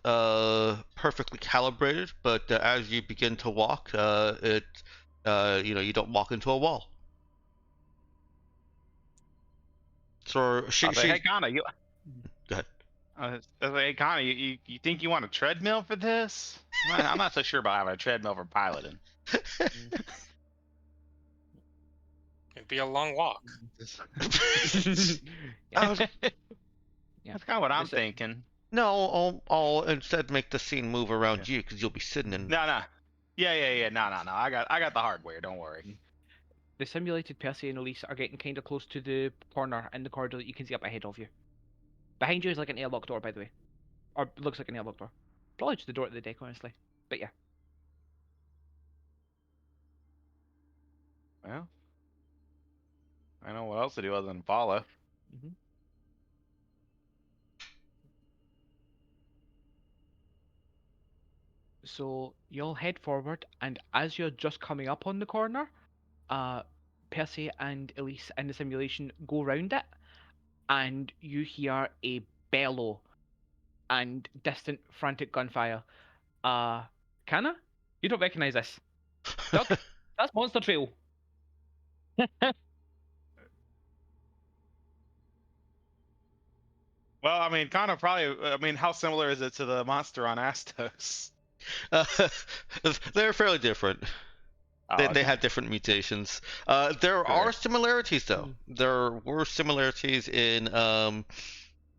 perfectly calibrated, but as you begin to walk, you don't walk into a wall. So I was like, hey, Connor, you. Go ahead. I was like, hey, Connor, you think you want a treadmill for this? I'm not so sure about having a treadmill for piloting. It'd be a long walk. Yeah. That's kind of what I'm Listen. thinking. No, I'll instead make the scene move around you because you'll be sitting in. No. Yeah. No. I got the hardware. Don't worry. The simulated Percy and Elise are getting kind of close to the corner in the corridor that you can see up ahead of you. Behind you is like an airlock door, by the way. Or looks like an airlock door. Probably just the door to the deck, honestly. But yeah. Well, I know what else to do other than follow. Mm-hmm. So you'll head forward, and as you're just coming up on the corner, Percy and Elise in the simulation go round it, and you hear a bellow and distant, frantic gunfire. Canna? You don't recognize this. Doug, that's Monster Trail. Well, I mean, kind of probably. I mean, how similar is it to the monster on Astos? They're fairly different. Oh, They okay. had different mutations. There are similarities, though. There were similarities in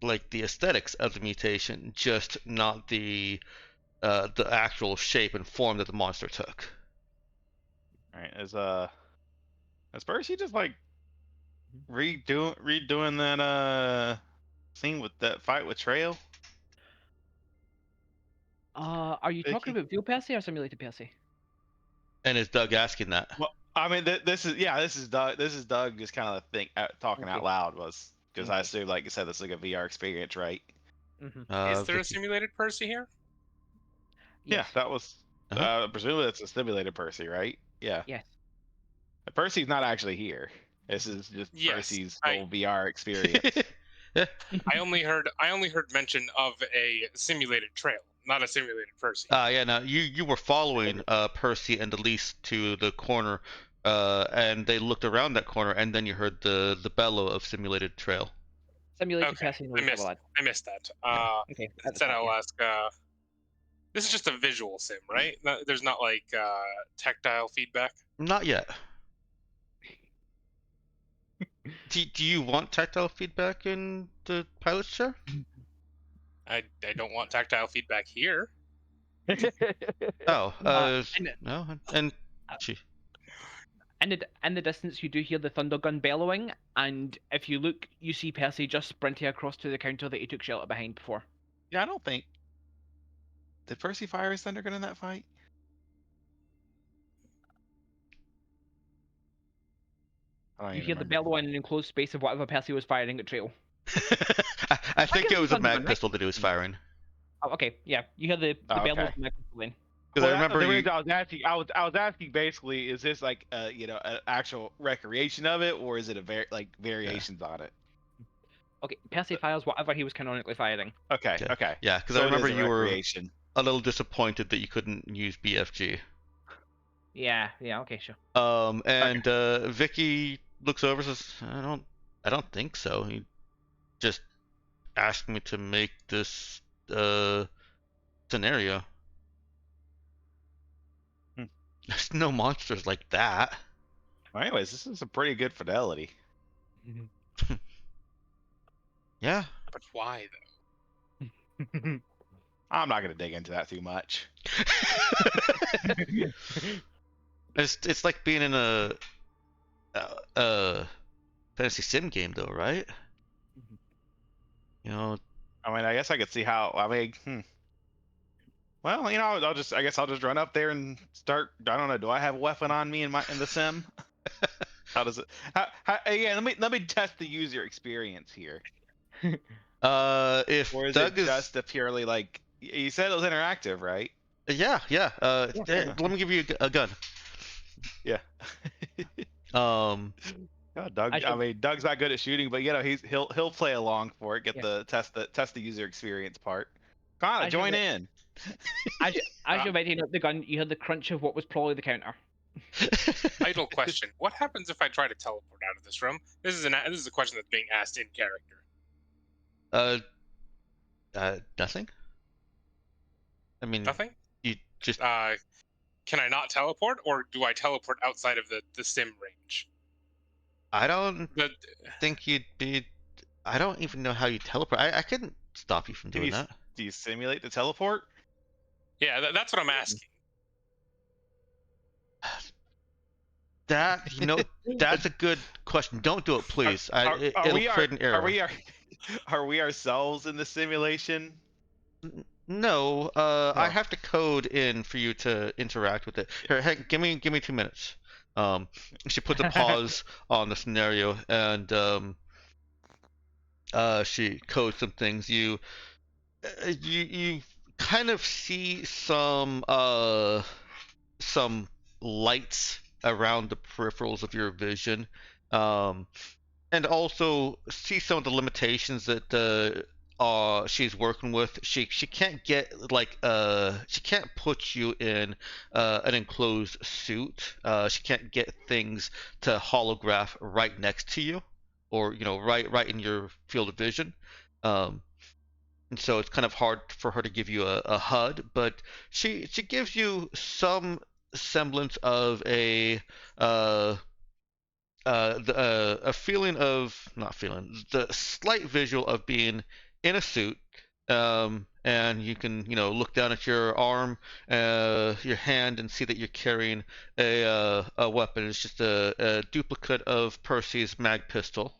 like the aesthetics of the mutation, just not the actual shape and form that the monster took. All right, is Percy just like redoing that scene with that fight with Trail? Are you talking Vicky? about real Percy or simulated Percy? And is Doug asking that? Well, I mean, this is Doug. This is Doug just kind of talking out Okay. loud was because I Okay. assume, like you said, this is like a VR experience, right? Mm-hmm. Is there a Vicky. simulated Percy here? Yeah, Yes. that was. Uh-huh. Presumably, it's a simulated Percy, right? Yeah. Yes. Percy's not actually here. This is just Yes, Percy's I- whole VR experience. I only heard mention of a simulated trail, not a simulated Percy. Yeah, no, you were following Percy and Elise to the corner, and they looked around that corner, and then you heard the bellow of simulated trail. Simulated Okay, Percy and Elise, I missed that. Okay. at the Instead, top, I'll yeah. ask. This is just a visual sim, right? There's not like tactile feedback. Not yet. Do you want tactile feedback in the pilot chair? I don't want tactile feedback here. Oh, and- no, and she. in the distance, you do hear the thunder gun bellowing, and if you look, you see Percy just sprinting across to the counter that he took shelter behind before. Yeah, I don't think. Did Percy fire his thunder gun in that fight? I don't You even hear the remember. bellowing in an enclosed space of whatever Percy was firing at Trail. I think it was a thunder mag gun, right? pistol that he was firing. Oh, okay, yeah, you hear the Oh, bellows okay. from the pistol then. Because I Well, remember the you. reason I was asking, I was asking basically, is this like an actual recreation of it, or is it variations on it? Okay, Percy fires whatever he was canonically firing. Okay, Yeah. okay. Yeah, because So I it remember is a you were recreation. a little disappointed that you couldn't use BFG. Yeah, okay, sure. And Vicky looks over and says, I don't think so. He just asked me to make this scenario. Hmm. There's no monsters like that. Well, anyways, this is a pretty good fidelity. Yeah. But why though? I'm not gonna dig into that too much. It's like being in a fantasy sim game though, right? You know, I mean, I guess I could see how. I mean, well, I guess I'll just run up there and start. I don't know. Do I have a weapon on me in the sim? How does it? Again, let me test the user experience here. if Or is Doug it is just a purely like you said it was interactive, right? yeah. Let me give you a gun. Yeah. Um, God, Doug. I I shall- mean, Doug's not good at shooting, but he'll play along for it. Get Yeah. the test the user experience part. Connor, I shall join bet- in. as you're readying up the gun, you hear the crunch of what was probably the counter. Idle question. What happens if I try to teleport out of this room? This is a question that's being asked in character. Nothing. I mean, Nothing? you just Can I not teleport, or do I teleport outside of the sim range? I don't The, think you'd be. I don't even know how you teleport. I couldn't stop you from doing that. Do you simulate the teleport? yeah, that's what I'm asking. That that's a good question. Don't do it, please. It'll create an error. Are we ourselves in the simulation? No, I Oh. have to code in for you to interact with it. Here, hey, give me 2 minutes. She puts a pause on the scenario and she codes some things. You kind of see some lights around the peripherals of your vision, and also see some of the limitations that she's working with. She can't get she can't put you in an enclosed suit. She can't get things to holograph right next to you, or right in your field of vision. And so it's kind of hard for her to give you a HUD, but she gives you some semblance of a feeling of not feeling the slight visual of being in a suit, and you can look down at your arm, your hand, and see that you're carrying a weapon. It's just a duplicate of Percy's mag pistol.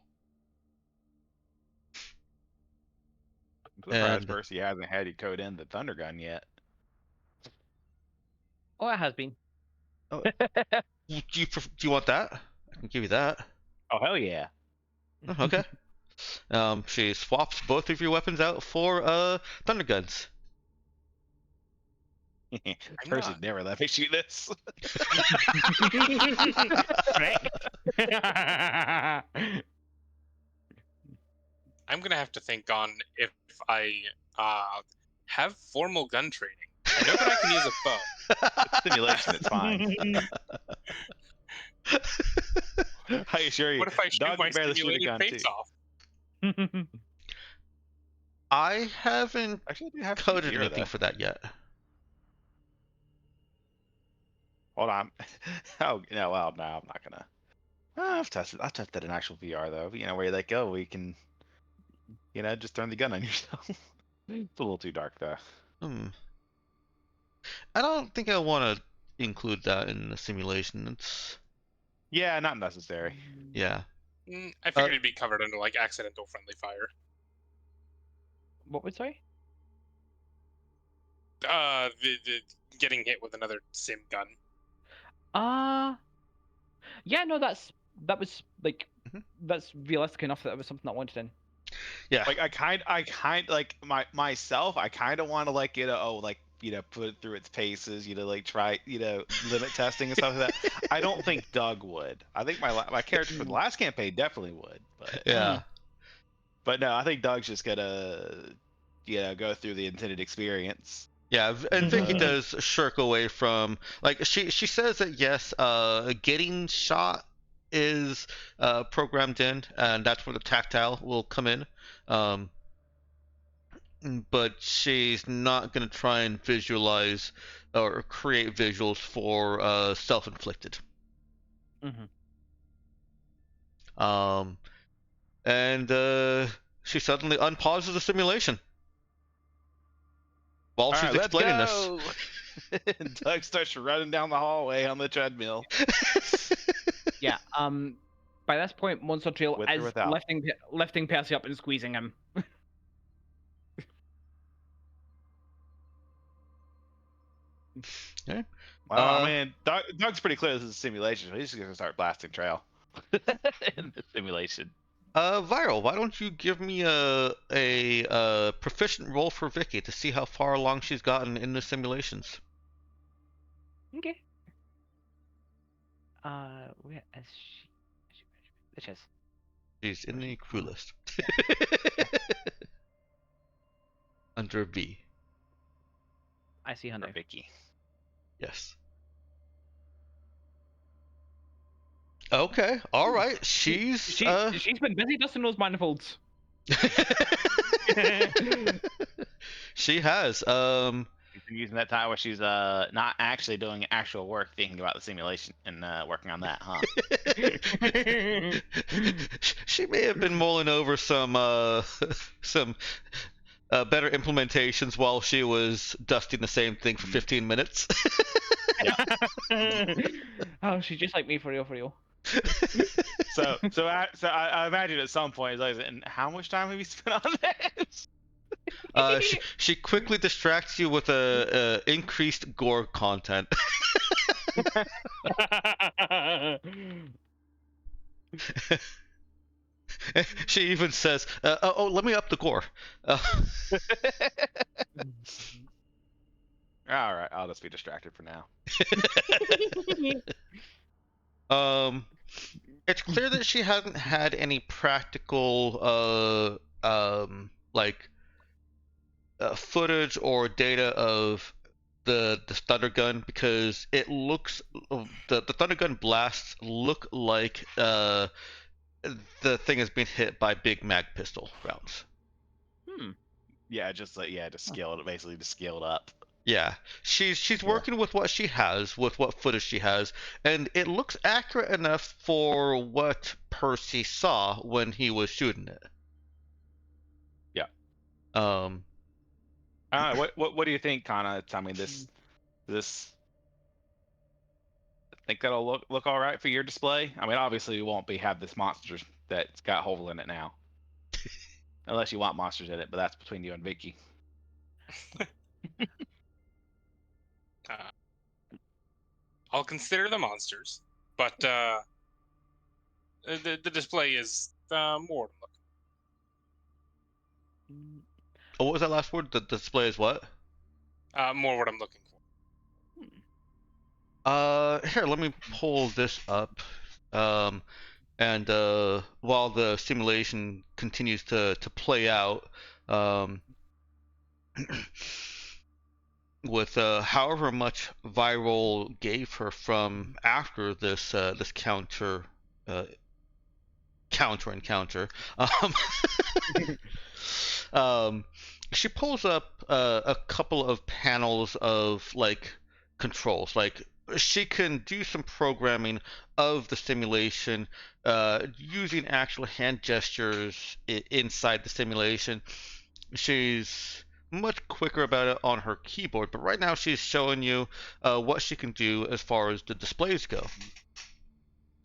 I'm surprised And Percy hasn't had you code in the thunder gun yet. Oh, it has been. do you want that? I can give you that. Oh hell yeah! Oh, okay. She swaps both of your weapons out for thunder guns. Percy never let me shoot this. I'm gonna have to think on if I have formal gun training. I know that I can use a bow. It's simulation. It's fine. I assure you, What if I shoot Doug my can barely shoot a simulated gun too. face off? I haven't Actually, I do have coded Zero, anything though. for that yet. Hold on. Oh no, well no, I'm not gonna. I've tested in actual VR though. Where you let go, we can, just turn the gun on yourself. It's a little too dark though. I don't think I want to include that in the simulation. Yeah, not necessary. Yeah. I figured it'd be covered under like accidental friendly fire. What was sorry? The getting hit with another sim gun. Yeah, no, that was like Mhm. that's realistic enough that it was something I wanted in. Yeah. Like I kind like myself. I kind of want to like put it through its paces. Like try limit testing and stuff like that. I don't think Doug would. I think my character for the last campaign definitely would. Yeah. But no, I think Doug's just gonna go through the intended experience. Yeah, and Vicky does shirk away from, like, she says that yes, getting shot is programmed in, and that's where the tactile will come in. But she's not gonna try and visualize or create visuals for self-inflicted. And she suddenly unpauses the simulation while she's explaining this. Doug starts running down the hallway on the treadmill. Yeah. By this point, Monster Trail With or is without? lifting Percy up and squeezing him. Okay. Wow, man, Doug's pretty clear this is a simulation, so he's just gonna start blasting Trail in the simulation. Viral, why don't you give me a proficient roll for Vicky to see how far along she's gotten in the simulations? Okay. Where is she? There she is. She's in the crew list. Under B. I see her now. Vicky. Yes. Okay, all right. She's She's been busy dusting those manifolds. She has. She's been using that time where she's not actually doing actual work, thinking about the simulation and working on that, huh? She may have been mulling over some better implementations while she was dusting the same thing for 15 minutes. Oh, she's just like me for real. So I imagine at some point, like, and how much time have you spent on this? She quickly distracts you with a increased gore content. She even says, "Oh, let me up the gore." All right, I'll just be distracted for now. It's clear that she hasn't had any practical footage or data of the thunder gun, because it looks the thunder gun blasts look like the thing has been hit by big mag pistol rounds. Yeah, just scaled, basically just scaled up. Yeah, she's working with what she has, with what footage she has, and it looks accurate enough for what Percy saw when he was shooting it. Yeah. What do you think, Kana? I mean, this think that'll look all right for your display? I mean, obviously we won't have this monster that's got hole in it now, unless you want monsters in it, but that's between you and Vicky. I'll consider the monsters, but the display is more than looking. Oh, what was that last word? The display is what? More what I'm looking for. Here, let me pull this up. And while the simulation continues to play out, with however much Viral gave her from after this this counter encounter, she pulls up a couple of panels of like controls. Like, she can do some programming of the simulation using actual hand gestures inside the simulation. She's much quicker about it on her keyboard, but right now she's showing you what she can do as far as the displays go.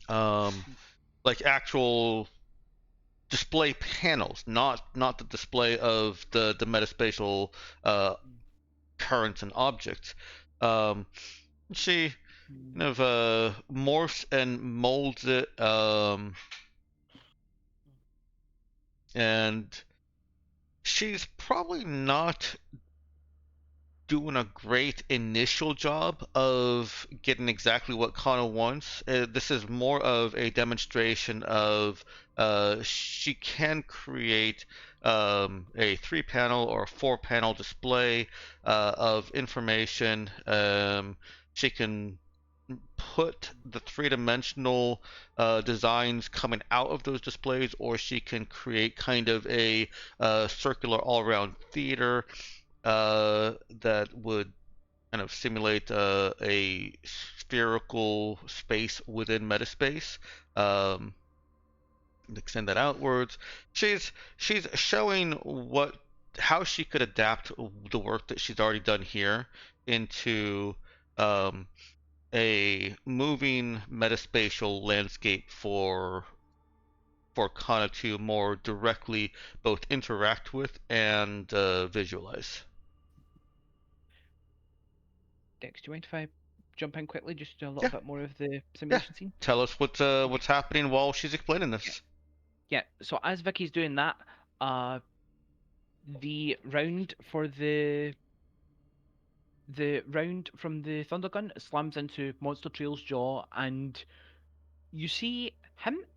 like actual display panels, not the display of the metaspatial currents and objects. She kind of morphs and molds it, and she's probably not doing a great initial job of getting exactly what Kana wants. This is more of a demonstration of she can create a 3-panel or a 4-panel display of information. She can put the 3-dimensional designs coming out of those displays, or she can create kind of a circular all-around theater that would kind of simulate a spherical space within metaspace. Um, Extend that outwards. She's showing how she could adapt the work that she's already done here into um, a moving metaspatial landscape for Kana to more directly both interact with and visualize. Dex, do you mind if I jump in quickly just to do a little bit more of the simulation scene? Tell us what's happening while she's explaining this. Yeah, so as Vicky's doing that, the round for the round from the thunder gun slams into Monster Trail's jaw, and you see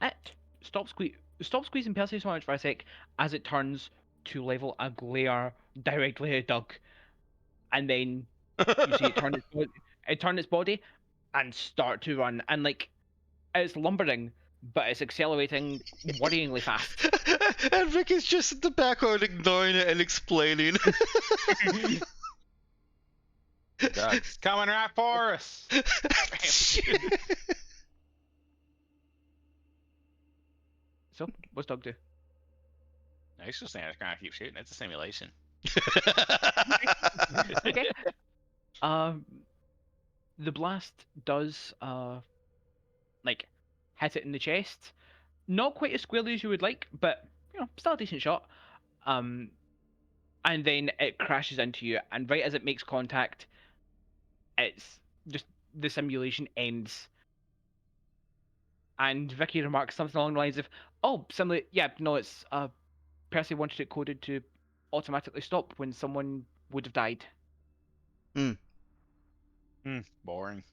it stop squeezing Percy so much for a sec as it turns to level a glare directly at Doug, and then you see it turn its body and start to run, and like it's lumbering, but it's accelerating worryingly fast. And Vicky's just in the background ignoring it and explaining. Doug's coming right for us. So, what's Doug do? No, he's just saying it's gonna keep shooting. It's a simulation. Okay. The blast does like hit it in the chest. Not quite as squarely as you would like, but still a decent shot. And then it crashes into you, and right as it makes contact, it's just the simulation ends. And Vicky remarks something along the lines of, "Oh, it's Percy wanted it coded to automatically stop when someone would have died." Boring.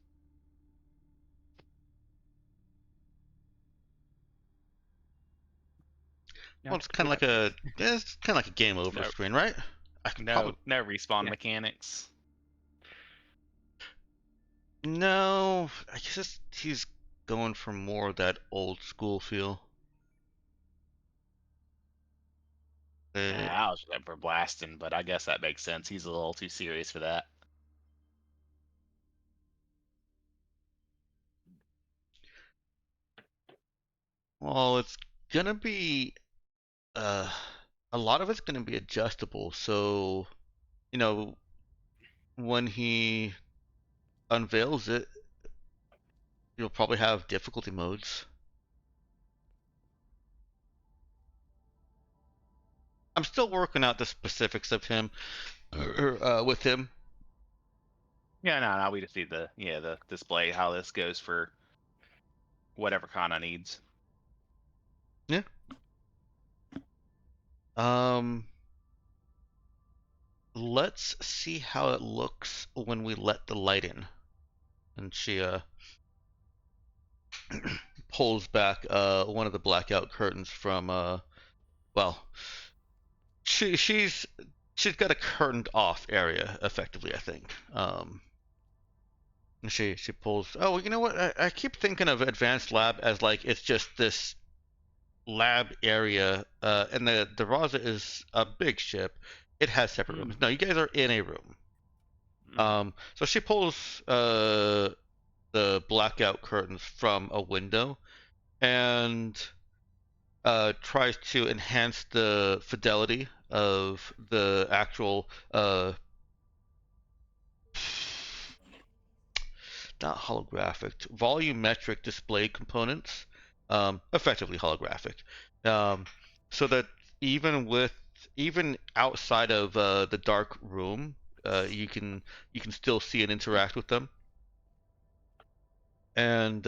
Well, it's kind of like a game over screen, right? No respawn mechanics. No, I guess he's going for more of that old school feel. I was looking for blasting, but I guess that makes sense. He's a little too serious for that. Well, it's gonna be a lot of it's gonna be adjustable. So, when he unveils it, you'll probably have difficulty modes. I'm still working out the specifics of him, with him. Yeah, no, we just need the display how this goes for whatever Kana needs. Yeah. Let's see how it looks when we let the light in. And she pulls back one of the blackout curtains from she's got a curtained off area effectively, I think. And she pulls. Oh, you know what? I keep thinking of advanced lab as like it's just this lab area, and the Raza is a big ship. It has separate rooms. No, you guys are in a room. So she pulls the blackout curtains from a window and tries to enhance the fidelity of the actual not holographic, volumetric display components, effectively holographic, so that even outside of the dark room, you can still see and interact with them. And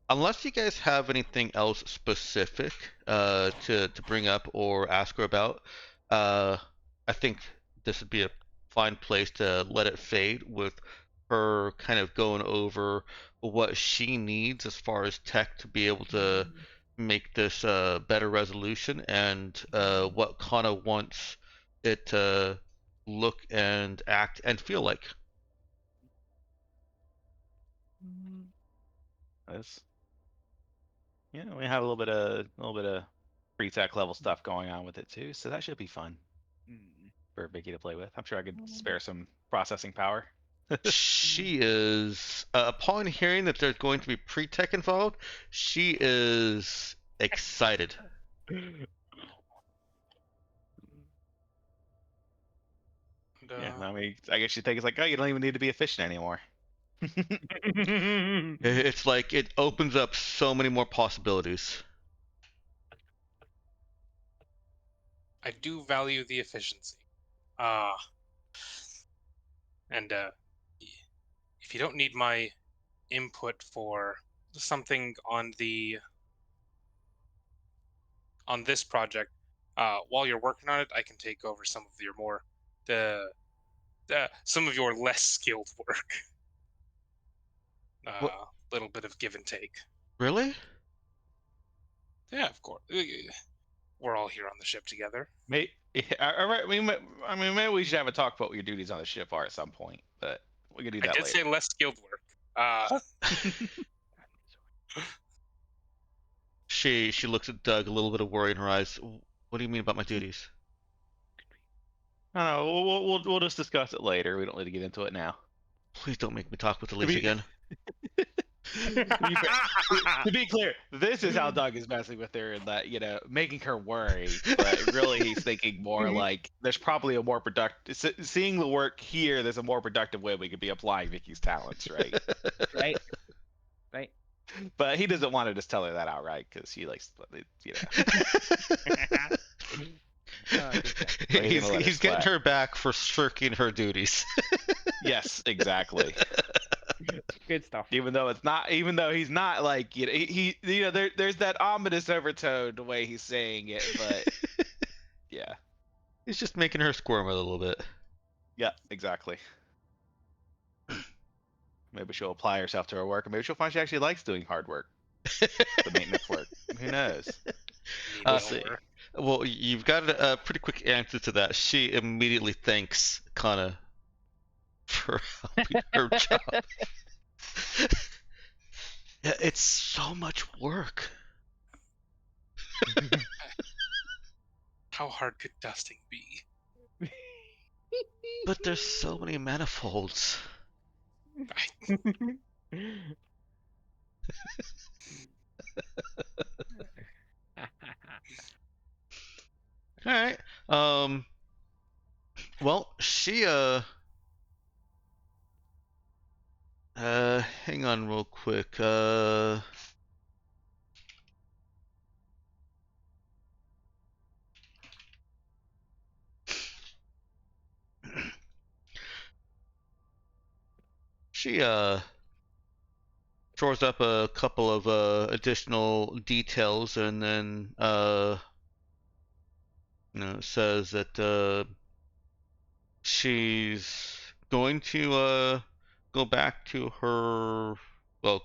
unless you guys have anything else specific to bring up or ask her about, I think this would be a fine place to let it fade with her kind of going over what she needs as far as tech to be able to make this better resolution, and what Kana wants it to look and act and feel like. That's, we have a little bit of pre-tech level stuff going on with it too, so that should be fun for Vicky to play with. I'm sure I could spare some processing power. She is, upon hearing that there's going to be pre-tech involved, she is excited. And, Yeah, I mean, I guess you think it's like, oh, you don't even need to be efficient anymore. It's like it opens up so many more possibilities. I do value the efficiency. And if you don't need my input for something on this project, while you're working on it, I can take over some of your more some of your less skilled work. Little bit of give and take. Really? Yeah, of course. We're all here on the ship together. Maybe, all right. I mean, maybe we should have a talk about what your duties on the ship are at some point, but we can do that I did later. say less skilled work. She looks at Doug, a little bit of worry in her eyes. What do you mean about my duties? I don't know. We'll just discuss it later. We don't need to get into it now. Please don't make me talk with Elise again. To be clear, this is how Doug is messing with her, and that, making her worry. But really, he's thinking more like there's probably a more productive. Seeing the work here, there's a more productive way we could be applying Vicky's talents, right? Right. Right. But he doesn't want to just tell her that outright because he likes, He's getting her back for shirking her duties. Yes, exactly. Good stuff. Even though he's not like, there's that ominous overtone the way he's saying it, but yeah. He's just making her squirm a little bit. Yeah, exactly. Maybe she'll apply herself to her work, and maybe she'll find she actually likes doing hard work, the maintenance work. Who knows? Well, you've got a pretty quick answer to that. She immediately thanks Kana for helping her job. Yeah, it's so much work. How hard could dusting be? But there's so many manifolds. All right. Well, she hang on real quick. She throws up a couple of additional details, and then says that she's going to go back to her. Well,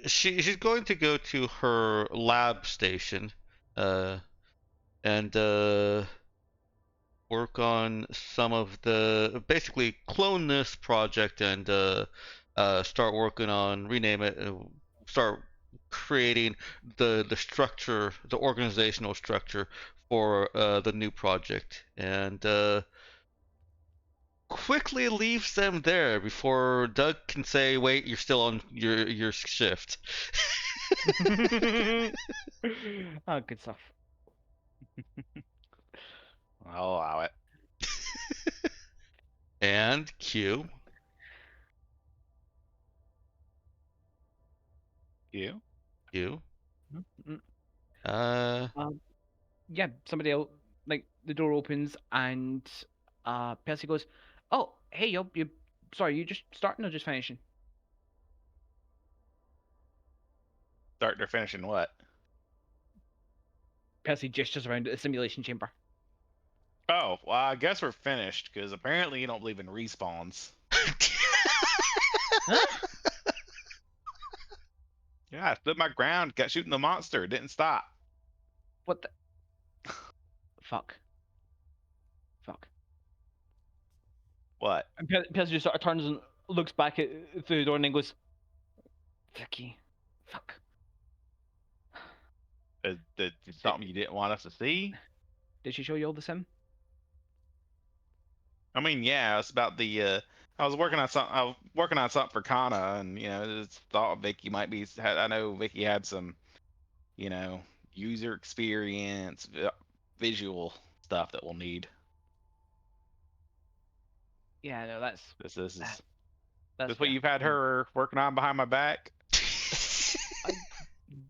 she's going to go to her lab station, and work on some of the, basically clone this project, and start working on, rename it, start creating the structure, the organizational structure for the new project, and quickly leaves them there before Doug can say, "Wait, you're still on your shift." Oh, good stuff. I'll allow it. And Q. You? You? Mm. Uh, Yeah, somebody else. Like the door opens and Percy goes, "Oh, hey, you. Sorry, you just starting or just finishing?" Starting or finishing what? Percy gestures around at the simulation chamber. Oh, well, I guess we're finished because apparently you don't believe in respawns. Huh? Yeah, I stood my ground, got shooting the monster, didn't stop. What the fuck? Fuck. What? And Percy just sort of turns and looks back at through the door and then goes, "Vicky, fuck." Did something you didn't want us to see? Did she show you all the sim? I mean, yeah, it's about the. I was working on something. I was working on something for Kana, and just thought Vicky might be. I know Vicky had some, user experience, visual stuff that we'll need. Yeah, no, that's This is that's this what fair. you've had her working on behind my back? I,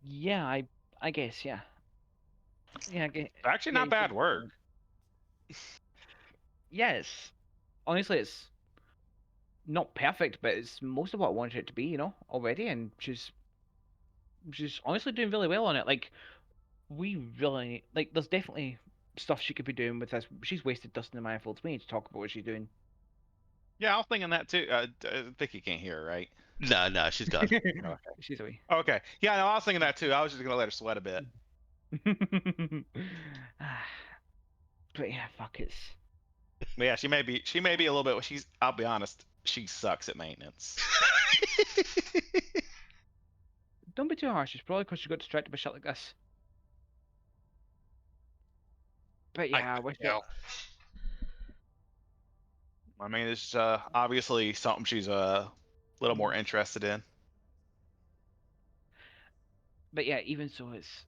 yeah, I guess, yeah. Yeah, Actually, yeah, not you said bad work. yes. Honestly, it's not perfect, but it's most of what I wanted it to be, already, and she's honestly doing really well on it. Like, we really like. There's definitely stuff she could be doing with this. She's wasted dust in the manifolds. We need to talk about what she's doing. Yeah, I was thinking that too. Vicky can't hear, right? no, she's gone. Okay. She's away. Okay. Yeah, no, I was thinking that too. I was just gonna let her sweat a bit. But yeah, fuck it's. But yeah, she may be a little bit. I'll be honest. She sucks at maintenance. Don't be too harsh. It's probably because she got distracted by shit like this. But I yeah, I wish you know, I mean, it's obviously something she's a little more interested in. But yeah, even so, it's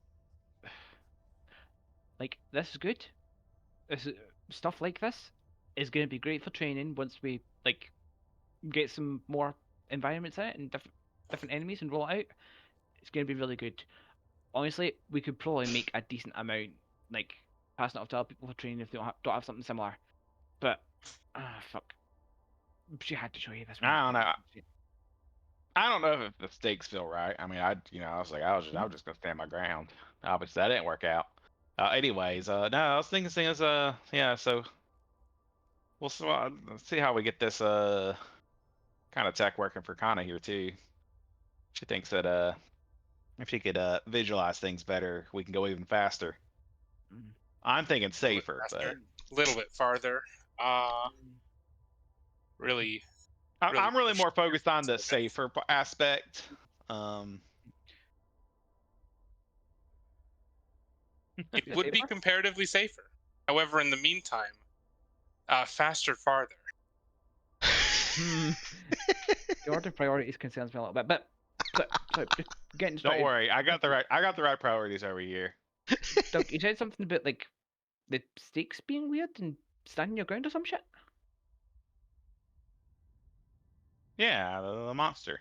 like this is good. This is, stuff like this is going to be great for training once we like get some more environments in it and different enemies and roll it out. It's going to be really good. Honestly, we could probably make a decent amount, like passing it off to other people for training if they don't have something similar. But fuck, she had to show you this one. I don't know. I don't know if the stakes feel right. I mean, I was like, I was just gonna stand my ground. Obviously, that didn't work out. Anyways, no, I was thinking things. Yeah. So let's see how we get this kind of tech working for Kana here too. She thinks that if she could visualize things better, we can go even faster. Mm. I'm thinking a little bit safer, faster, but a little bit farther. Really, really I'm really push more focused on the so that safer aspect. Um, it You're would be safer? comparatively safer. However, in the meantime, faster, farther. Hmm. The order of priorities concerns me a little bit, but sorry, just getting don't started. worry, I got the right priorities over here. Doug, you said something about like the stakes being weird and standing your ground or some shit. Yeah, the monster.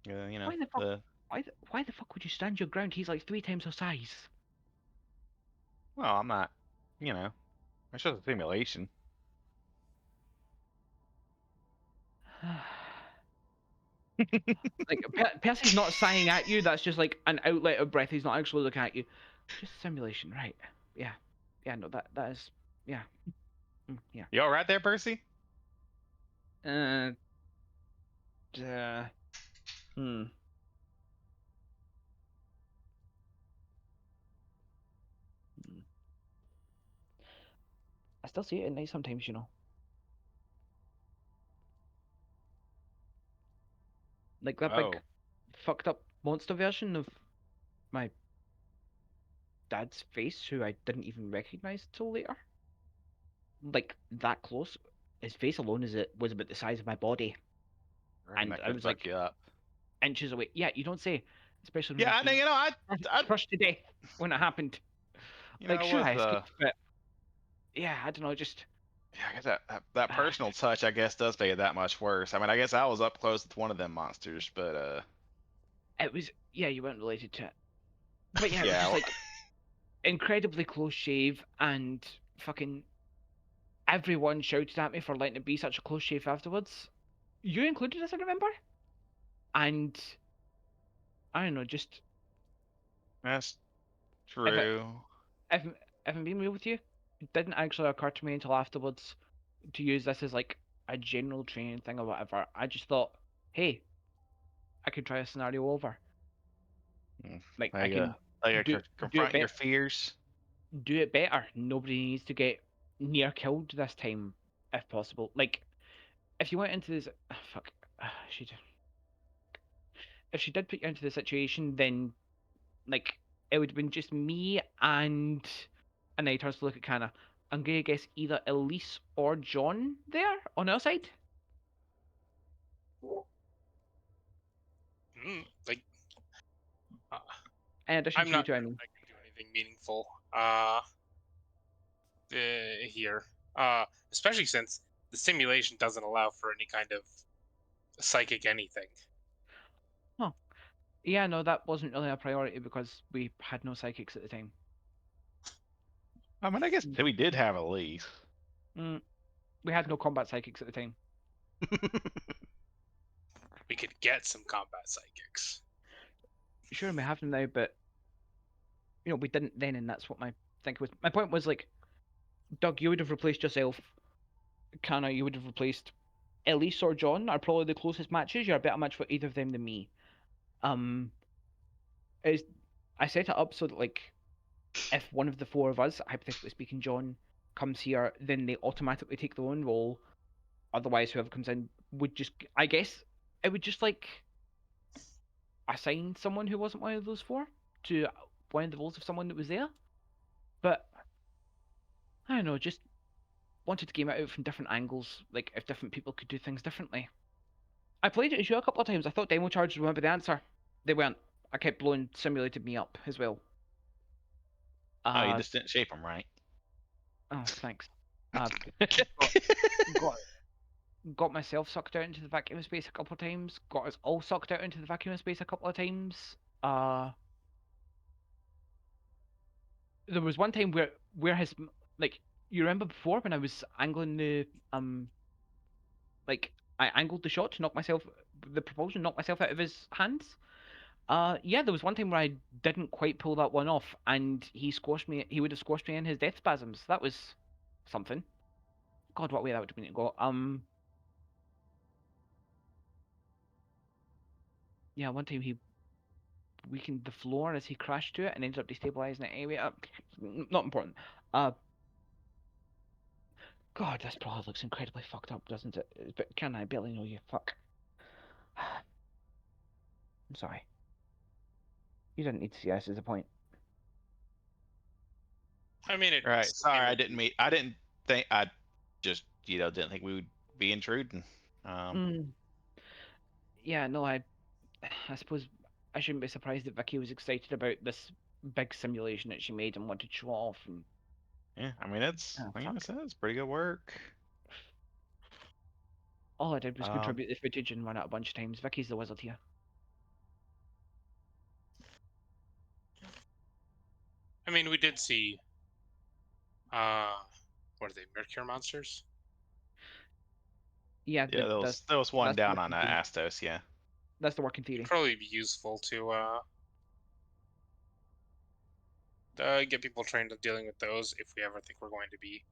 Why the fuck? Why the fuck would you stand your ground? He's like 3 times her size. Well, I'm not. It's just a simulation. Like Percy's not sighing at you. That's just like an outlet of breath. He's not actually looking at you. Just simulation, right? Yeah, yeah. No, that is yeah, yeah. You all right there, Percy? Uh, uh hmm. Hmm. I still see it at night sometimes, like that big Oh, fucked up monster version of my dad's face, who I didn't even recognize till later. Like that close. His face alone was about the size of my body, I mean and that I could was fuck like you up. inches away. Yeah, you don't say, especially when I Yeah, was I know. being I crushed to death when it happened. Like, sure, was I escaped, but yeah, I don't know, just yeah, I guess that personal touch, I guess, does make it that much worse. I mean, I guess I was up close with one of them monsters, but It was, yeah, you weren't related to it. But yeah, it was Yeah. just like incredibly close shave, and fucking everyone shouted at me for letting it be such a close shave afterwards. You included, as I remember. And I don't know, just That's if it, true. if if I'm being real with you, it didn't actually occur to me until afterwards to use this as like a general training thing or whatever. I just thought, hey, I could try a scenario over. Mm. Like I Like, can do do it confront your better. fears. Do it better. Nobody needs to get near killed this time, if possible. Like if you went into this, fuck, she if she did put you into the situation, then like it would have been just me and then he turns to look at Kana. I'm gonna guess either Elise or John there on our side. Like, uh, In addition I'm to you not two, I sure if mean. I can do anything meaningful here. Especially since the simulation doesn't allow for any kind of psychic anything. Huh. Yeah, no, that wasn't really a priority because we had no psychics at the time. I mean, I guess we did have Elise. Mm, we had no combat psychics at the time. We could get some combat psychics. Sure, we have them now, but we didn't then, and that's what my think was. My point was like, Doug, you would have replaced yourself. Kana, you would have replaced Elise or John are probably the closest matches. You're a better match for either of them than me. Um, is I set it up so that like if one of the four of us, hypothetically speaking, John comes here, then they automatically take their own role. Otherwise, whoever comes in would just, I guess, it would just like assign someone who wasn't one of those four to one of the roles of someone that was there. But I don't know, just wanted to game it out from different angles, like if different people could do things differently. I played it as you a couple of times. I thought demo charges would be the answer. They weren't. I kept blowing simulated me up as well. Oh, you Uh just didn't shape them right. oh, thanks. Uh got got got myself sucked out into the vacuum space a couple of times. Got us all sucked out into the vacuum space a couple of times. There was one time where his like you remember before when I was angling the like I angled the shot to knock myself the propulsion knock myself out of his hands. Yeah, there was one time where I didn't quite pull that one off, and he squashed me. He would have squashed me in his death spasms. That was something. God, what way that would have been to go. Yeah, one time he weakened the floor as he crashed to it and ended up destabilizing it anyway. Not important. Uh, God, this probably looks incredibly fucked up, doesn't it? But can I barely know you? Fuck. I'm sorry. You didn't need to see us as a point. I mean, it. Right. Sorry, I didn't mean. I didn't think. I just didn't think we would be intruding. Mm, yeah, no, I suppose I shouldn't be surprised that Vicky was excited about this big simulation that she made and wanted to show off. And Yeah, I mean it's. oh, Like I fuck. said, it's pretty good work. All I did was Um, contribute the footage and run out a bunch of times. Vicky's the wizard here. I mean, we did see. Uh, what are they? Mercure monsters. Yeah, yeah, but there was one that's the down on working theory. Astos. Yeah. That's the working It'd theory. probably be useful to get people trained on dealing with those if we ever think we're going to be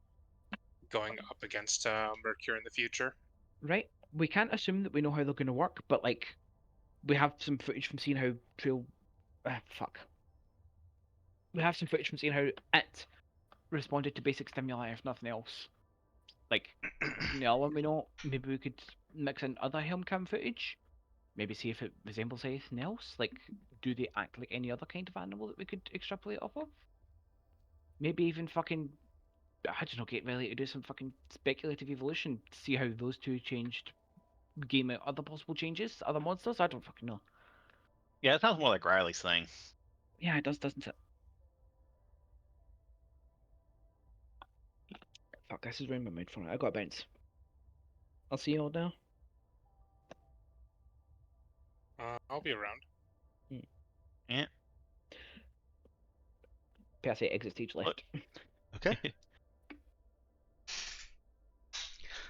going up against Mercure in the future. Right? We can't assume that we know how they're going to work, but like, we have some footage from seeing how Trail. Fuck. We have some footage from seeing how it responded to basic stimuli, if nothing else. Like, from the other one we know, maybe we could mix in other Helmcam footage. Maybe see if it resembles anything else. Like, do they act like any other kind of animal that we could extrapolate off of? Maybe even fucking, I don't know, get Riley to do some fucking speculative evolution, see how those two changed, game out other possible changes, other monsters. I don't fucking know. Yeah, it sounds more like Riley's thing. Yeah, it does, doesn't it? Fuck, this is ruining my mood for it. I got to bounce. I'll see you all now. I'll be around. Yeah. Percy exit stage left. Okay.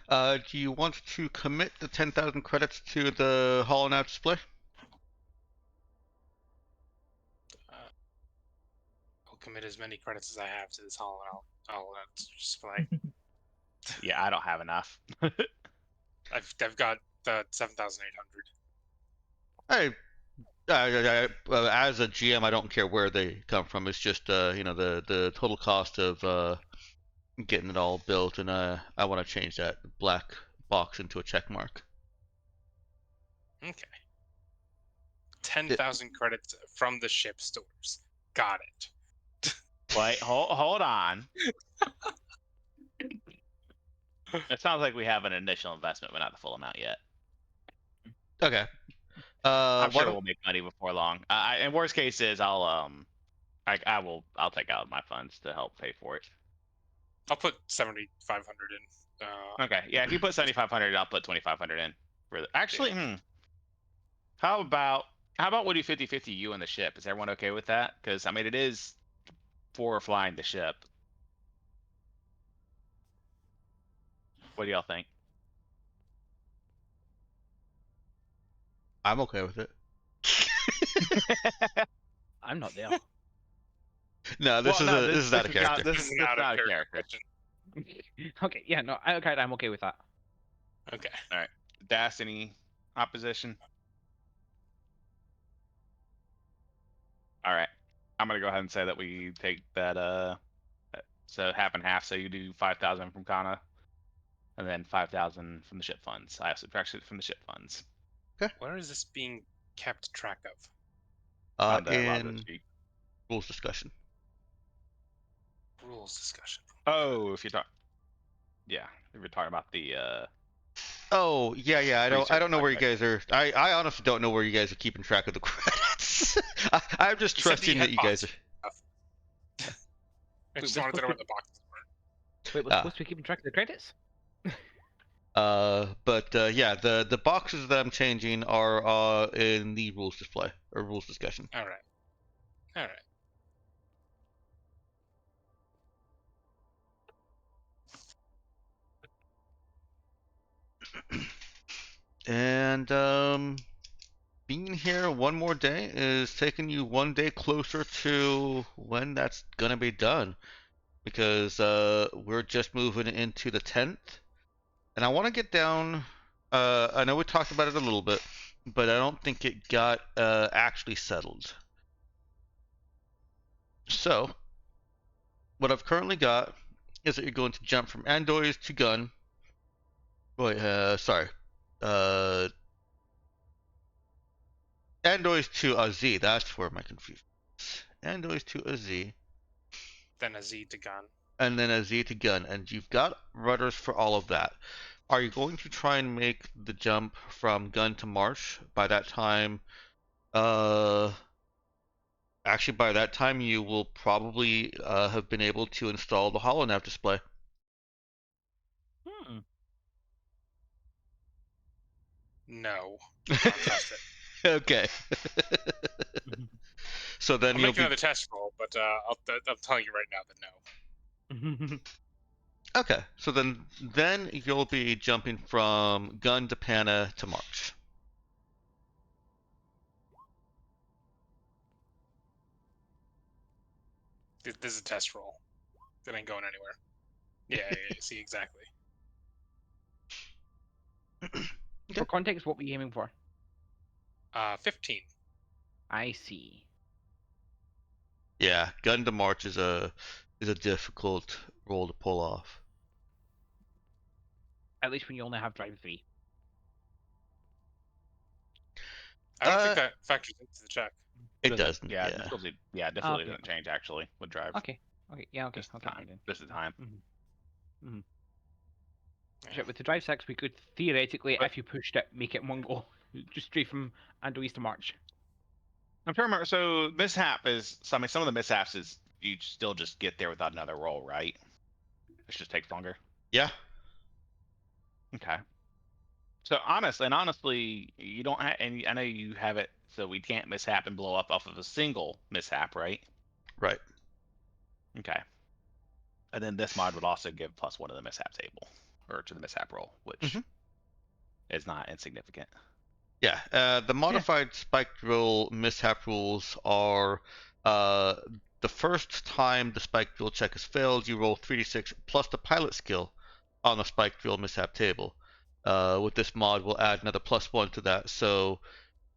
Do you want to commit the 10,000 credits to the Hollow Knight display? I'll commit as many credits as I have to this hall, and I'll just like Yeah, I don't have enough. I've got the 7,800. Hey, as a GM, I don't care where they come from. It's just the total cost of getting it all built, and I want to change that black box into a check mark. Okay. 10,000 credits from the ship stores. Got it. Wait, hold on. It sounds like we have an initial investment, but not the full amount yet. Okay. I'm sure What? we'll make money before long. And worst case is I'll take out my funds to help pay for it. I'll put 7,500 in. Okay, yeah. If you put 7,500, I'll put 2,500 in. Actually, How about we do 50-50 you and the ship? Is everyone okay with that? Because I mean, it is for flying the ship. What do y'all think? I'm okay with it. I'm not there. No, this is out of character. This is not a character. question. Okay, yeah, no, okay, I'm okay with that. Okay. All right. Das, any opposition? All right. I'm gonna go ahead and say that we take that. So half and half. So you do 5,000 from Kana, and then 5,000 from the ship funds. I have subtracted from the ship funds. Where is this being kept track of? On the In logbook sheet. rules discussion. Rules discussion. Oh, if you're talking about the Oh yeah. I Research don't know where you project. guys are. I honestly don't know where you guys are keeping track of the credits. I'm just You said trusting you that had you guys are. boxes. I Wait, just we're wanted to know supposed where the boxes were. Wait, we're supposed to be keeping track of the credits? Yeah, the boxes that I'm changing are in the rules display or rules discussion. All right. All right. And being here one more day is taking you one day closer to when that's gonna be done, because we're just moving into the 10th, and I want to get down. I know we talked about it a little bit, but I don't think it got actually settled. So, what I've currently got is that you're going to jump from Andoys to Gun. Wait, sorry. Uh, Andoys to AZ. That's where my confusion is. Andoys to AZ, Then a Z to gun. and then AZ to Gun, and you've got rudders for all of that. Are you going to try and make the jump from Gun to March? By that time, actually, by that time, you will probably have been able to install the HoloNav display. No. I don't trust it. Okay. So then I'll you'll make be another test roll, but I'm telling you right now that no. okay. So then you'll be jumping from Gun to Pana to March. This is a test roll. That ain't going anywhere. Yeah, see, exactly. For context, what were you aiming for? 15. I see. Yeah, Gun to March is a difficult role to pull off. At least when you only have drive 3. I don't think that factors into the check. It doesn't. Yeah, Yeah. difficulty Okay. doesn't change actually with drive. Okay. Yeah, okay. Just Okay. time. This is time. Shit, with the drive 6, we could theoretically, But- if you pushed it, make it in one go. Just straight from Andois to March. I'm trying to remember. So mishap is. So I mean, some of the mishaps is you still just get there without another roll, right? It just takes longer. Yeah. Okay. So honestly, you don't have any. I know you have it So we can't mishap and blow up off of a single mishap, right? Right. Okay. And then this mod would also give +1 to the mishap table, or to the mishap roll, which is not insignificant. Yeah, the modified spike drill mishap rules are the first time the spike drill check is failed, you roll 3d6 plus the pilot skill on the spike drill mishap table. With this mod, we'll add another +1 to that, so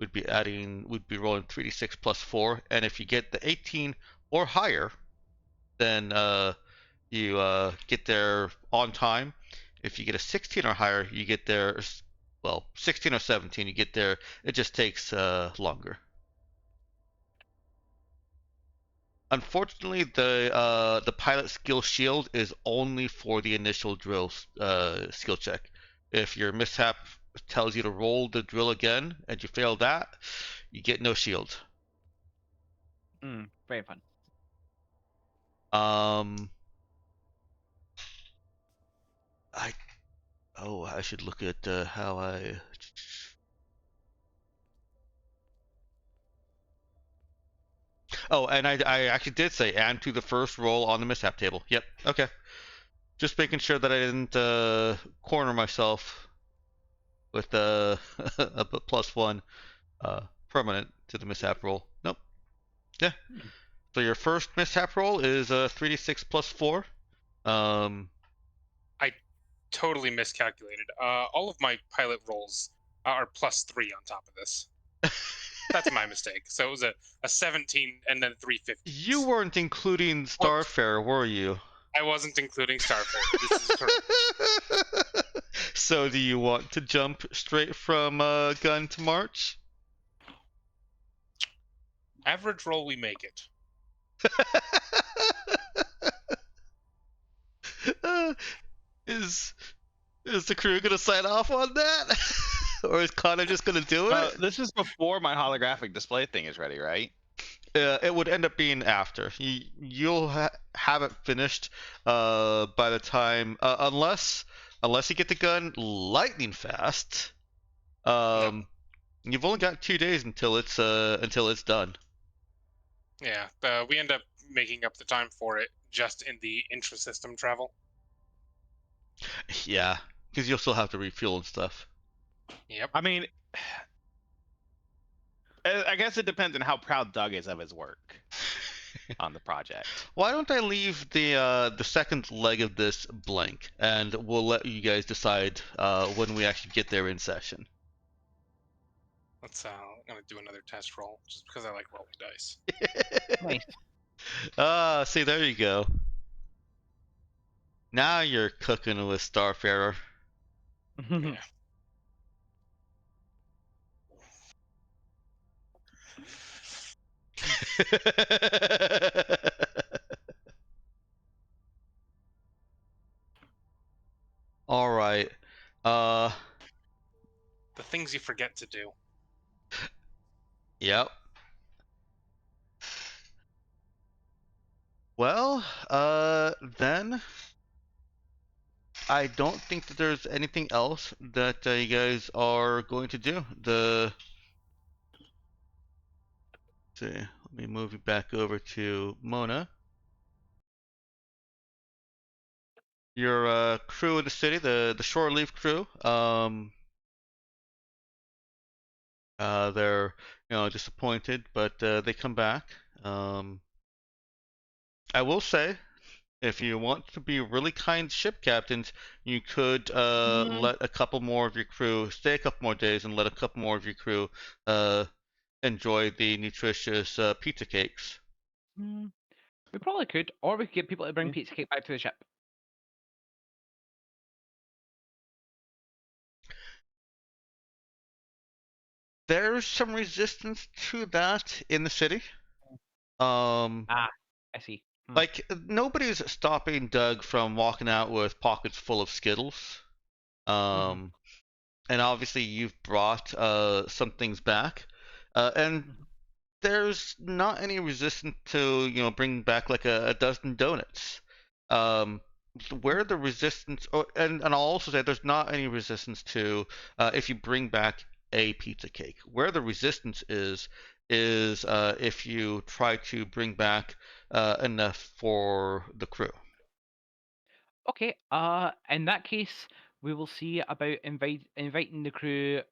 we'd be rolling 3d6 plus 4, and if you get the 18 or higher, then you get there on time. If you get a 16 or higher, you get there, well, 16 or 17, you get there. It just takes longer. Unfortunately, the pilot skill shield is only for the initial drill skill check. If your mishap tells you to roll the drill again and you fail that, you get no shield. Very fun. I should look at how I. Oh, and I actually did say and to the first roll on the mishap table. Yep. Okay. Just making sure that I didn't corner myself with a +1 permanent to the mishap roll. Nope. Yeah. So your first mishap roll is 3d6 plus 4. I totally miscalculated. All of my pilot rolls are +3 on top of this. That's my mistake. So it was a 17 and then 350. You weren't including Starfare, were you? I wasn't including Starfare. This is correct. So do you want to jump straight from gun to march? Average roll, we make it. Is the crew gonna sign off on that, or is Connor just gonna do it? This is before my holographic display thing is ready, right? It would end up being after. You'll have it finished by the time, unless you get the gun lightning fast. You've only got 2 days until it's done. Yeah, we end up making up the time for it just in the intra-system travel. Yeah, because you'll still have to refuel and stuff. Yep. I mean, I guess it depends on how proud Doug is of his work on the project. Why don't I leave the second leg of this blank, and we'll let you guys decide when we actually get there in session. Let's I'm gonna do another test roll just because I like rolling dice. Nice. See, there you go. Now you're cooking with Starfarer. Yeah. All right. The things you forget to do. Yep. Well, then I don't think that there's anything else that you guys are going to do. Let's see, let me move you back over to Mona. Your crew in the city, the Shore Leave crew, they're disappointed, but they come back. I will say, if you want to be really kind ship captains, you could let a couple more of your crew stay a couple more days and let a couple more of your crew enjoy the nutritious pizza cakes. We probably could, or we could get people to bring pizza cake back to the ship. There's some resistance to that in the city. I see. Like, nobody's stopping Doug from walking out with pockets full of Skittles. And obviously you've brought some things back. And there's not any resistance to, bring back like a dozen donuts. Where the resistance, and I'll also say there's not any resistance to if you bring back a pizza cake. Where the resistance is if you try to bring back enough for the crew. Okay. In that case, we will see about inviting the crew.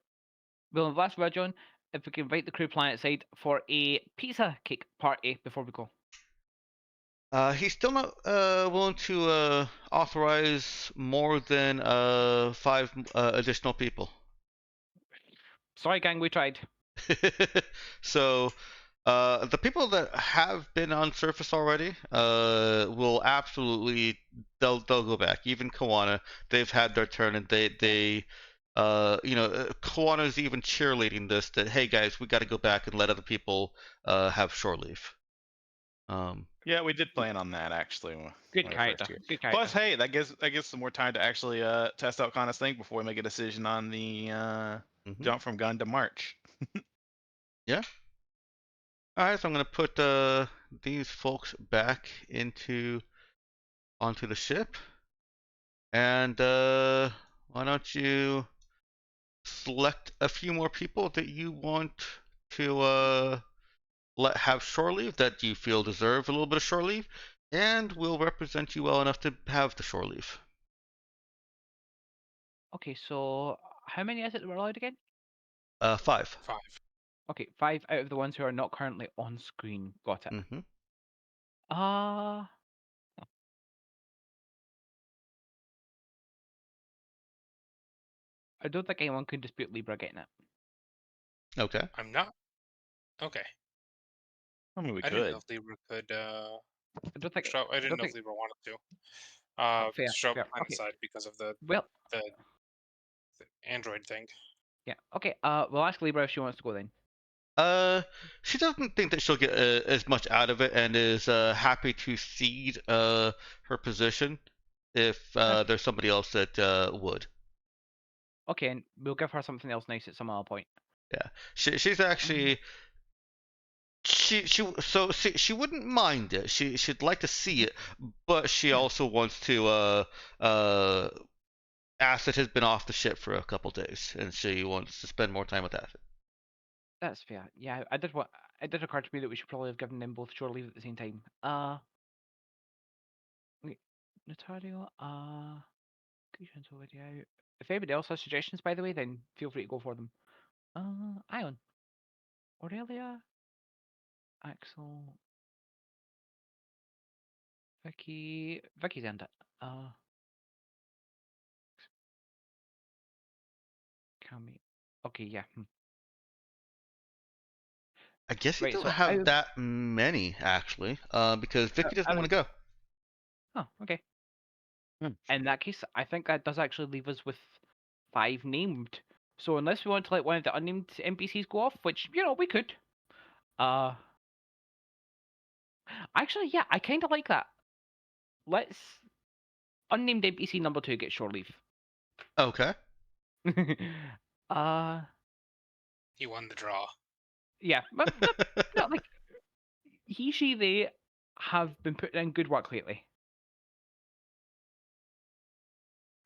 Well, last word, John. If we can invite the crew planet side for a pizza cake party before we go. He's still not willing to authorize more than 5 additional people. Sorry, gang, we tried. So the people that have been on surface already will absolutely they'll go back. Even Kawana, they've had their turn, and they Kawana's even cheerleading this that hey guys, we got to go back and let other people have shore leave. Yeah, we did plan on that actually. When Good we character. first here. Good character. Plus, hey, that gives some more time to actually test out Connor's thing before we make a decision on the jump from gun to march. Yeah. All right, so I'm gonna put these folks back onto the ship, and why don't you select a few more people that you want to let have shore leave that you feel deserve a little bit of shore leave, and we'll represent you well enough to have the shore leave. Okay, so how many is it that we're allowed again? 5. 5. Okay, 5 out of the ones who are not currently on screen. Got it. Mm-hmm. Uh I don't think anyone can dispute Libra getting it. Okay. I'm not. Okay. I mean, we I didn't could. know if Libra could I don't think. show. I I didn't don't know if think. Libra wanted to. Fair. Show up Fair. planet Okay. side because of the Well. the Android thing. Yeah. Okay. We'll ask Libra if she wants to go then. She doesn't think that she'll get as much out of it, and is happy to cede her position if there's somebody else that would. Okay, and we'll give her something else nice at some other point. Yeah, she's actually she wouldn't mind it. She'd like to see it, but she also wants to Acid has been off the ship for a couple days, and she wants to spend more time with Acid. That's fair. Yeah, I did. What it did occur to me that we should probably have given them both shore leave at the same time. Wait, Notario. Could you cancel video out? If anybody else has suggestions, by the way, then feel free to go for them. Ion, Aurelia, Axel, Vicky. Vicky's in it. Cami. Okay, yeah. I guess you Right. don't So have that many actually, because Vicky doesn't want to go. Oh, okay. Hmm. In that case, I think that does actually leave us with 5 named. So unless we want to let one of the unnamed NPCs go off, which we could. Actually, yeah, I kind of like that. Let's unnamed NPC number 2 get shore leave. Okay. He won the draw. Yeah, but no, like she, they have been putting in good work lately.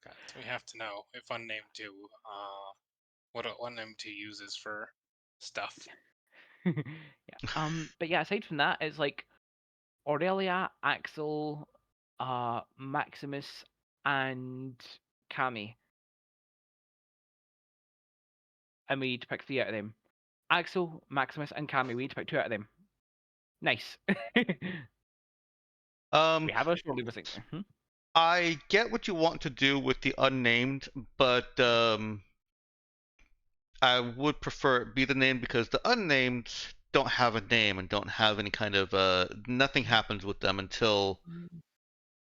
Okay, so we have to know if unnamed 2, what unnamed 2 uses for stuff. Yeah. But yeah, aside from that, it's like Aurelia, Axel, Maximus, and Cami. And we need to pick 3 out of them. Axel, Maximus, and Cami. We need to pick 2 out of them. Nice. We have a short leave. I get what you want to do with the unnamed, but I would prefer it be the name because the unnamed don't have a name and don't have any kind of nothing happens with them until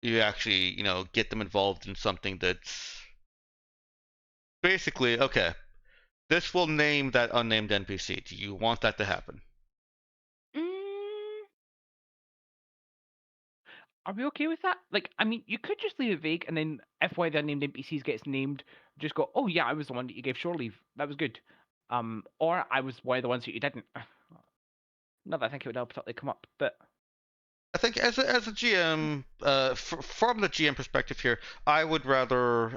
you actually, get them involved in something that's basically okay. This will name that unnamed NPC. Do you want that to happen? Are we okay with that? Like, I mean, you could just leave it vague, and then if one of the unnamed NPCs gets named, just go, "Oh yeah, I was the one that you gave shore leave. That was good." Or I was one of the ones that you didn't. Not that I think it would help particularly come up, but I think as a GM, from the GM perspective here, I would rather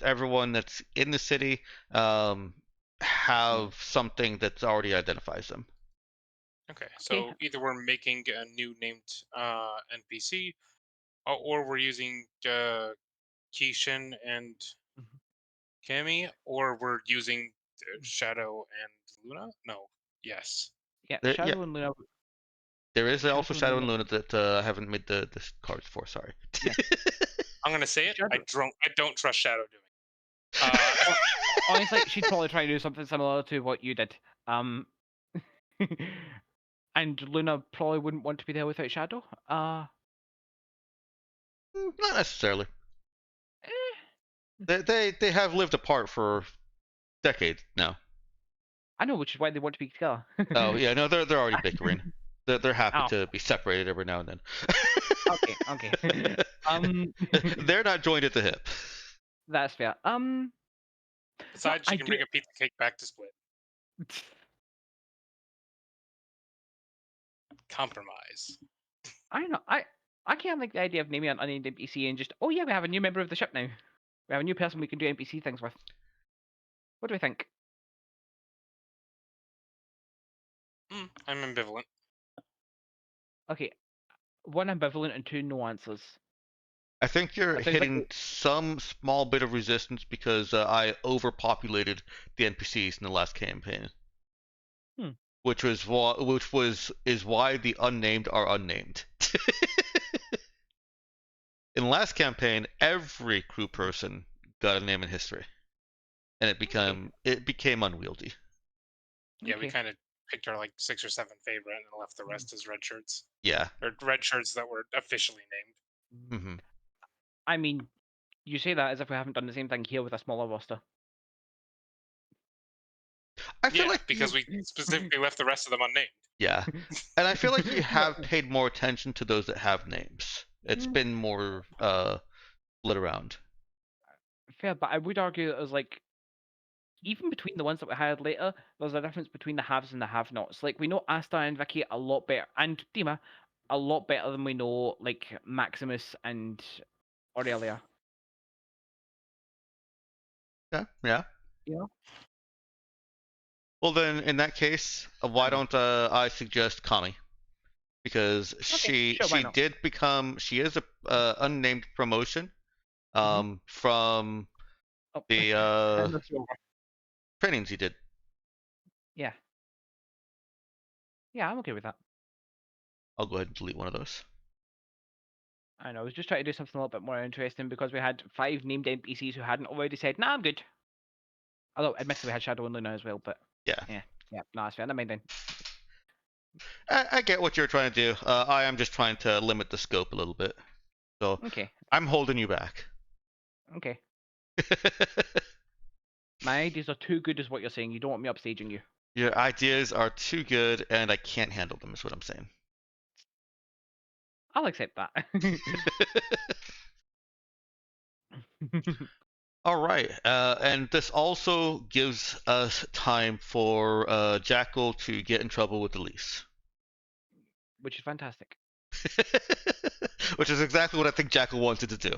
everyone that's in the city have something that already identifies them. Okay, so either we're making a new named NPC, or we're using Kishin and Cammy, or we're using Shadow and Luna. No, yes. Yeah, Yeah, Shadow and Luna. there is also Shadow and Shadow and Luna. Luna that I haven't made the cards for. Sorry. Yeah. I'm gonna say it. I Shadow. don't trust Shadow doing. Honestly, she'd probably try to do something similar to what you did. And Luna probably wouldn't want to be there without Shadow. Not necessarily. Eh, They have lived apart for decades now. I know, which is why they want to be together. Oh yeah, no, they're already bickering. They're happy Oh, to be separated every now and then. okay. They're not joined at the hip. That's fair. Besides, I you can do. bring a pizza cake back to split. Compromise. I know. I can't like the idea of naming an unnamed NPC and just, oh yeah, we have a new member of the ship now. We have a new person we can do NPC things with. What do we think? I'm ambivalent. Okay, one ambivalent and two no answers. I think you're That sounds like hitting some small bit of resistance because I overpopulated the NPCs in the last campaign, which is why the unnamed are unnamed. In the last campaign, every crew person got a name in history, and it became unwieldy. Yeah, we Okay. kind of picked our like 6 or 7 favorite and left the rest as red shirts. Yeah. Or red shirts that were officially named. Mm-hmm. I mean, you say that as if we haven't done the same thing here with a smaller roster. I feel Yeah, like because we specifically left the rest of them unnamed. Yeah, and I feel like you have paid more attention to those that have names. It's been more split around. Fair, but I would argue that there's like, even between the ones that we hired later, there's a difference between the haves and the have-nots. Like, we know Asta and Vicky a lot better, and Dima a lot better than we know, like, Maximus and Aurelia. Yeah, yeah. You know? Well, then in that case, why don't I suggest Kami? Because Okay, sure, why not? she is a unnamed promotion from Oh, the hand this over. trainings you did. Yeah. Yeah, I'm okay with that. I'll go ahead and delete one of those. I know, I was just trying to do something a little bit more interesting because we had 5 named NPCs who hadn't already said, nah, I'm good. Although, admittedly, we had Shadow and Luna as well, but Yeah. yeah, no, that's fair. Never mind then. I get what you're trying to do. I am just trying to limit the scope a little bit. So Okay, I'm holding you back. okay. My ideas are too good, is what you're saying. You don't want me upstaging you. Your ideas are too good, and I can't handle them, is what I'm saying. I'll accept that. All right, and this also gives us time for Jackal to get in trouble with the lease. Which is fantastic. Which is exactly what I think Jackal wanted to do.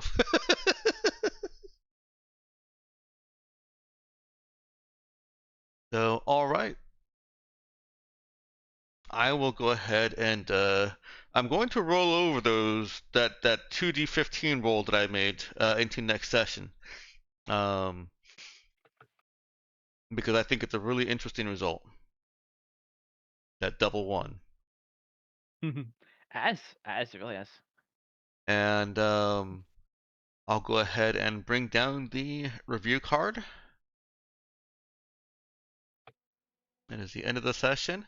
So, all right. I will go ahead and I'm going to roll over that 2d15 roll that I made into next session, because I think it's a really interesting result. That double one. It is. It really is. And I'll go ahead and bring down the review card. That is the end of the session.